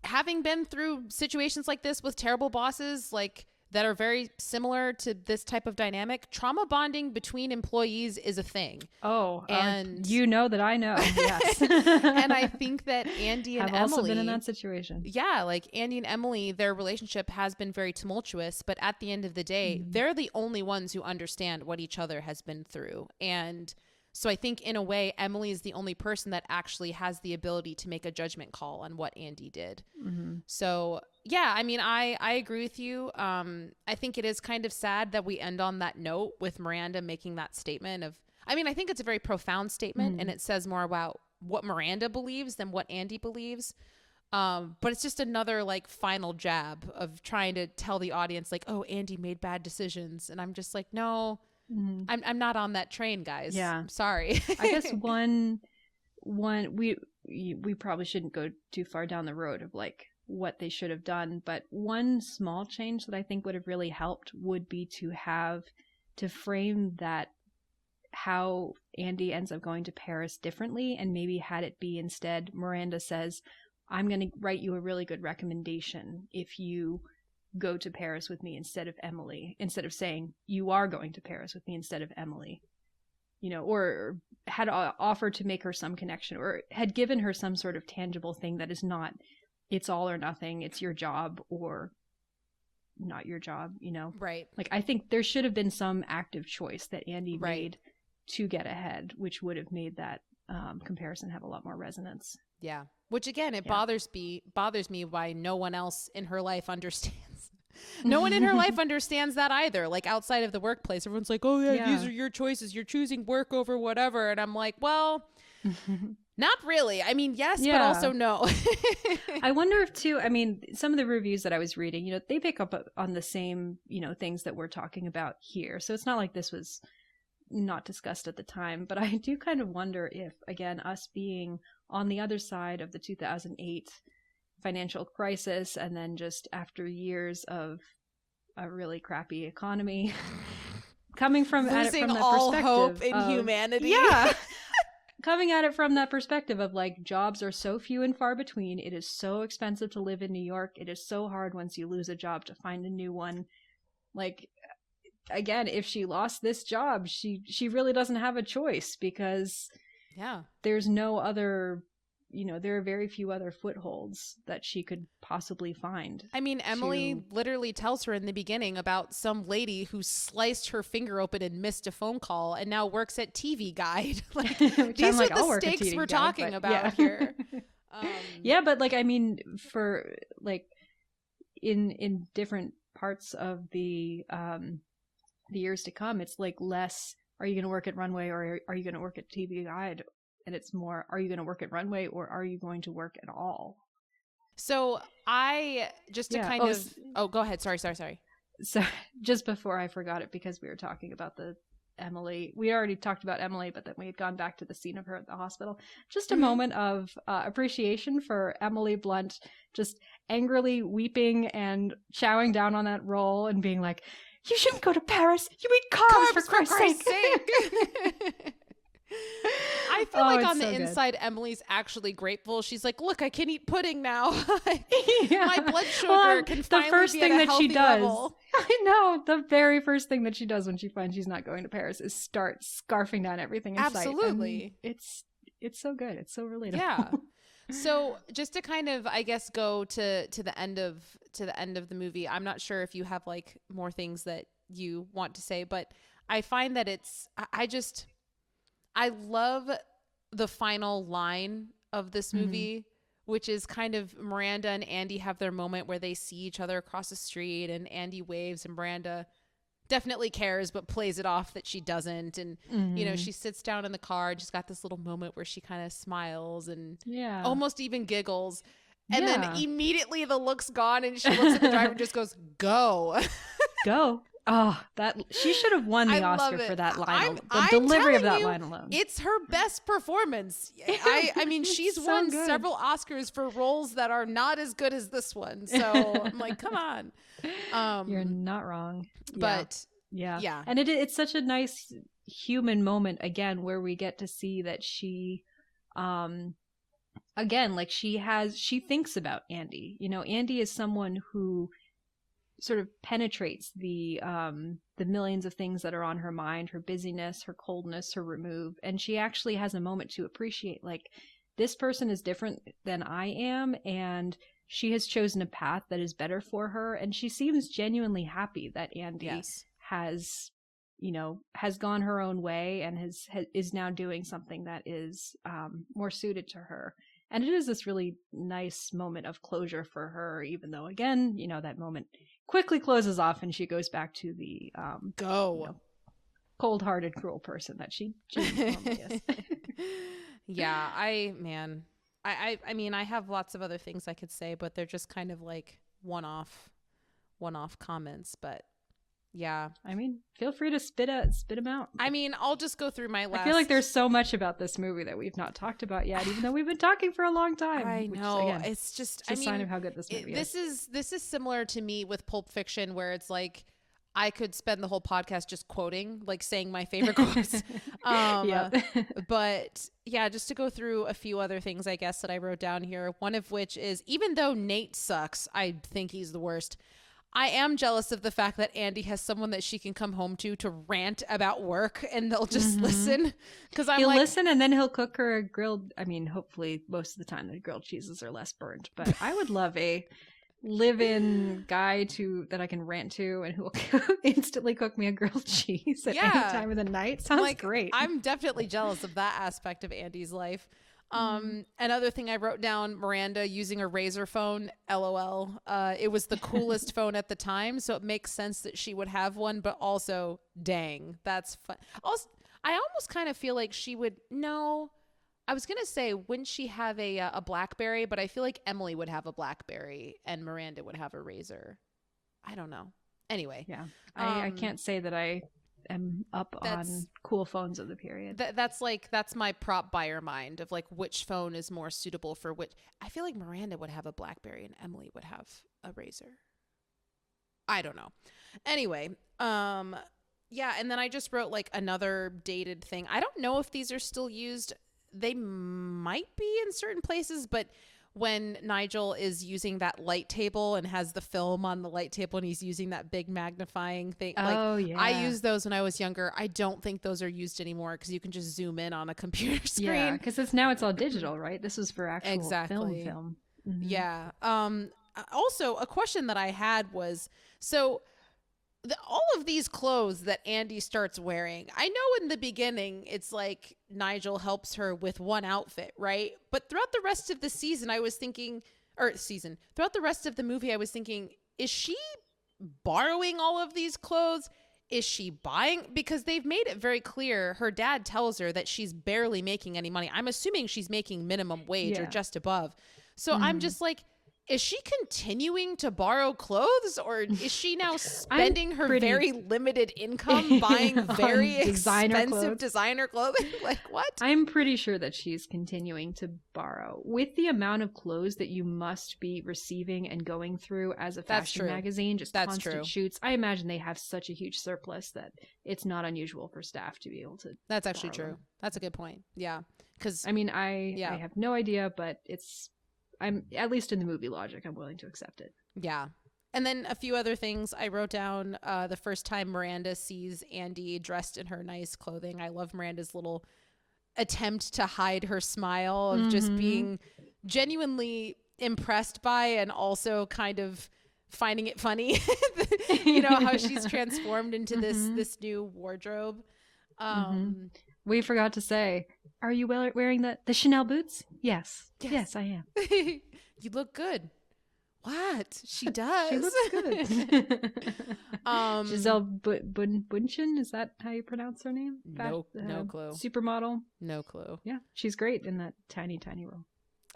S2: having been through situations like this with terrible bosses, like, that are very similar to this type of dynamic, trauma bonding between employees is a thing.
S1: Oh, and you know that I know. Yes.
S2: And I think that Andy and
S1: I've
S2: Emily
S1: also been in that situation.
S2: Yeah, like Andy and Emily, their relationship has been very tumultuous, but at the end of the day, they're the only ones who understand what each other has been through. And so I think in a way, Emily is the only person that actually has the ability to make a judgment call on what Andy did. So yeah, I mean, I agree with you. I think it is kind of sad that we end on that note with Miranda making that statement I think it's a very profound statement, and it says more about what Miranda believes than what Andy believes. But it's just another, like, final jab of trying to tell the audience, like, oh, Andy made bad decisions. And I'm just like, no, I'm not on that train, guys. Yeah. I'm sorry.
S1: I guess one we probably shouldn't go too far down the road of, like, what they should have done, but one small change that I think would have really helped would be to frame that how Andy ends up going to Paris differently, and maybe had it be instead Miranda says, I'm going to write you a really good recommendation if you go to Paris with me instead of Emily, instead of saying you are going to Paris with me instead of Emily, or had offered to make her some connection, or had given her some sort of tangible thing that is not, it's all or nothing, it's your job or not your job, Right. Like, I think there should have been some active choice that Andy made to get ahead, which would have made that comparison have a lot more resonance.
S2: Yeah. Which, again, it bothers me why no one else in her life understands. No one in her life understands that either. Like, outside of the workplace, everyone's like, oh yeah, these are your choices. You're choosing work over whatever. And I'm like, well, Not really. I mean, yes, but also no.
S1: I wonder if too, I mean, some of the reviews that I was reading, you know, they pick up on the same, you know, things that we're talking about here. So it's not like this was not discussed at the time, but I do kind of wonder if, again, us being on the other side of the 2008 financial crisis, and then just after years of a really crappy economy, coming from
S2: losing
S1: at it from that
S2: all
S1: perspective
S2: hope in
S1: of,
S2: humanity.
S1: Yeah. Coming at it from that perspective of like, jobs are so few and far between. It is so expensive to live in New York. It is so hard once you lose a job to find a new one. Like, again, if she lost this job, she really doesn't have a choice, because there's no other, you know, there are very few other footholds that she could possibly find.
S2: I mean, Emily literally tells her in the beginning about some lady who sliced her finger open and missed a phone call and now works at TV Guide. Like, these are the stakes we're talking about here.
S1: Yeah, but like, I mean, for like in different parts of the years to come, it's like less, are you going to work at Runway or are you going to work at TV Guide? And it's more, are you going to work at Runway or are you going to work at all?
S2: So I just to kind of, go ahead. Sorry.
S1: So just before I forgot it, because we were talking about the Emily, we already talked about Emily, but then we had gone back to the scene of her at the hospital. Just a moment of appreciation for Emily Blunt, just angrily weeping and chowing down on that roll and being like, you shouldn't go to Paris. You eat carbs for Christ's sake.
S2: I feel like on the inside, Emily's actually grateful. She's like, look, I can eat pudding now. My blood sugar can finally be at a healthy level.
S1: I know. The very first thing that she does when she finds she's not going to Paris is start scarfing down everything in sight.
S2: Absolutely.
S1: It's so good. It's so relatable.
S2: Yeah. So just to kind of, I guess, go to the end of the movie, I'm not sure if you have like more things that you want to say, but I find that I love the final line of this movie, which is kind of Miranda and Andy have their moment where they see each other across the street and Andy waves and Miranda definitely cares but plays it off that she doesn't. And, you know, she sits down in the car and she's got this little moment where she kind of smiles and almost even giggles. And then immediately the look's gone and she looks at the driver and just goes, go.
S1: Go. Oh, that she should have won the Oscar for that line. The delivery of that line alone.
S2: It's her best performance. I mean, she's
S1: so
S2: won
S1: good.
S2: several Oscars for roles that are not as good as this one. So I'm like, come on.
S1: You're not wrong.
S2: But
S1: yeah. And it's such a nice human moment again, where we get to see that she, again, like she thinks about Andy. You know, Andy is someone who sort of penetrates the millions of things that are on her mind, her busyness, her coldness, her remove, and she actually has a moment to appreciate, like, this person is different than I am, and she has chosen a path that is better for her, and she seems genuinely happy that Andy has, you know, has gone her own way and is now doing something that is more suited to her. And it is this really nice moment of closure for her, even though, again, you know, that moment quickly closes off and she goes back to the you know, cold-hearted, cruel person that she normally is.
S2: Yeah, I mean, I have lots of other things I could say, but they're just kind of like one-off comments. But yeah,
S1: I mean, feel free to spit them out.
S2: I mean, I'll just go through my last.
S1: I feel like there's so much about this movie that we've not talked about yet, even though we've been talking for a long time.
S2: I know.
S1: Which, again,
S2: it's just
S1: a sign of how good this movie is.
S2: This is similar to me with Pulp Fiction, where it's like I could spend the whole podcast just quoting, like saying my favorite quotes. But yeah, just to go through a few other things, I guess, that I wrote down here. One of which is, even though Nate sucks, I think he's the worst. I am jealous of the fact that Andy has someone that she can come home to rant about work, and they'll just listen. Because he'll
S1: listen, and then he'll cook her a grilled. I mean, hopefully most of the time the grilled cheeses are less burnt. But I would love a live-in guy that I can rant to, and who will instantly cook me a grilled cheese at any time of the night. Sounds great.
S2: I'm definitely jealous of that aspect of Andy's life. Another thing I wrote down, Miranda using a razor phone, LOL. It was the coolest phone at the time, so it makes sense that she would have one, but also, dang, that's fun. Also, I almost kind of feel like she would, no, I was going to say, wouldn't she have a BlackBerry? But I feel like Emily would have a BlackBerry and Miranda would have a Razor. I don't know. Anyway.
S1: Yeah. I can't say that I am up on cool phones of the period.
S2: That's my prop buyer mind of like which phone is more suitable for which. I feel like Miranda would have a BlackBerry and Emily would have a Razor. I don't know. Anyway, yeah, and then I just wrote like another dated thing. I don't know if these are still used. They might be in certain places, but when Nigel is using that light table and has the film on the light table and he's using that big magnifying thing.
S1: Yeah.
S2: I used those when I was younger. I don't think those are used anymore because you can just zoom in on a computer screen.
S1: Yeah, because it's all digital, right? This is for actual film. Mm-hmm.
S2: Yeah. Also, a question that I had was, so all of these clothes that Andy starts wearing, I know in the beginning it's like Nigel helps her with one outfit, right? But throughout the rest of the season, throughout the rest of the movie, I was thinking, is she borrowing all of these clothes? Is she buying? Because they've made it very clear. Her dad tells her that she's barely making any money. I'm assuming she's making minimum wage or just above. So I'm just like, is she continuing to borrow clothes, or is she now spending her very limited income buying very expensive designer clothing? Like, what?
S1: I'm pretty sure that she's continuing to borrow. With the amount of clothes that you must be receiving and going through as a fashion magazine, just constant shoots, I imagine they have such a huge surplus that it's not unusual for staff to be able to.
S2: That's actually true. That's a good point. Yeah. Because
S1: I mean, I have no idea, but I'm at least in the movie logic, I'm willing to accept it.
S2: Yeah. And then a few other things I wrote down. The first time Miranda sees Andy dressed in her nice clothing. I love Miranda's little attempt to hide her smile of just being genuinely impressed by and also kind of finding it funny. You know, how she's transformed into this new wardrobe.
S1: We forgot to say, are you wearing the Chanel boots? Yes, I am.
S2: You look good. What? She does.
S1: She looks good. Giselle Bundchen, is that how you pronounce her name?
S2: No clue.
S1: Supermodel?
S2: No clue.
S1: Yeah, she's great in that tiny, tiny role.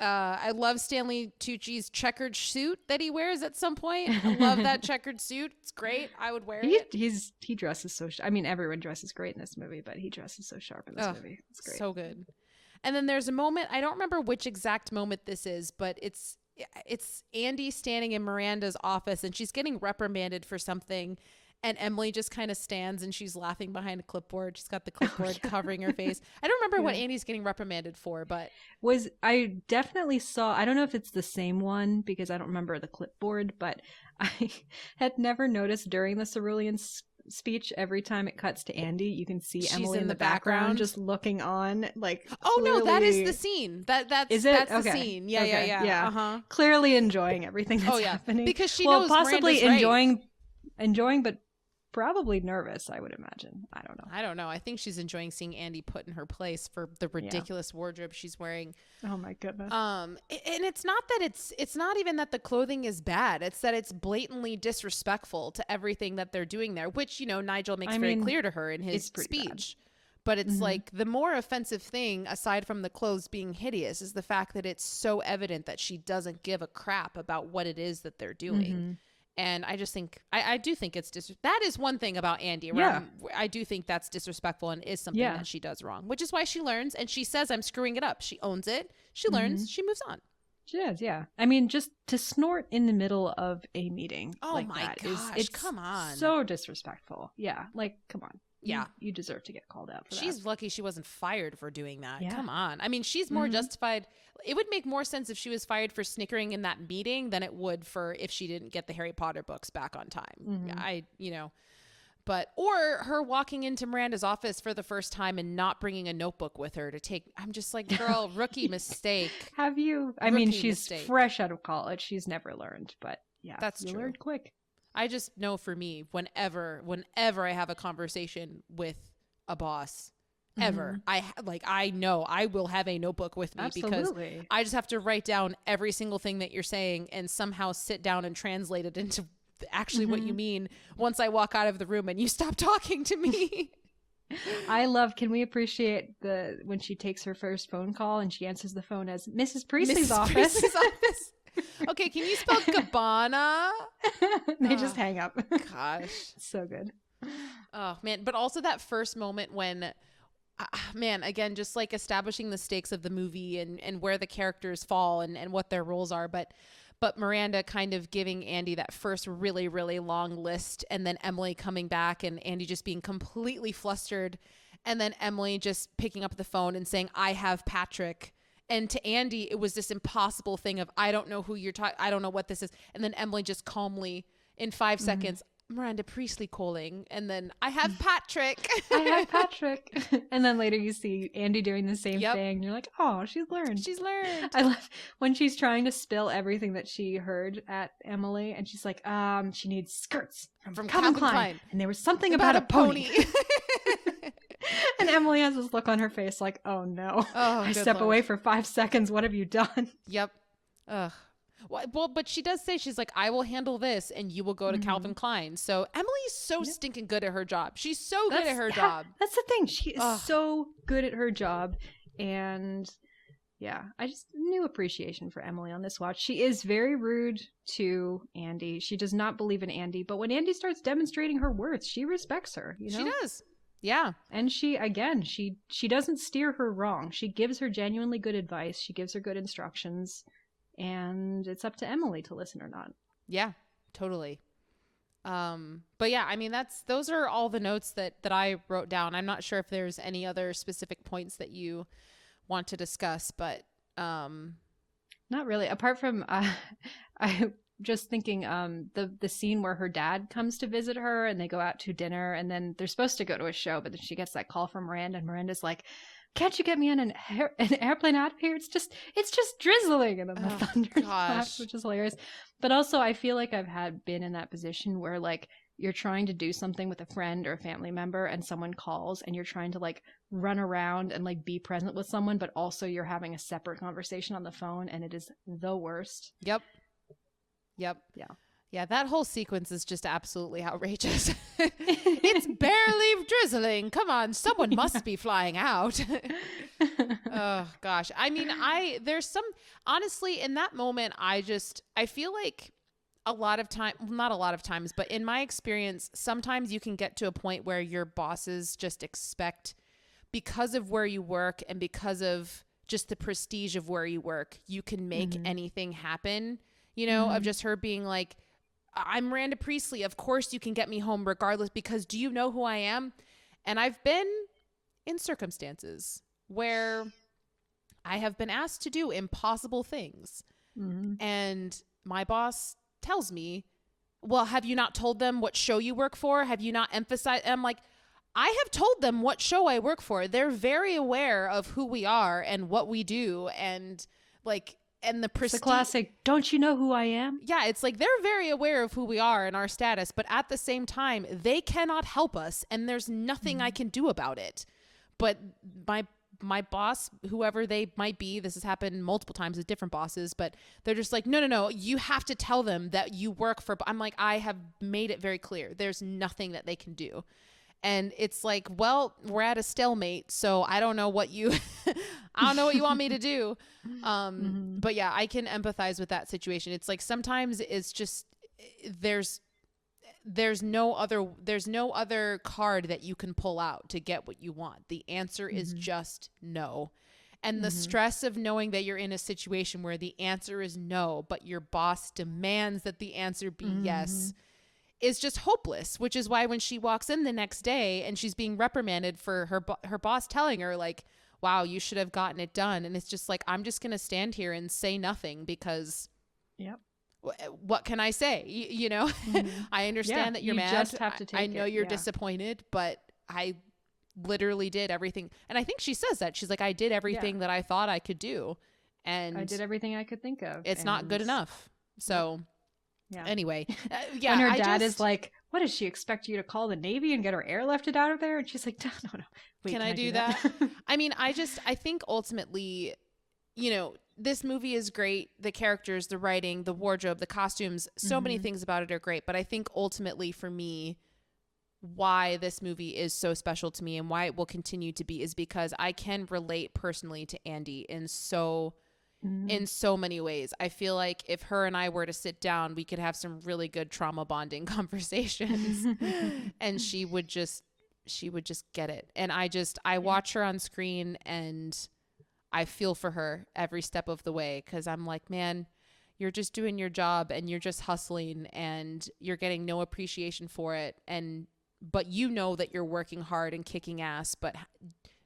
S2: I love Stanley Tucci's checkered suit that he wears at some point. I love that checkered suit. It's great. I would wear it.
S1: He dresses so I mean, everyone dresses great in this movie, but he dresses so sharp in this movie. It's great.
S2: So good. And then there's a moment, I don't remember which exact moment this is, but it's Andy standing in Miranda's office and she's getting reprimanded for something. And Emily just kind of stands and she's laughing behind a clipboard. She's got the clipboard covering her face. I don't remember what Andy's getting reprimanded for, but
S1: I definitely saw, I don't know if it's the same one because I don't remember the clipboard, but I had never noticed during the Cerulean speech, every time it cuts to Andy, you can see she's Emily in the background just looking on, like,
S2: no, that is the scene. That's the scene. Yeah. Uh-huh.
S1: Clearly enjoying everything that's happening.
S2: Because she knows
S1: possibly
S2: Miranda's
S1: enjoying, but probably nervous, I would imagine. I don't know.
S2: I think she's enjoying seeing Andy put in her place for the ridiculous wardrobe she's wearing.
S1: Oh my goodness.
S2: And it's not that it's not even that the clothing is bad. It's that it's blatantly disrespectful to everything that they're doing there, which, you know, Nigel makes very clear to her in his speech. But it's like the more offensive thing, aside from the clothes being hideous, is the fact that it's so evident that she doesn't give a crap about what it is that they're doing. And I just think, I do think it's that is one thing about Andy. I do think that's disrespectful and is something that she does wrong, which is why she learns and she says, I'm screwing it up. She owns it. She learns. She moves on.
S1: She does, yeah. I mean, just to snort in the middle of a meeting.
S2: Oh
S1: like
S2: my
S1: gosh,
S2: come on.
S1: So disrespectful. Yeah, like, come on.
S2: Yeah.
S1: You deserve to get called out for that.
S2: She's lucky she wasn't fired for doing that.
S1: Yeah.
S2: Come on. I mean, she's more justified. It would make more sense if she was fired for snickering in that meeting than it would for if she didn't get the Harry Potter books back on time. Or her walking into Miranda's office for the first time and not bringing a notebook with her to take. I'm just like, girl, rookie mistake.
S1: Have you? I mean, she's fresh out of college. She's never learned, but yeah,
S2: that's
S1: true.
S2: Learned
S1: quick.
S2: I just know for me, whenever I have a conversation with a boss, I know I will have a notebook with me.
S1: Absolutely.
S2: Because I just have to write down every single thing that you're saying and somehow sit down and translate it into actually what you mean once I walk out of the room and you stop talking to me.
S1: I love, can we appreciate when she takes her first phone call and she answers the phone as Mrs. Priestley's office.
S2: Priestley's office. Okay, can you spell Gabbana?
S1: They just hang up.
S2: Gosh.
S1: So good.
S2: Oh, man. But also that first moment when, man, again, just like establishing the stakes of the movie and where the characters fall and what their roles are. But Miranda kind of giving Andy that first really, really long list, and then Emily coming back and Andy just being completely flustered. And then Emily just picking up the phone and saying, I have Patrick. And to Andy, it was this impossible thing of, I don't know who you're talking, I don't know what this is. And then Emily just calmly, in 5 seconds, Miranda Priestley calling. And then, I have Patrick.
S1: I have Patrick. And then later you see Andy doing the same thing. And you're like, oh, she's learned.
S2: She's learned.
S1: I love when she's trying to spill everything that she heard at Emily. And she's like, she needs skirts from Calvin Klein. And there was something about a pony. And Emily has this look on her face like, oh no, I step away for 5 seconds. What have you done?
S2: Yep. Ugh. Well, but she does say, she's like, I will handle this and you will go to Calvin Klein. So Emily's so stinking good at her job. She's so good at her job.
S1: That's the thing. She is so good at her job. And yeah, I just new appreciation for Emily on this watch. She is very rude to Andy. She does not believe in Andy. But when Andy starts demonstrating her worth, she respects her. You know?
S2: She does. Yeah.
S1: And she doesn't steer her wrong. She gives her genuinely good advice. She gives her good instructions. And it's up to Emily to listen or not.
S2: Yeah, totally. But yeah, I mean, those are all the notes that I wrote down. I'm not sure if there's any other specific points that you want to discuss, but
S1: not really. Apart from I just thinking the scene where her dad comes to visit her and they go out to dinner and then they're supposed to go to a show, but then she gets that call from Miranda and Miranda's like, can't you get me on an airplane out of here? It's just drizzling. And then the thunder claps, which is hilarious. But also I feel like I've been in that position where like you're trying to do something with a friend or a family member and someone calls and you're trying to like run around and like be present with someone, but also you're having a separate conversation on the phone and it is the worst.
S2: Yep. Yeah, that whole sequence is just absolutely outrageous. It's barely drizzling. Come on, someone must be flying out. Oh, gosh. I mean, honestly, in that moment, I feel like not a lot of times, but in my experience, sometimes you can get to a point where your bosses just expect, because of where you work and because of just the prestige of where you work, you can make anything happen. You know, of just her being like, I'm Miranda Priestley. Of course you can get me home regardless, because do you know who I am? And I've been in circumstances where I have been asked to do impossible things. And my boss tells me, well, have you not told them what show you work for? Have you not emphasized? And I'm like, I have told them what show I work for. They're very aware of who we are and what we do. And like, and the prestige.
S1: It's the classic, don't you know who I am?
S2: Yeah, it's like they're very aware of who we are and our status, but at the same time, they cannot help us and there's nothing I can do about it. But my boss, whoever they might be, this has happened multiple times with different bosses, but they're just like, no, you have to tell them that you work for, I'm like, I have made it very clear. There's nothing that they can do. And it's like, well, we're at a stalemate, so I don't know what you want me to do. But yeah, I can empathize with that situation. It's like sometimes it's just there's no other card that you can pull out to get what you want. The answer is just no. And the stress of knowing that you're in a situation where the answer is no, but your boss demands that the answer be yes, is just hopeless, which is why when she walks in the next day and she's being reprimanded for her boss telling her like, wow, you should have gotten it done. And it's just like, I'm just going to stand here and say nothing because what can I say? You know, I understand that you're mad.
S1: Just have to take
S2: I know you're disappointed, but I literally did everything. And I think she says that. She's like, I did everything that I thought I could do. And
S1: I did everything I could think of.
S2: It's not good enough. So anyway,
S1: when her dad is like, what does she expect you to call the Navy and get her airlifted out of there? And she's like, no. Wait,
S2: can I do that? I mean, I think ultimately, you know, this movie is great. The characters, the writing, the wardrobe, the costumes, so many things about it are great. But I think ultimately for me, why this movie is so special to me and why it will continue to be is because I can relate personally to Andy in so many ways. I feel like if her and I were to sit down, we could have some really good trauma bonding conversations and she would just get it. And I watch her on screen and I feel for her every step of the way, because I'm like, man, you're just doing your job and you're just hustling and you're getting no appreciation for it. But you know that you're working hard and kicking ass, but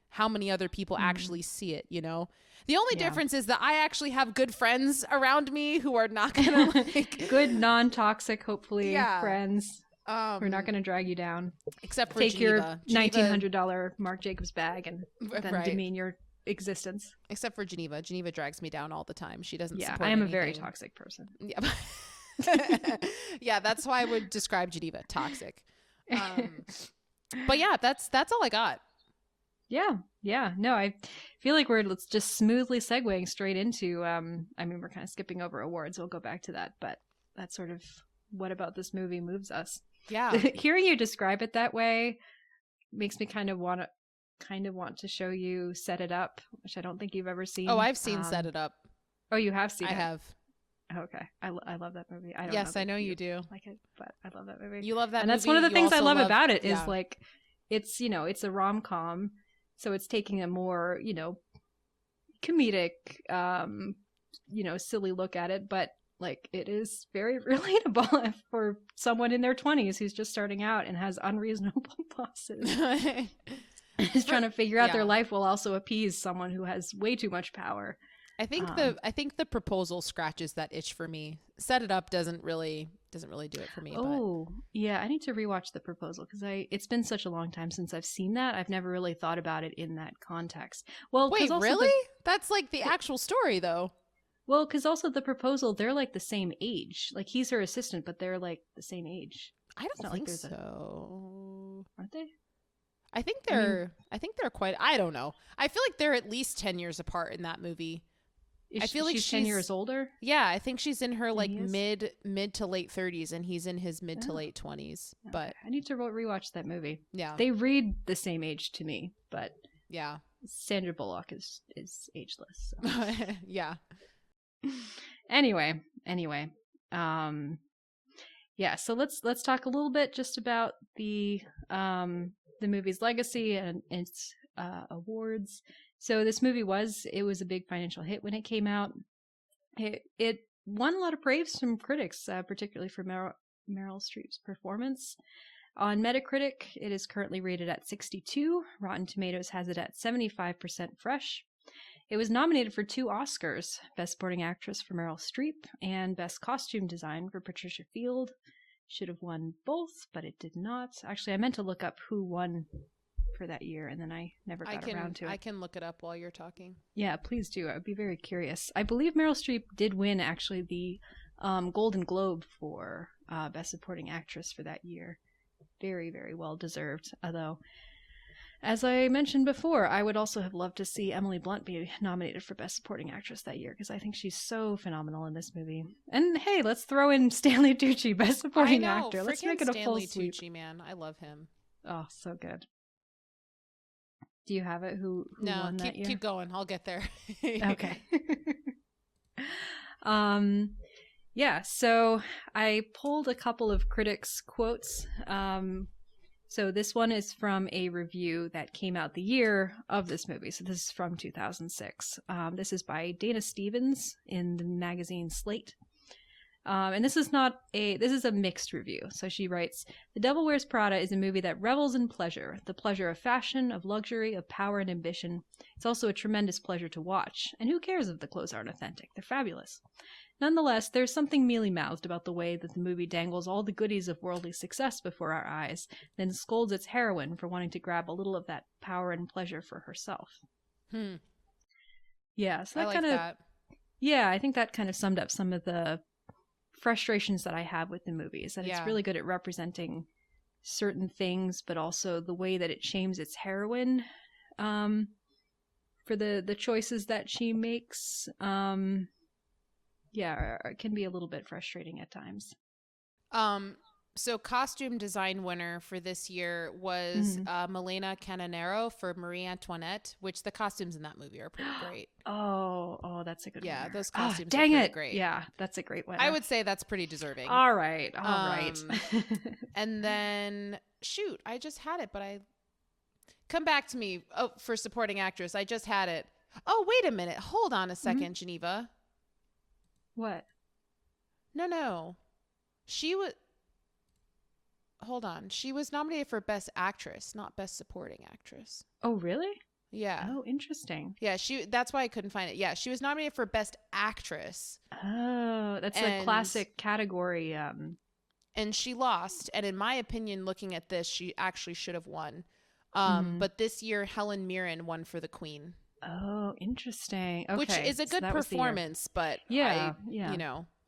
S2: how many other people actually see it, you know? The only difference is that I actually have good friends around me who are not going to like
S1: good, non-toxic, hopefully, friends who are not going to drag you down.
S2: Except for
S1: Take
S2: Geneva.
S1: your $1,900 Marc Jacobs bag and then demean your existence.
S2: Except for Geneva. Geneva drags me down all the time. She doesn't support
S1: I am
S2: anything.
S1: a very toxic person.
S2: Yeah. Yeah, that's why I would describe Geneva toxic. But yeah, that's all I got. Yeah. No, I feel like we're just smoothly segueing straight into I mean, we're kind of skipping over awards. We'll go back to that, but that's sort of what about this movie moves us. Yeah.
S1: Hearing you describe it that way makes me kind of want to show you Set It Up, which I don't think you've ever seen.
S2: Oh, I've seen Set It Up.
S1: Oh, you have seen it?
S2: I have.
S1: Okay. I love that movie.
S2: I know you do.
S1: Like it, but I love that movie.
S2: You love that
S1: and
S2: movie.
S1: That's one of the things I love about it is like, it's, you know, it's a rom-com. So it's taking a more, you know, comedic, you know, silly look at it. But like, it is very relatable for someone in their 20s who's just starting out and has unreasonable bosses. Is trying to figure out their life while also appease someone who has way too much power.
S2: I think the proposal scratches that itch for me. Set It Up doesn't really do it for me.
S1: Oh, yeah, I need to rewatch The Proposal because it's been such a long time since I've seen that. I've never really thought about it in that context. Well,
S2: wait, really? That's like the actual story, though.
S1: Well, because also The Proposal, they're like the same age. Like he's her assistant, but they're like the same age.
S2: I don't think so.
S1: Aren't they?
S2: I think they're quite. I don't know. I feel like they're at least 10 years apart in that movie. I feel like
S1: she's 10 years older.
S2: Yeah, I think she's in her like mid to late 30s, and he's in his mid to late 20s. Okay. But
S1: I need to rewatch that movie.
S2: Yeah,
S1: they read the same age to me, but
S2: yeah,
S1: Sandra Bullock is ageless. So.
S2: Yeah.
S1: Anyway, yeah. So let's talk a little bit just about the movie's legacy and its awards. So this movie was a big financial hit when it came out. It won a lot of praise from critics, particularly for Meryl Streep's performance. On Metacritic, it is currently rated at 62. Rotten Tomatoes has it at 75% fresh. It was nominated for 2 Oscars, Best Supporting Actress for Meryl Streep and Best Costume Design for Patricia Field. Should have won both, but it did not. Actually, I meant to look up who won for that year, and then I never got around to it.
S2: I can look it up while you're talking.
S1: Yeah, please do. I would be very curious. I believe Meryl Streep did win, actually, the Golden Globe for Best Supporting Actress for that year. Very, very well deserved. Although, as I mentioned before, I would also have loved to see Emily Blunt be nominated for Best Supporting Actress that year, because I think she's so phenomenal in this movie. And hey, let's throw in Stanley Tucci, Best Supporting Actor. Let's make it a full sweep.
S2: Stanley Tucci, man. I love him.
S1: Oh, so good. Do you have it? Who won that year?
S2: Keep going. I'll get there.
S1: Okay. Yeah, so I pulled a couple of critics' quotes. So this one is from a review that came out the year of this movie. So this is from 2006. This is by Dana Stevens in the magazine Slate. And this is a mixed review. So she writes, "The Devil Wears Prada is a movie that revels in pleasure, the pleasure of fashion, of luxury, of power and ambition. It's also a tremendous pleasure to watch. And who cares if the clothes aren't authentic? They're fabulous. Nonetheless, there's something mealy-mouthed about the way that the movie dangles all the goodies of worldly success before our eyes, then scolds its heroine for wanting to grab a little of that power and pleasure for herself." Yeah, so that kind of... Yeah, I think that kind of summed up some of the frustrations that I have with the movie, is that it's really good at representing certain things, but also the way that it shames its heroine for the choices that she makes. It can be a little bit frustrating at times.
S2: So costume design winner for this year was Milena Canonero for Marie Antoinette, which the costumes in that movie are pretty great.
S1: Oh, that's a good one.
S2: Yeah, those costumes are
S1: dang
S2: pretty
S1: it.
S2: great.
S1: Yeah, that's a great one.
S2: I would say that's pretty deserving.
S1: All right.
S2: And then, shoot, I just had it, but come back to me for supporting actress. I just had it. Oh, wait a minute. Hold on a second, Geneva.
S1: What?
S2: No. Hold on. She was nominated for Best Actress, not Best Supporting Actress.
S1: Oh, really?
S2: Yeah.
S1: Oh, interesting.
S2: Yeah, that's why I couldn't find it. Yeah, she was nominated for Best Actress.
S1: Oh, that's a classic category.
S2: And she lost. And in my opinion, looking at this, she actually should have won. But this year, Helen Mirren won for The Queen.
S1: Oh, interesting. Okay.
S2: Which is a good performance, but
S1: yeah.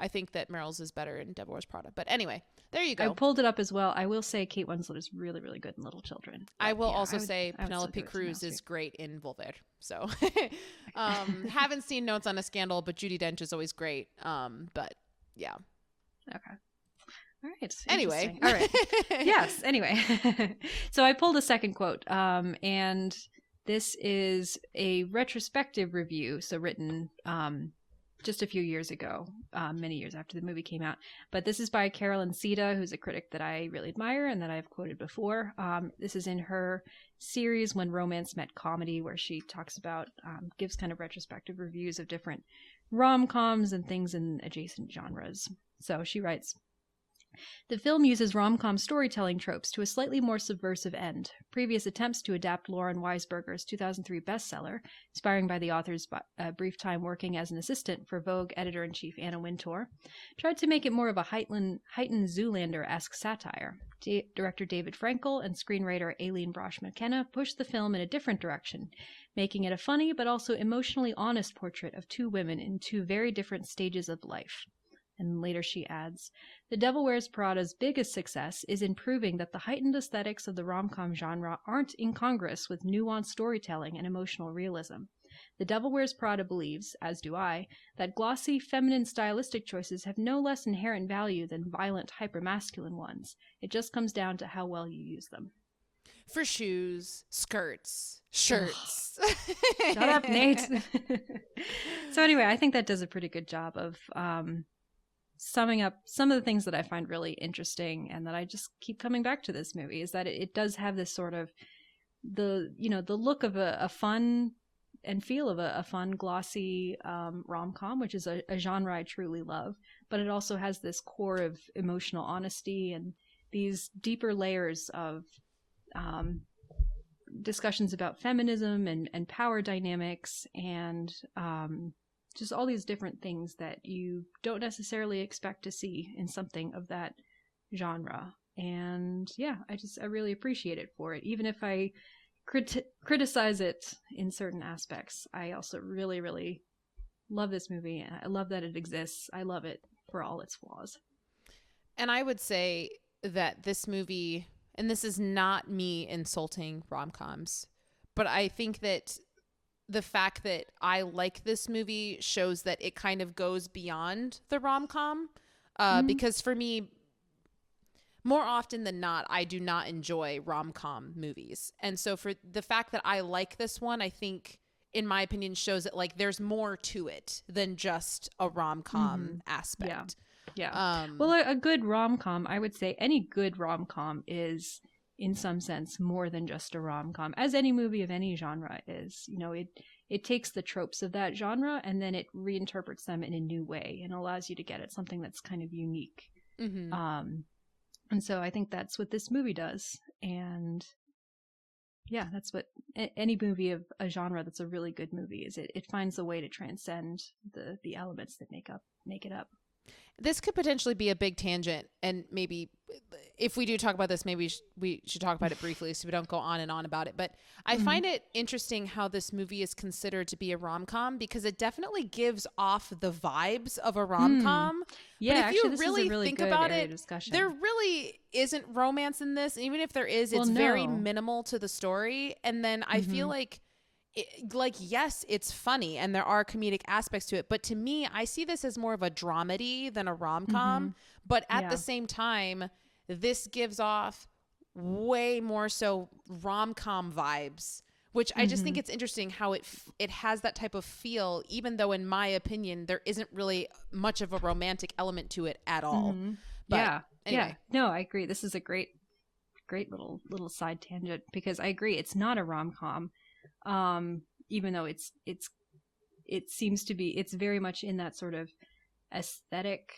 S2: I think that Meryl's is better in Devil Wears Prada. But anyway, there you go.
S1: I pulled it up as well. I will say Kate Winslet is really, really good in Little Children.
S2: I will also say Penelope Cruz is great in Volver. So haven't seen Notes on a Scandal, but Judi Dench is always great. But yeah.
S1: Okay. All right.
S2: Anyway.
S1: All right. Yes. Anyway. So I pulled a second quote, and this is a retrospective review, so written just a few years ago, many years after the movie came out. But this is by Carolyn Sita, who's a critic that I really admire and that I've quoted before. This is in her series When Romance Met Comedy, where she talks about, gives kind of retrospective reviews of different rom-coms and things in adjacent genres. So she writes, "The film uses rom-com storytelling tropes to a slightly more subversive end. Previous attempts to adapt Lauren Weisberger's 2003 bestseller, inspiring by the author's brief time working as an assistant for Vogue editor-in-chief Anna Wintour, tried to make it more of a heightened Zoolander-esque satire. Director David Frankel and screenwriter Aileen Brosh McKenna pushed the film in a different direction, making it a funny but also emotionally honest portrait of two women in two very different stages of life." And later she adds, "The Devil Wears Prada's biggest success is in proving that the heightened aesthetics of the rom-com genre aren't incongruous with nuanced storytelling and emotional realism. The Devil Wears Prada believes, as do I, that glossy, feminine stylistic choices have no less inherent value than violent, hypermasculine ones. It just comes down to how well you use them."
S2: For shoes, skirts, shirts.
S1: Shut up, Nate. So anyway, I think that does a pretty good job of summing up some of the things that I find really interesting and that I just keep coming back to this movie, is that it does have this sort of the look of a fun and feel of a fun, glossy rom-com, which is a genre I truly love, but it also has this core of emotional honesty and these deeper layers of discussions about feminism and power dynamics and just all these different things that you don't necessarily expect to see in something of that genre. And yeah, I really appreciate it for it. Even if I criticize it in certain aspects, I also really, really love this movie. I love that it exists. I love it for all its flaws.
S2: And I would say that this movie, and this is not me insulting rom-coms, but I think that the fact that I like this movie shows that it kind of goes beyond the rom-com. Because for me, more often than not, I do not enjoy rom-com movies. And so for the fact that I like this one, I think, in my opinion, shows that like there's more to it than just a rom-com aspect.
S1: Yeah. Well, a good rom-com, I would say any good rom-com is in some sense more than just a rom-com, as any movie of any genre is. You know, it takes the tropes of that genre and then it reinterprets them in a new way and allows you to get at something that's kind of unique. And so I think that's what this movie does. And yeah, that's what any movie of a genre that's a really good movie is. It finds a way to transcend the elements that make it up.
S2: This could potentially be a big tangent, and maybe if we do talk about this, maybe we should talk about it briefly so we don't go on and on about it. But I find it interesting how this movie is considered to be a rom-com, because it definitely gives off the vibes of a rom-com.
S1: Yeah,
S2: but if you really think about it,
S1: discussion.
S2: There really isn't romance in this. Even if there is, it's very minimal to the story. And then I feel like yes, it's funny and there are comedic aspects to it, but to me, I see this as more of a dramedy than a rom-com. But at the same time, This gives off way more so rom-com vibes, which I just think it's interesting how it has that type of feel, even though in my opinion there isn't really much of a romantic element to it at all. But anyway.
S1: No, I agree. This is a great little side tangent, because I agree it's not a rom-com, even though it seems to be. It's very much in that sort of aesthetic,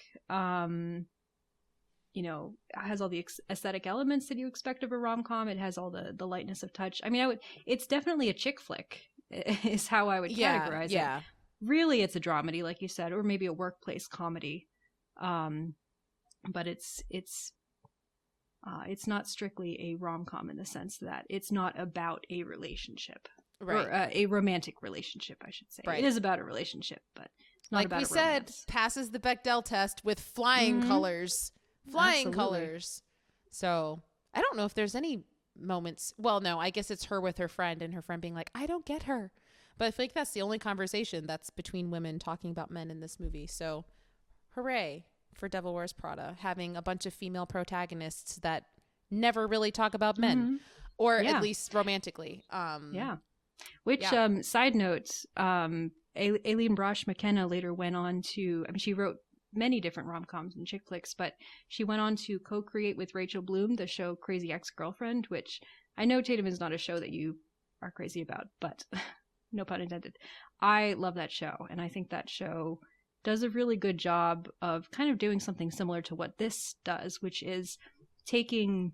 S1: it has all the aesthetic elements that you expect of a rom-com. It has all the lightness of touch. I mean, it's definitely a chick flick is how I would categorize it. Really, it's a dramedy, like you said, or maybe a workplace comedy. But it's not strictly a rom-com in the sense that it's not about a relationship,
S2: right?
S1: Or a romantic relationship, I should say.
S2: Right.
S1: It is about a relationship, but it's not
S2: like
S1: about
S2: we
S1: a
S2: said,
S1: romance.
S2: passes the Bechdel test with flying colors. Flying
S1: Absolutely.
S2: colors. So I don't know if there's any moments. Well, no, I guess it's her with her friend and her friend being like, I don't get her. But I feel like that's the only conversation that's between women talking about men in this movie. So hooray for Devil Wears Prada, having a bunch of female protagonists that never really talk about men, or at least romantically.
S1: Which, side note, Aileen Brosh McKenna later went on to, she wrote many different rom-coms and chick flicks, but she went on to co-create with Rachel Bloom the show Crazy Ex-Girlfriend, which I know, Tatum, is not a show that you are crazy about, but no pun intended. I love that show, and I think that show does a really good job of kind of doing something similar to what this does, which is taking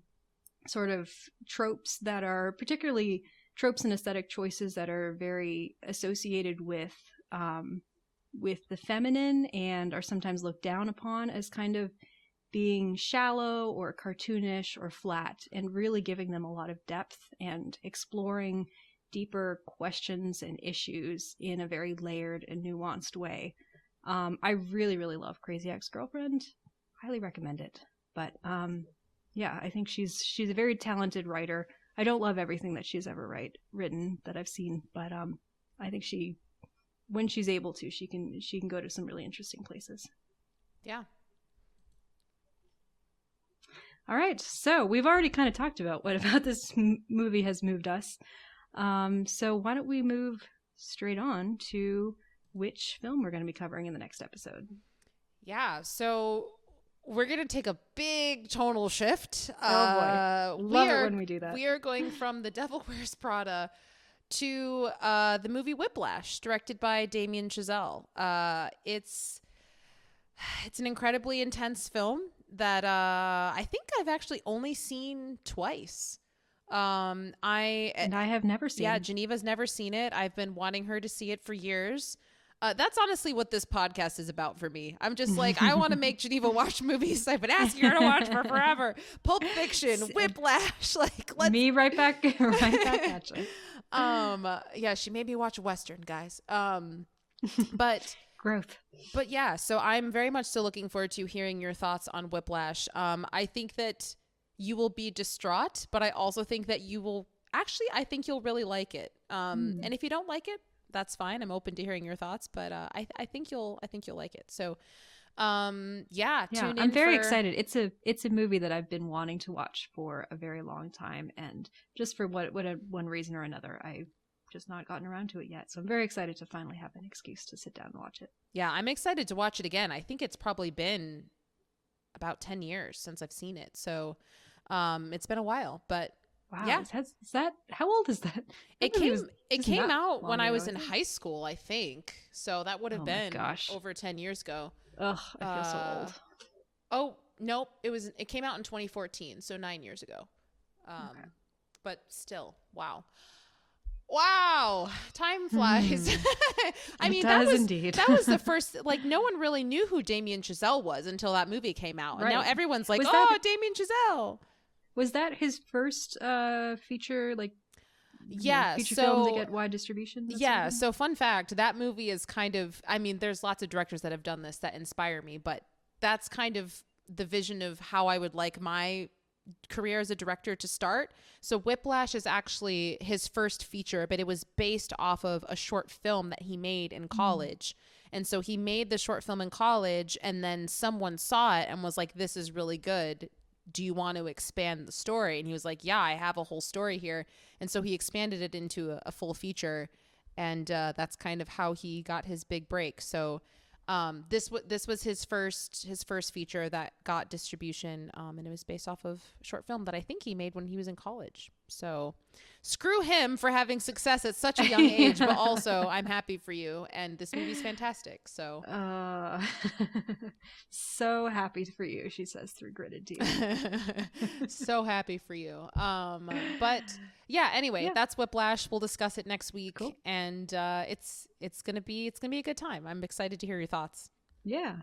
S1: sort of tropes that are, particularly tropes and aesthetic choices that are very associated with the feminine and are sometimes looked down upon as kind of being shallow or cartoonish or flat, and really giving them a lot of depth and exploring deeper questions and issues in a very layered and nuanced way. I really, really love Crazy Ex-Girlfriend. Highly recommend it. But I think she's a very talented writer. I don't love everything that she's ever written that I've seen, but I think when she's able to, she can go to some really interesting places.
S2: Yeah.
S1: All right, so we've already kind of talked about what about this movie has moved us. So why don't we move straight on to which film we're going to be covering in the next episode?
S2: Yeah, so we're going to take a big tonal shift.
S1: Oh boy, love it when we do that. We are
S2: going from The Devil Wears Prada to the movie Whiplash, directed by Damien Chazelle. It's an incredibly intense film that I think I've actually only seen twice. I
S1: have never seen.
S2: Yeah, Geneva's never seen it. I've been wanting her to see it for years. That's honestly what this podcast is about for me. I'm just like, I want to make Geneva watch movies I've been asking her to watch for forever. Pulp Fiction, Whiplash, let's
S1: me right back at you.
S2: Yeah, she made me watch Western, guys. But
S1: growth.
S2: But yeah, so I'm very much still looking forward to hearing your thoughts on Whiplash. I think that you will be distraught, but I also think that I think you'll really like it. And if you don't like it, that's fine. I'm open to hearing your thoughts, but I think you'll like it. So tune in.
S1: I'm very excited. It's a movie that I've been wanting to watch for a very long time, and just for one reason or another, I've just not gotten around to it yet. So I'm very excited to finally have an excuse to sit down and watch it.
S2: Yeah, I'm excited to watch it again. I think it's probably been about 10 years since I've seen it. So it's been a while, but
S1: wow.
S2: Yeah.
S1: Is that how old is that?
S2: It came out when I was in high school, I think. So that would have been over 10 years ago.
S1: Ugh, I feel so old.
S2: Oh, nope. It came out in 2014, so 9 years ago. Okay. But still, wow. Time flies. I mean, that was the first, no one really knew who Damien Chazelle was until that movie came out. And now everyone's like, Damien Chazelle.
S1: Was that his first feature, feature
S2: so,
S1: films that get wide distribution?
S2: Yeah, so fun fact, that movie is kind of, there's lots of directors that have done this that inspire me, but that's kind of the vision of how I would like my career as a director to start. So Whiplash is actually his first feature, but it was based off of a short film that he made in college. And so he made the short film in college, and then someone saw it and was like, this is really good. do you want to expand the story? And he was like, yeah, I have a whole story here. And so he expanded it into a full feature. And that's kind of how he got his big break. So this was his first feature that got distribution, and it was based off of a short film that I think he made when he was in college. So screw him for having success at such a young age, but also I'm happy for you, and this movie's fantastic. So
S1: so happy for you, she says through gritted teeth.
S2: So happy for you. But yeah, anyway, that's Whiplash. We'll discuss it next week. Cool. And it's gonna be a good time. I'm excited to hear your thoughts.
S1: Yeah.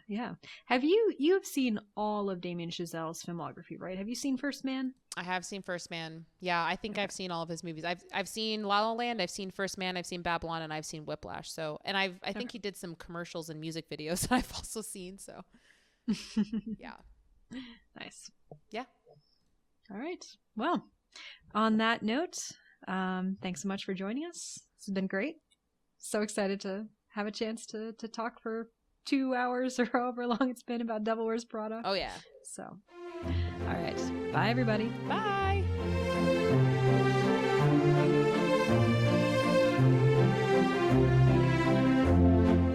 S1: You've seen all of Damien Chazelle's filmography, right? Have you seen First Man?
S2: I have seen First Man. Yeah, I think I've seen all of his movies. I've seen La La Land, I've seen First Man, I've seen Babylon, and I've seen Whiplash. So, and I think he did some commercials and music videos that I've also seen. So, yeah,
S1: nice.
S2: Yeah.
S1: All right. Well, on that note, thanks so much for joining us. This has been great. So excited to have a chance to talk for 2 hours or however long it's been about Devil Wears Prada.
S2: Oh yeah.
S1: So, all right. Bye, everybody.
S2: Bye.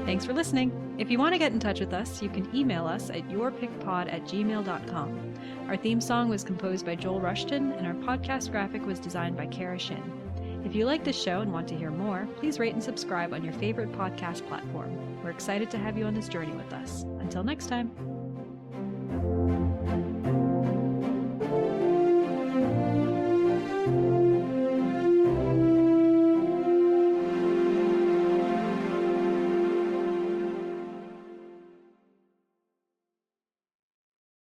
S1: Thanks for listening. If you want to get in touch with us, you can email us at yourpickpod@gmail.com. Our theme song was composed by Joel Rushton, and our podcast graphic was designed by Kara Shin. If you like this show and want to hear more, please rate and subscribe on your favorite podcast platform. We're excited to have you on this journey with us. Until next time.